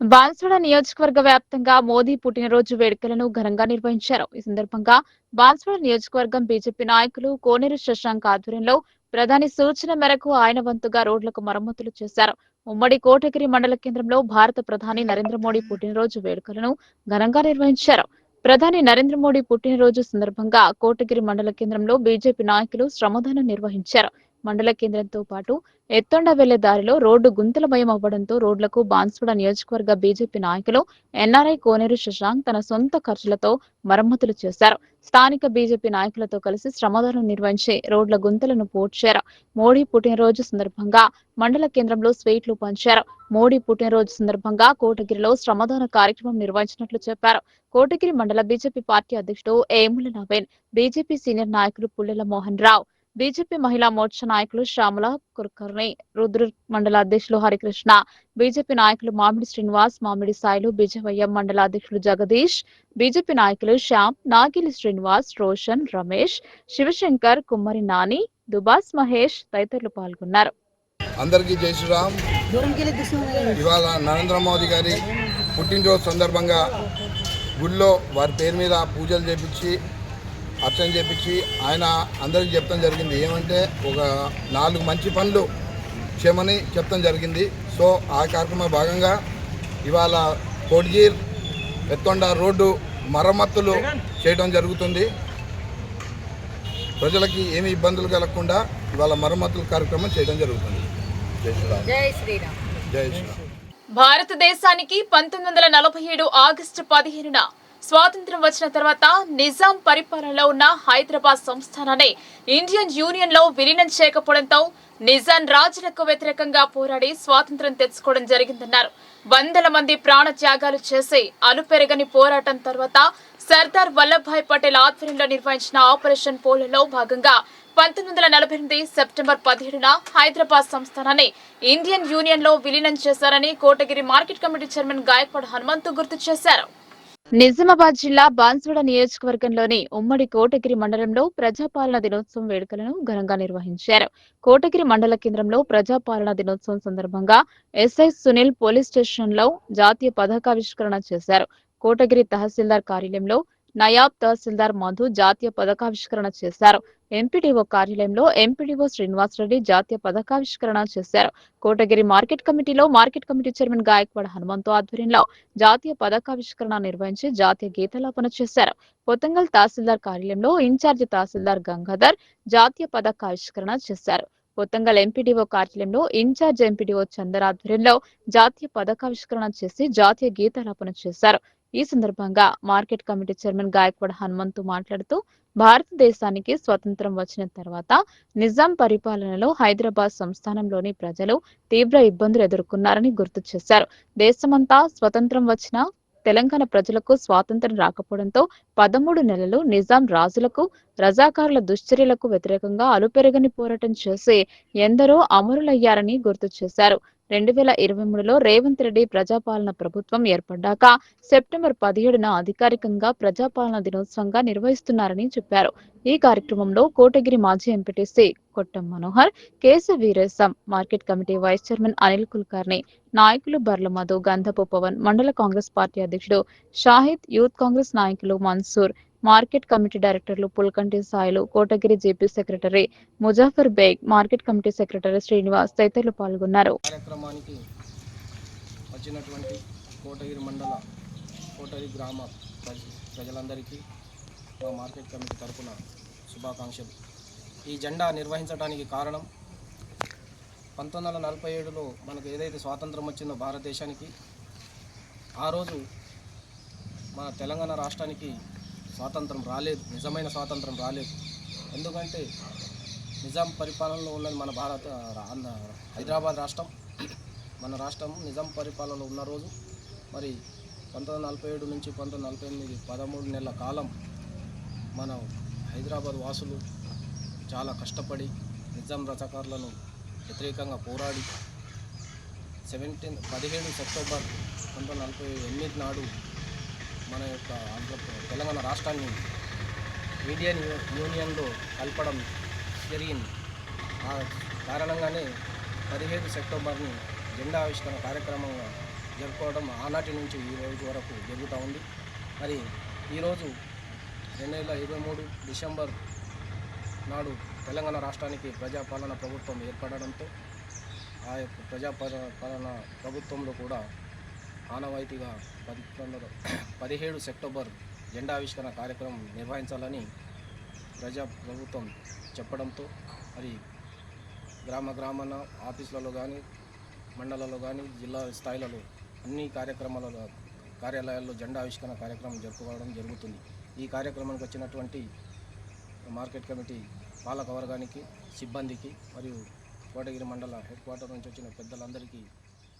బాన్స్వాడ నియోజకవర్గ వ్యాప్తంగా మోదీ పుట్టినరోజు వేడుకలను ఘనంగా నిర్వహించారు. ఈ సందర్భంగా బాన్స్వాడ నియోజకవర్గం బీజేపీ నాయకులు కోనేరు శశాంక్ ఆధ్వర్యంలో ప్రధాని సూచన మేరకు ఆయన వంతుగా రోడ్లకు మరమ్మతులు చేశారు. ఉమ్మడి కోటగిరి మండల కేంద్రంలో భారత ప్రధాని నరేంద్ర మోడీ పుట్టినరోజు వేడుకలను ఘనంగా నిర్వహించారు. ప్రధాని నరేంద్ర మోడీ పుట్టినరోజు సందర్భంగా కోటగిరి మండల కేంద్రంలో బీజేపీ నాయకులు శ్రమదానం నిర్వహించారు. మండల కేంద్రంతో పాటు ఎత్తండ వెళ్లే దారిలో రోడ్డు గుంతలమయం అవ్వడంతో రోడ్లకు బాన్స్వాడ నియోజకవర్గ బీజేపీ నాయకులు ఎన్ఆర్ఐ కోనేరు శశాంక్ తన సొంత ఖర్చులతో మరమ్మతులు చేశారు. స్థానిక బీజేపీ నాయకులతో కలిసి శ్రమదానం నిర్వహించి రోడ్ల గుంతలను పూడ్చారు. మోడీ పుట్టినరోజు సందర్భంగా మండల కేంద్రంలో స్వీట్లు పంచారు. మోడీ పుట్టినరోజు సందర్భంగా కోటగిరిలో శ్రమదాన కార్యక్రమం నిర్వహించినట్లు చెప్పారు. కోటగిరి మండల బీజేపీ పార్టీ అధ్యక్షుడు ఏముల నవీన్, బీజేపీ సీనియర్ నాయకులు పుల్లెల మోహన్ రావు, బీజేపీ మహిళా మోర్చా నాయకులు శ్యామల కుర్కర్ని, రుద్ర మండల అధ్యక్షులు హరికృష్ణ, బీజేపీ నాయకులు మామిడి శ్రీనివాస్, మామిడి సాయిలు, బీజేవైఎం మండల అధ్యక్షులు జగదీష్, బీజేపీ నాయకులు శ్యామ్, నాగిలి శ్రీనివాస్, రోషన్, రమేష్, శివశంకర్, కుమ్మరి నాని, దుబాస్ మహేష్ తదితరులు పాల్గొన్నారు. అందరికీ జై శ్రీరామ్. ఇవాళ నరేంద్ర మోదీ గారి పుట్టినరోజు సందర్భంగా గుడిలో వారి పేరు మీద పూజలు చేపించి అర్చన చేపించి ఆయన అందరికీ చెప్పడం జరిగింది. ఏమంటే ఒక 4 మంచి పనులు చేయమని చెప్పడం జరిగింది. సో ఆ కార్యక్రమం భాగంగా ఇవాళ కోటగిరి ఎత్తండ రోడ్డు మరమ్మతులు చేయడం జరుగుతుంది. ప్రజలకి ఏమి ఇబ్బందులు కలగకుండా ఇవాళ మరమ్మతుల కార్యక్రమం చేయడం జరుగుతుంది. జై శ్రీరామ్. జై శ్రీరామ్. జై శ్రీరామ్. భారతదేశానికి 1947 ఆగస్టు 15న స్వాతంత్ర్యం వచ్చిన తర్వాత నిజాం పరిపాలనలో ఉన్న హైదరాబాద్ సంస్థానాన్ని ఇండియన్ యూనియన్ లో విలీనం చేయకపోవడంతో నిజాం రాజులకు వ్యతిరేకంగా పోరాడి స్వాతంత్ర్యం తెచ్చుకోవడం జరిగిందన్నారు. వందల మంది ప్రాణ త్యాగాలు చేసి అలుపెరగని పోరాటం తర్వాత సర్దార్ వల్లభాయ్ పటేల్ ఆధ్వర్యంలో నిర్వహించిన ఆపరేషన్ పోలోలో భాగంగా 1948 సెప్టెంబర్ 17న హైదరాబాద్ సంస్థానాన్ని ఇండియన్ యూనియన్ లో విలీనం చేశారని Kotagiri market committee chairman Gaikwad Hanumanthu గుర్తు చేశారు. నిజామాబాద్ జిల్లా బాన్స్వాడ నియోజకవర్గంలోని ఉమ్మడి కోటగిరి మండలంలో ప్రజాపాలన దినోత్సవం వేడుకలను ఘనంగా నిర్వహించారు. కోటగిరి మండల కేంద్రంలో ప్రజాపాలన దినోత్సవం సందర్భంగా ఎస్ఐ సునీల్ పోలీస్ స్టేషన్లో జాతీయ పతాకావిష్కరణ చేశారు. కోటగిరి తహసీల్దార్ కార్యాలయంలో నయాబ్ తహసీల్దార్ మధు జాతీయ పతాకావిష్కరణ చేశారు. ఎంపీడీఓ కార్యాలయంలో ఎంపీడీఓ శ్రీనివాసరెడ్డి జాతీయ పతాకావిష్కరణ చేశారు. కోటగిరి మార్కెట్ కమిటీలో market committee chairman Gaikwad Hanumanthu ఆధ్వర్యంలో జాతీయ పతాకావిష్కరణ నిర్వహించి జాతీయ గీతాలాపన చేశారు. పొతంగల్ తహసీల్దార్ కార్యాలయంలో ఇన్ఛార్జి తహసీల్దార్ గంగాధర్ జాతీయ పతాకావిష్కరణ చేశారు. పొతంగల్ ఎంపీడీఓ కార్యాలయంలో ఇన్ఛార్జ్ ఎంపీడీఓ చందర్ ఆధ్వర్యంలో జాతీయ పతాకావిష్కరణ చేసి జాతీయ గీతాలాపన చేశారు. ఈ సందర్భంగా market committee chairman Gaikwad Hanumanthu మాట్లాడుతూ భారతదేశానికి స్వతంత్రం వచ్చిన తర్వాత నిజాం పరిపాలనలో హైదరాబాద్ సంస్థానంలోని ప్రజలు తీవ్ర ఇబ్బందులు ఎదుర్కొన్నారని గుర్తు చేశారు. దేశమంతా స్వతంత్రం వచ్చినా తెలంగాణ ప్రజలకు స్వాతంత్ర్యం రాకపోవడంతో 13 నెలలు నిజాం రాజులకు రజాకారుల దుశ్చర్యలకు వ్యతిరేకంగా అలుపెరగని పోరాటం చేసి ఎందరో అమరులయ్యారని గుర్తు చేశారు. 2023లో రేవంత్ రెడ్డి ప్రజాపాలన ప్రభుత్వం ఏర్పడ్డాక సెప్టెంబర్ 17న అధికారికంగా ప్రజాపాలన దినోత్సవంగా నిర్వహిస్తున్నారని చెప్పారు. ఈ కార్యక్రమంలో కోటగిరి మాజీ MPTC Kottam Manohar, Kesu Veeresham, market committee vice chairman Anil Kulkarni, నాయకులు బర్ల మధు, గంధపు పవన్, మండల కాంగ్రెస్ పార్టీ అధ్యక్షుడు షాహిద్, యూత్ కాంగ్రెస్ నాయకులు మన్సూర్, మార్కెట్ కమిటీ డైరెక్టర్లు Pulkanti Sailu, Kotagiri JP secretary Muzaffar Baig, market committee secretary Srinivas తదితరులు పాల్గొన్నారు. కార్యక్రమానికి వచ్చినటువంటి కోటగిరి మండల కోటగిరి గ్రామ ప్రజలందరికీ మా మార్కెట్ కమిటీ తరఫున శుభాకాంక్షలు. ఈ జెండా నిర్వహించడానికి కారణం 1947లో మనకు ఏదైతే స్వాతంత్రం వచ్చిందో భారతదేశానికి, ఆ రోజు మన తెలంగాణ రాష్ట్రానికి స్వాతంత్రం రాలేదు, నిజమైన స్వాతంత్రం రాలేదు. ఎందుకంటే నిజాం పరిపాలనలో ఉన్నది మన హైదరాబాద్ రాష్ట్రం. మన రాష్ట్రం నిజాం పరిపాలనలో ఉన్న రోజు మరి 1947 నుంచి 1948 13 నెలల కాలం మన హైదరాబాద్ వాసులు చాలా కష్టపడి నిజాం రజాకారులను వ్యతిరేకంగా పోరాడి 17 సెప్టెంబర్ 1948 నాడు మన యొక్క తెలంగాణ రాష్ట్రాన్ని ఇండియన్ యూనియన్లో కలపడం జరిగింది. ఆ కారణంగానే 17 సెప్టెంబర్ని జెండా ఆవిష్కరణ కార్యక్రమంగా జరుపుకోవడం ఆనాటి నుంచి ఈ రోజు వరకు జరుగుతూ ఉంది. మరి ఈరోజు 2023 డిసెంబర్ నాడు తెలంగాణ రాష్ట్రానికి ప్రజాపాలన ప్రభుత్వం ఏర్పడడంతో ఆ యొక్క ప్రజాపాలన ప్రభుత్వంలో కూడా ఆనవాయితీగా 17 సెప్టెంబర్ జెండా ఆవిష్కరణ కార్యక్రమం నిర్వహించాలని ప్రభుత్వం చెప్పడంతో మరి గ్రామాన ఆఫీసులలో కానీ మండలాల్లో కానీ జిల్లా స్థాయిలలో అన్ని కార్యాలయాల్లో జెండా ఆవిష్కరణ కార్యక్రమం జరుపుకోవడం జరుగుతుంది. ఈ కార్యక్రమానికి వచ్చినటువంటి మార్కెట్ కమిటీ పాలక వర్గానికి, సిబ్బందికి మరియు కోటగిరి మండల హెడ్ క్వార్టర్ నుంచి వచ్చిన పెద్దలందరికీ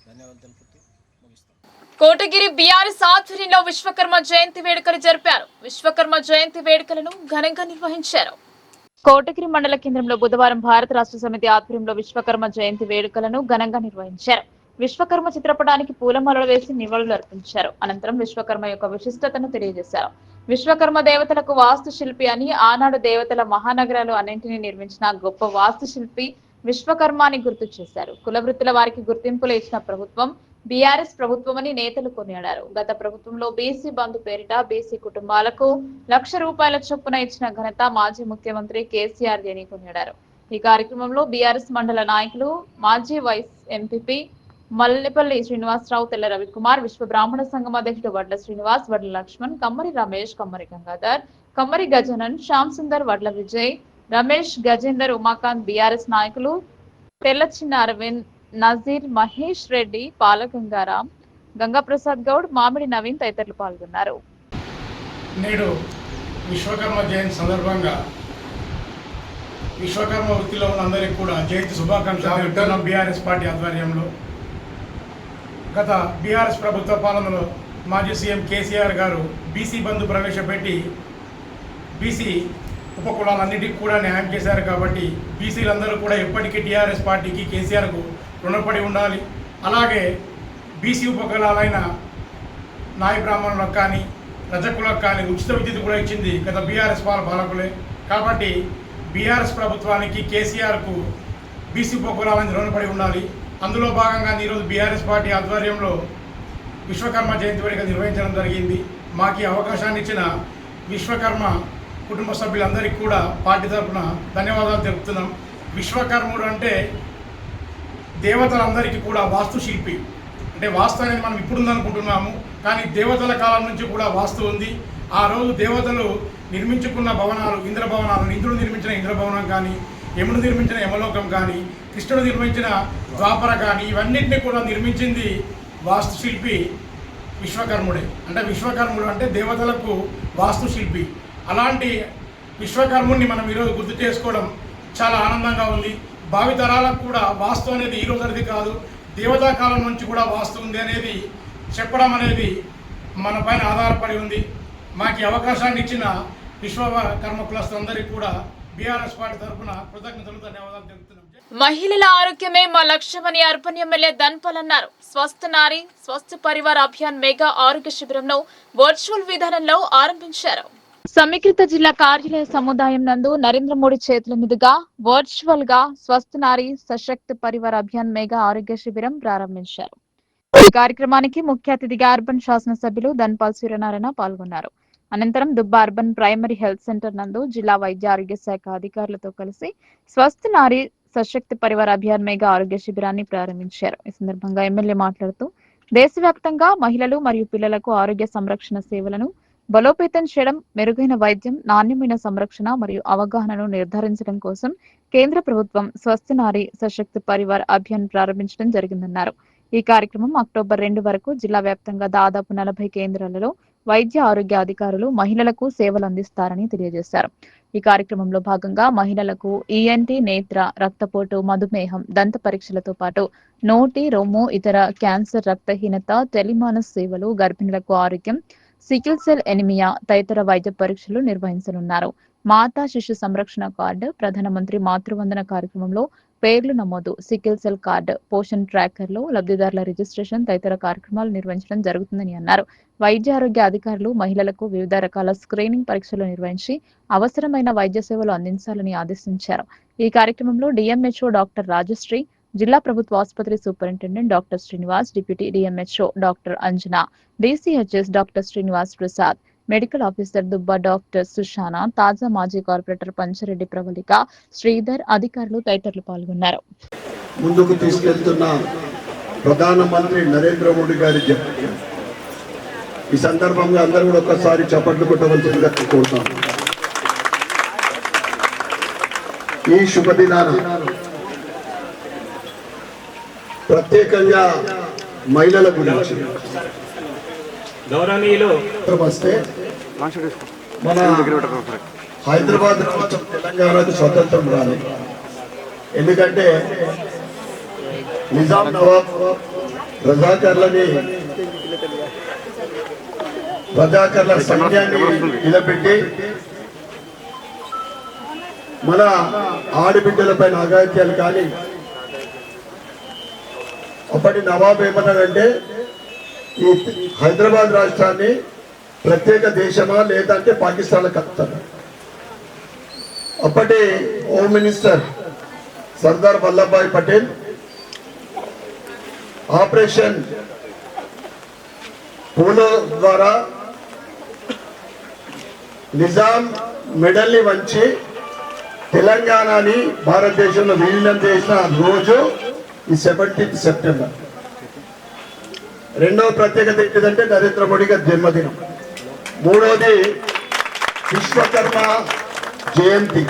ధన్యవాదాలు తెలుపుతూ ముగిస్తాం. కోటగిరి బీఆర్ఎస్ ఆధ్వర్యంలో విశ్వకర్మ జయంతి వేడుకలు జరిపారు. విశ్వకర్మ జయంతి వేడుకలను ఘనంగా నిర్వహించారు. కోటగిరి మండల కేంద్రంలో బుధవారం భారత రాష్ట్ర సమితి ఆధ్వర్యంలో విశ్వకర్మ జయంతి వేడుకలను ఘనంగా నిర్వహించారు. విశ్వకర్మ చిత్రపటానికి పూలమాలలు వేసి నివాళులు అర్పించారు. అనంతరం విశ్వకర్మ యొక్క విశిష్టతను తెలియజేశారు. విశ్వకర్మ దేవతలకు వాస్తు శిల్పి అని, ఆనాడు దేవతల మహానగరాలు అన్నింటినీ నిర్మించిన గొప్ప వాస్తు శిల్పి విశ్వకర్మ అని గుర్తు చేశారు. కుల వృత్తుల వారికి గుర్తింపులు ఇచ్చిన ప్రభుత్వం బీఆర్ఎస్ ప్రభుత్వం అని నేతలు కొనియాడారు. గత ప్రభుత్వంలో బీసీ బంధు పేరిట బీసీ కుటుంబాలకు ₹1,00,000 చొప్పున ఇచ్చిన ఘనత మాజీ ముఖ్యమంత్రి కేసీఆర్ అని కొనియాడారు. ఈ కార్యక్రమంలో బీఆర్ఎస్ మండల నాయకులు, మాజీ వైస్ ఎంపీపీ మల్లెపల్లి శ్రీనివాసరావు, తెల్ల రవికుమార్, విశ్వ బ్రాహ్మణ సంఘం అధ్యక్షుడు వడ్ల శ్రీనివాస్, వడ్ల లక్ష్మణ్, కమ్మరి రమేష్, కమ్మరి గంగాధర్, కమ్మరి గజనన్, శ్యామ్ సుందర్, వడ్ల విజయ్, రమేష్, గజేందర్, ఉమాకాంత్, బీఆర్ఎస్ నాయకులు తెల్లచిన్న అరవింద్, నజీర్, మహేష్ రెడ్డి, పాలగంగారాం, గంగాప్రసాద్ గౌడ్, మామిడి నవీన్ తదితరులు పాల్గొన్నారు. నేడు విశ్వకర్మ జయంతి సందర్భంగా విశ్వకర్మ వృత్తిలో ఉన్న అందరికీ కూడా జయంతి శుభాకాంక్షలు తెలుపుతున్నాం. బీఆర్ఎస్ పార్టీ ఆధ్వర్యంలో గత బీఆర్ఎస్ ప్రభుత్వ పాలనలో మాజీ సీఎం కేసీఆర్ గారు బీసీ బంధు ప్రవేశపెట్టి బీసీ ఉపకులాలన్నిటికీ కూడా న్యాయం చేశారు. కాబట్టి బీసీలందరూ కూడా ఎప్పటికీ టీఆర్ఎస్ పార్టీకి, కేసీఆర్కు రుణపడి ఉండాలి. అలాగే బీసీ ఉపకులాలైన నాయ బ్రాహ్మణులకు కానీ, రజకులకు కానీ ఉచిత విద్యుత్ కూడా ఇచ్చింది గత బీఆర్ఎస్ పాలకులే. కాబట్టి బీఆర్ఎస్ ప్రభుత్వానికి, కేసీఆర్కు బీసీ ఉపకులాలని రుణపడి ఉండాలి. అందులో భాగంగా ఈరోజు బీఆర్ఎస్ పార్టీ ఆధ్వర్యంలో విశ్వకర్మ జయంతి వేడుక నిర్వహించడం జరిగింది. మాకు ఈ అవకాశాన్ని ఇచ్చిన విశ్వకర్మ కుటుంబ సభ్యులందరికీ కూడా పార్టీ తరఫున ధన్యవాదాలు తెలుపుతున్నాం. విశ్వకర్ముడు అంటే దేవతలందరికీ కూడా వాస్తు శిల్పి. అంటే వాస్తు అనేది మనం ఇప్పుడు ఉందనుకుంటున్నాము, కానీ దేవతల కాలం నుంచి కూడా వాస్తు ఉంది. ఆ రోజు దేవతలు నిర్మించుకున్న భవనాలు, ఇంద్రభవనాలు, ఇంద్రుడు నిర్మించిన ఇంద్రభవనం కానీ, యముడు నిర్మించిన యమలోకం కానీ, కృష్ణుడు నిర్మించిన ద్వాపర కానీ, ఇవన్నింటినీ కూడా నిర్మించింది వాస్తు శిల్పి విశ్వకర్ముడే. అంటే విశ్వకర్ముడు అంటే దేవతలకు వాస్తు శిల్పి. అలాంటి విశ్వకర్ముడిని మనం ఈరోజు గుర్తు చేసుకోవడం చాలా ఆనందంగా ఉంది. భావితరాలకు కూడా వాస్తు అనేది ఈ రోజుది కాదు, దేవతా కాలం నుంచి కూడా వాస్తు ఉంది అనేది చెప్పడం అనేది మన పైన ఆధారపడి ఉంది. మాకు ఈ అవకాశాన్ని ఇచ్చిన విశ్వకర్మ కులస్తులందరికీ కూడా బీఆర్ఎస్ పార్టీ తరఫున కృతజ్ఞతలు, ధన్యవాదాలు తెలుపుతున్నాం. మహిళల ఆరోగ్యమే మా లక్ష్యమని అర్బన్ ఎమ్మెల్యే ధన్పాల్ అన్నారు. స్వస్థ నారి స్వస్థ పరివార్ అభియాన్ మెగా ఆరోగ్య శిబిరంను వర్చువల్ విధానంలో ఆరంభించారు. సమీకృత జిల్లా కార్యాలయ సముదాయం నందు నరేంద్ర మోడీ చేతుల మీదుగా వర్చువల్ గా స్వస్థ నారి సశక్త పరివార్ అభియాన్ మెగా ఆరోగ్య శిబిరం ప్రారంభించారు. ఈ కార్యక్రమానికి ముఖ్య అతిథిగా అర్బన్ శాసనసభ్యులు ధన్పాల్ సూర్యనారాయణ పాల్గొన్నారు. అనంతరం దుబ్బ అర్బన్ ప్రైమరీ హెల్త్ సెంటర్ నందు జిల్లా వైద్య ఆరోగ్య శాఖ అధికారులతో కలిసి స్వస్థ నారి సశక్తి పరివార్ అభియాన్ మెగా ఆరోగ్య శిబిరాన్ని ప్రారంభించారు. ఈ సందర్భంగా ఎమ్మెల్యే మాట్లాడుతూ దేశవ్యాప్తంగా మహిళలు మరియు పిల్లలకు ఆరోగ్య సంరక్షణ సేవలను బలోపేతం చేయడం, మెరుగైన వైద్యం, నాణ్యమైన సంరక్షణ మరియు అవగాహనను నిర్ధారించడం కోసం కేంద్ర ప్రభుత్వం స్వస్థ నారి సశక్తి పరివార్ అభియాన్ ప్రారంభించడం జరిగిందన్నారు. ఈ కార్యక్రమం అక్టోబర్ 2 వరకు జిల్లా వ్యాప్తంగా దాదాపు 40 కేంద్రాలలో వైద్య ఆరోగ్య అధికారులు మహిళలకు సేవలు అందిస్తారని తెలియజేశారు. ఈ కార్యక్రమంలో భాగంగా మహిళలకు ఈఎన్టీ, నేత్ర, రక్తపోటు, మధుమేహం, దంత పరీక్షలతో పాటు నోటి, రొమ్ము, ఇతర క్యాన్సర్, రక్తహీనత, టెలిమానస్ సేవలు, గర్భిణులకు ఆరోగ్యం, సికిల్ సెల్ ఎనిమియా తదితర వైద్య పరీక్షలు నిర్వహించనున్నారు. మాతా శిశు సంరక్షణ కార్డు, ప్రధానమంత్రి మాతృవందన కార్యక్రమంలో పేర్లు నమోదు, సికిల్ సెల్ కార్డు, పోషన్ ట్రాకర్లు, లబ్ధిదారుల రిజిస్ట్రేషన్ తదితర కార్యక్రమాలు నిర్వహించడం జరుగుతుందని అన్నారు. వైద్య ఆరోగ్య అధికారులు మహిళలకు వివిధ రకాల స్క్రీనింగ్ పరీక్షలు నిర్వహించి అవసరమైన వైద్య సేవలు అందించాలని ఆదేశించారు. ఈ కార్యక్రమంలో డిఎంహెచ్ఓ డాక్టర్ రాజశ్రీ, జిల్లా ప్రభుత్వ ఆసుపత్రి superintendent doctor Srinivas, deputy DMHO doctor Anjana, DCHS doctor Srinivas Prasad, medical officer Dubba doctor Sushana, తాజా మాజీ కార్పొరేటర్ పంచరెడ్డి ప్రవళిక, శ్రీధర్, అధికారులు తదితరులు పాల్గొన్నారు. ముందుకు తీసుకెళ్తున్న ప్రధానమంత్రి నరేంద్ర మోడీ గారి ఈ సందర్భంగా అందరూ కూడా ఒక్కసారి చప్పట్లు కొట్టవలసిందిగా కోరుతాం. ఈ శుభదినాన ప్రత్యేకంగా మహిళల గురించి గౌరవనీయులు వస్తే మన హైదరాబాద్ రాష్ట్రం తెలంగాణకు స్వతంత్రం రాలేదు. ఎందుకంటే నిజాం నవాబ్ రజాకర్ల సైన్యాన్ని నిలబెట్టి మన ఆడబిడ్డలపైన అఘాయిత్యాలు కానీ అప్పటి నవాబ్ ఏమన్నాడంటే ఈ హైదరాబాద్ రాష్ట్రాన్ని ప్రత్యేక దేశమా లేదంటే పాకిస్తాన్లో కలుపుతారు. అప్పటి home minister Sardar Vallabhbhai Patel operation polo ద్వారా నిజాం మెడల్ని వంచి తెలంగాణని భారతదేశంలో విలీనం చేసిన రోజు ఈ 17 సెప్టెంబర్. రెండవ ప్రత్యేకత ఏంటిదంటే నరేంద్ర మోడీ గారి జన్మదినం. మూడవది విశ్వకర్మ జయంతి.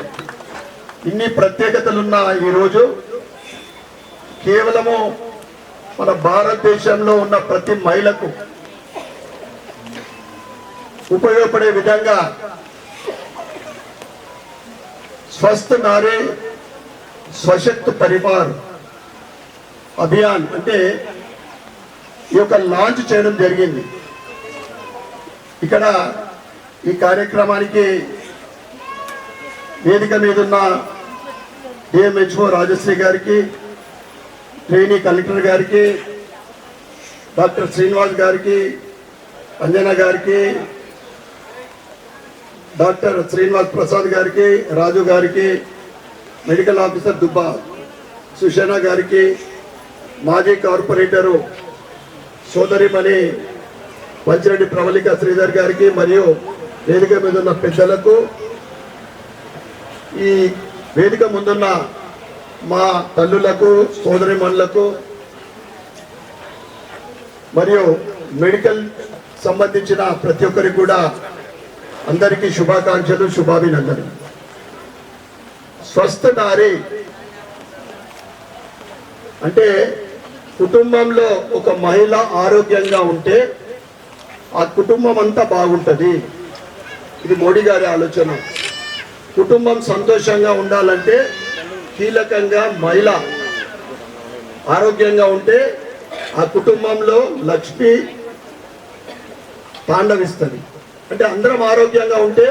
ఇన్ని ప్రత్యేకతలున్న ఈరోజు కేవలము మన భారతదేశంలో ఉన్న ప్రతి మహిళకు ఉపయోగపడే విధంగా స్వస్థ నారీ స్వశక్త పరివార్ అభియాన్ అంటే ఈ యొక్క లాంచ్ చేయడం జరిగింది. ఇక్కడ ఈ కార్యక్రమానికి వేదిక మీద ఉన్న డిఎంహెచ్ఓ రాజశ్రీ గారికి, ట్రైనీ కలెక్టర్ గారికి, డాక్టర్ శ్రీనివాస్ గారికి, అంజనా గారికి, డాక్టర్ శ్రీనివాస్ ప్రసాద్ గారికి, రాజు గారికి, మెడికల్ ఆఫీసర్ దుబ్బా సుషానా గారికి, మాజీ కార్పొరేటరు సోదరిమణి పంచిరెడ్డి ప్రవళిక శ్రీధర్ గారికి, మరియు వేదిక మీద ఉన్న పెద్దలకు, ఈ వేదిక ముందున్న మా తల్లులకు, సోదరిమణులకు, మరియు మెడికల్ సంబంధించిన ప్రతి ఒక్కరికి కూడా అందరికీ శుభాకాంక్షలు, శుభాభినందనలు. స్వస్థ నారీ అంటే కుటుంబంలో ఒక మహిళ ఆరోగ్యంగా ఉంటే ఆ కుటుంబం అంతా బాగుంటుంది. ఇది మోడీ గారి ఆలోచన. కుటుంబం సంతోషంగా ఉండాలంటే కీలకంగా మహిళ ఆరోగ్యంగా ఉంటే ఆ కుటుంబంలో లక్ష్మి తాండవిస్తుంది. అంటే అందరం ఆరోగ్యంగా ఉంటే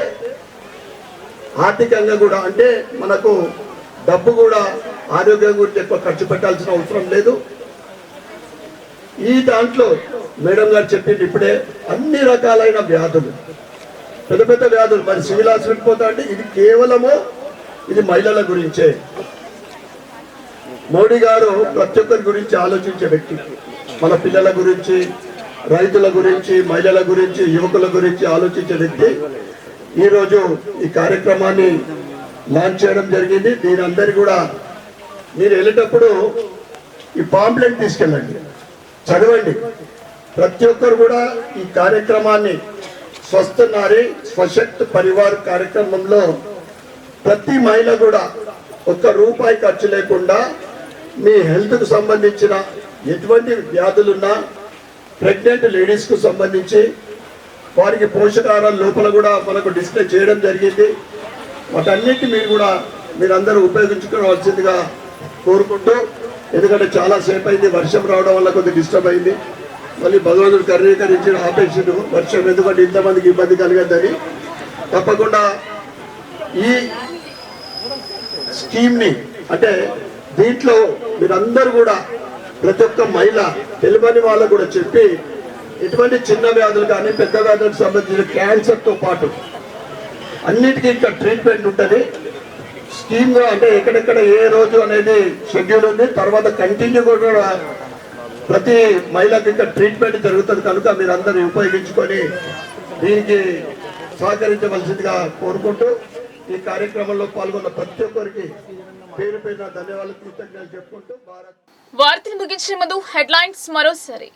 ఆర్థికంగా కూడా, అంటే మనకు డబ్బు కూడా ఆరోగ్యం గురించి ఎక్కువ ఖర్చు పెట్టాల్సిన అవసరం లేదు. ఈ దాంట్లో మేడం గారు చెప్పింది ఇప్పుడే అన్ని రకాలైన వ్యాధులు, పెద్ద పెద్ద వ్యాధులు, మరి సివిల్ హాస్పిటల్ పోతా అంటే ఇది కేవలము ఇది మహిళల గురించే. మోడీ గారు ప్రతి ఒక్కరి గురించి ఆలోచించే వ్యక్తి. మన పిల్లల గురించి, రైతుల గురించి, మహిళల గురించి, యువకుల గురించి ఆలోచించే వ్యక్తి. ఈరోజు ఈ కార్యక్రమాన్ని లాంచ్ చేయడం జరిగింది. దీని అందరి కూడా మీరు వెళ్ళేటప్పుడు ఈ పాంప్లెట్ తీసుకెళ్ళండి, చదవండి. ప్రతి ఒక్కరు కూడా ఈ కార్యక్రమాన్ని స్వస్థ నారీ స్వశక్త పరివార్ కార్యక్రమంలో ప్రతి మహిళ కూడా ₹1 ఖర్చు లేకుండా మీ హెల్త్కు సంబంధించిన ఎటువంటి వ్యాధులున్నా, ప్రెగ్నెంట్ లేడీస్కు సంబంధించి వారికి పోషకాహారాల లోపల కూడా మనకు డిస్ప్లే చేయడం జరిగింది. వాటన్నిటి మీరందరూ ఉపయోగించుకోవాల్సిందిగా కోరుకుంటూ, ఎందుకంటే చాలాసేపు అయింది, వర్షం రావడం వల్ల కొద్దిగా డిస్టర్బ్ అయింది. మళ్ళీ భగవంతుడు కర్ణీకరించిన ఆపేషన్ వర్షం, ఎందుకంటే ఇంతమందికి ఇబ్బంది కలగద్దని. తప్పకుండా ఈ స్కీమ్ని అంటే దీంట్లో మీరందరూ కూడా ప్రతి ఒక్క మహిళ తెలియని వాళ్ళకు కూడా చెప్పి ఎటువంటి చిన్న వ్యాధులు కానీ పెద్ద వ్యాధులకు సంబంధించిన క్యాన్సర్తో పాటు అన్నిటికీ ఇంకా ట్రీట్మెంట్ ఉంటుంది. స్కీమ్గా అంటే ఎక్కడెక్కడ ఏ రోజు అనేది షెడ్యూల్ ఉంది. తర్వాత కంటిన్యూ కూడా ప్రతి మహిళకి ఇంకా ట్రీట్మెంట్ జరుగుతుంది కనుక మీరందరూ ఉపయోగించుకొని దీనికి సహకరించవలసిందిగా కోరుకుంటూ ఈ కార్యక్రమంలో పాల్గొన్న ప్రతి ఒక్కరికి పేరు పేరున ధన్యవాదాలు కృతజ్ఞతలు చెప్పుకుంటూ వార్తలు ముగించే ముందు హెడ్లైన్స్ మరోసారి.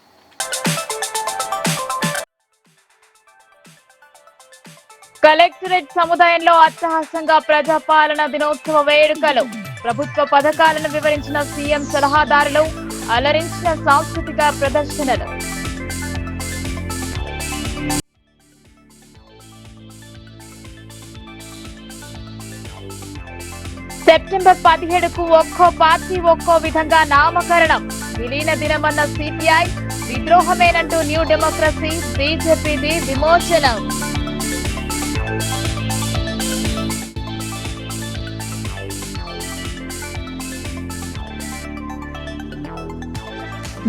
కలెక్టరేట్ సముదాయంలో అట్టహాసంగా ప్రజాపాలన దినోత్సవ వేడుకలు. ప్రభుత్వ పథకాలను వివరించిన సీఎం సలహాదారులు, అలరించిన సాంస్కృతిక ప్రదర్శనలు. సెప్టెంబర్ 17కు ఒక్కో పార్టీ ఒక్కో విధంగా నామకరణం. విలీన దినమన్న సిపిఐ, విద్రోహమేనంటూ న్యూ డెమోక్రసీ, బీజేపీది విమోచనం.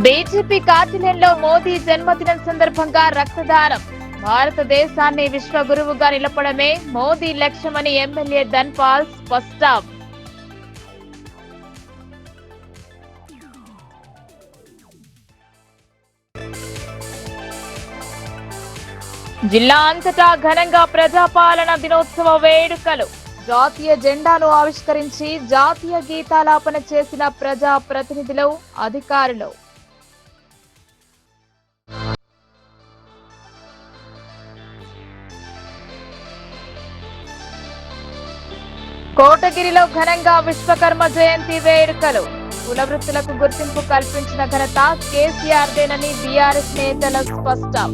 బీజేపీ కార్యాలయంలో మోదీ జన్మదినం సందర్భంగా రక్తదానం. భారతదేశాన్ని విశ్వగురువుగా నిలపడమే మోదీ లక్ష్యమని ఎమ్మెల్యే ధన్పాల్ స్పష్టం. జిల్లా అంతటా ఘనంగా ప్రజాపాలన దినోత్సవ వేడుకలు. జాతీయ జెండాను ఆవిష్కరించి జాతీయ గీతాలాపన చేసిన ప్రజా ప్రతినిధులు, అధికారులు. కోటగిరిలో ఘనంగా విశ్వకర్మ జయంతి వేడుకలు. కుల వృత్తులకు గుర్తింపు కల్పించిన ఘనత కేసీఆర్దేనని బీఆర్ఎస్ నేతల స్పష్టం.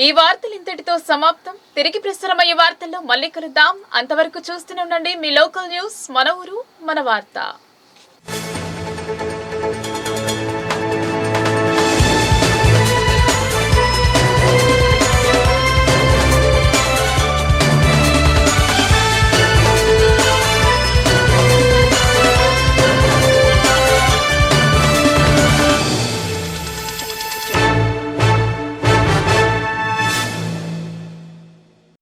ఈ వార్తలు ఇంతటితో సమాప్తం. తిరిగి ప్రసారమయ్యే వార్తల్లో మళ్ళీ కలుద్దాం. అంతవరకు చూస్తూనే ఉండండి మీ లోకల్ న్యూస్, మన ఊరు మన వార్త.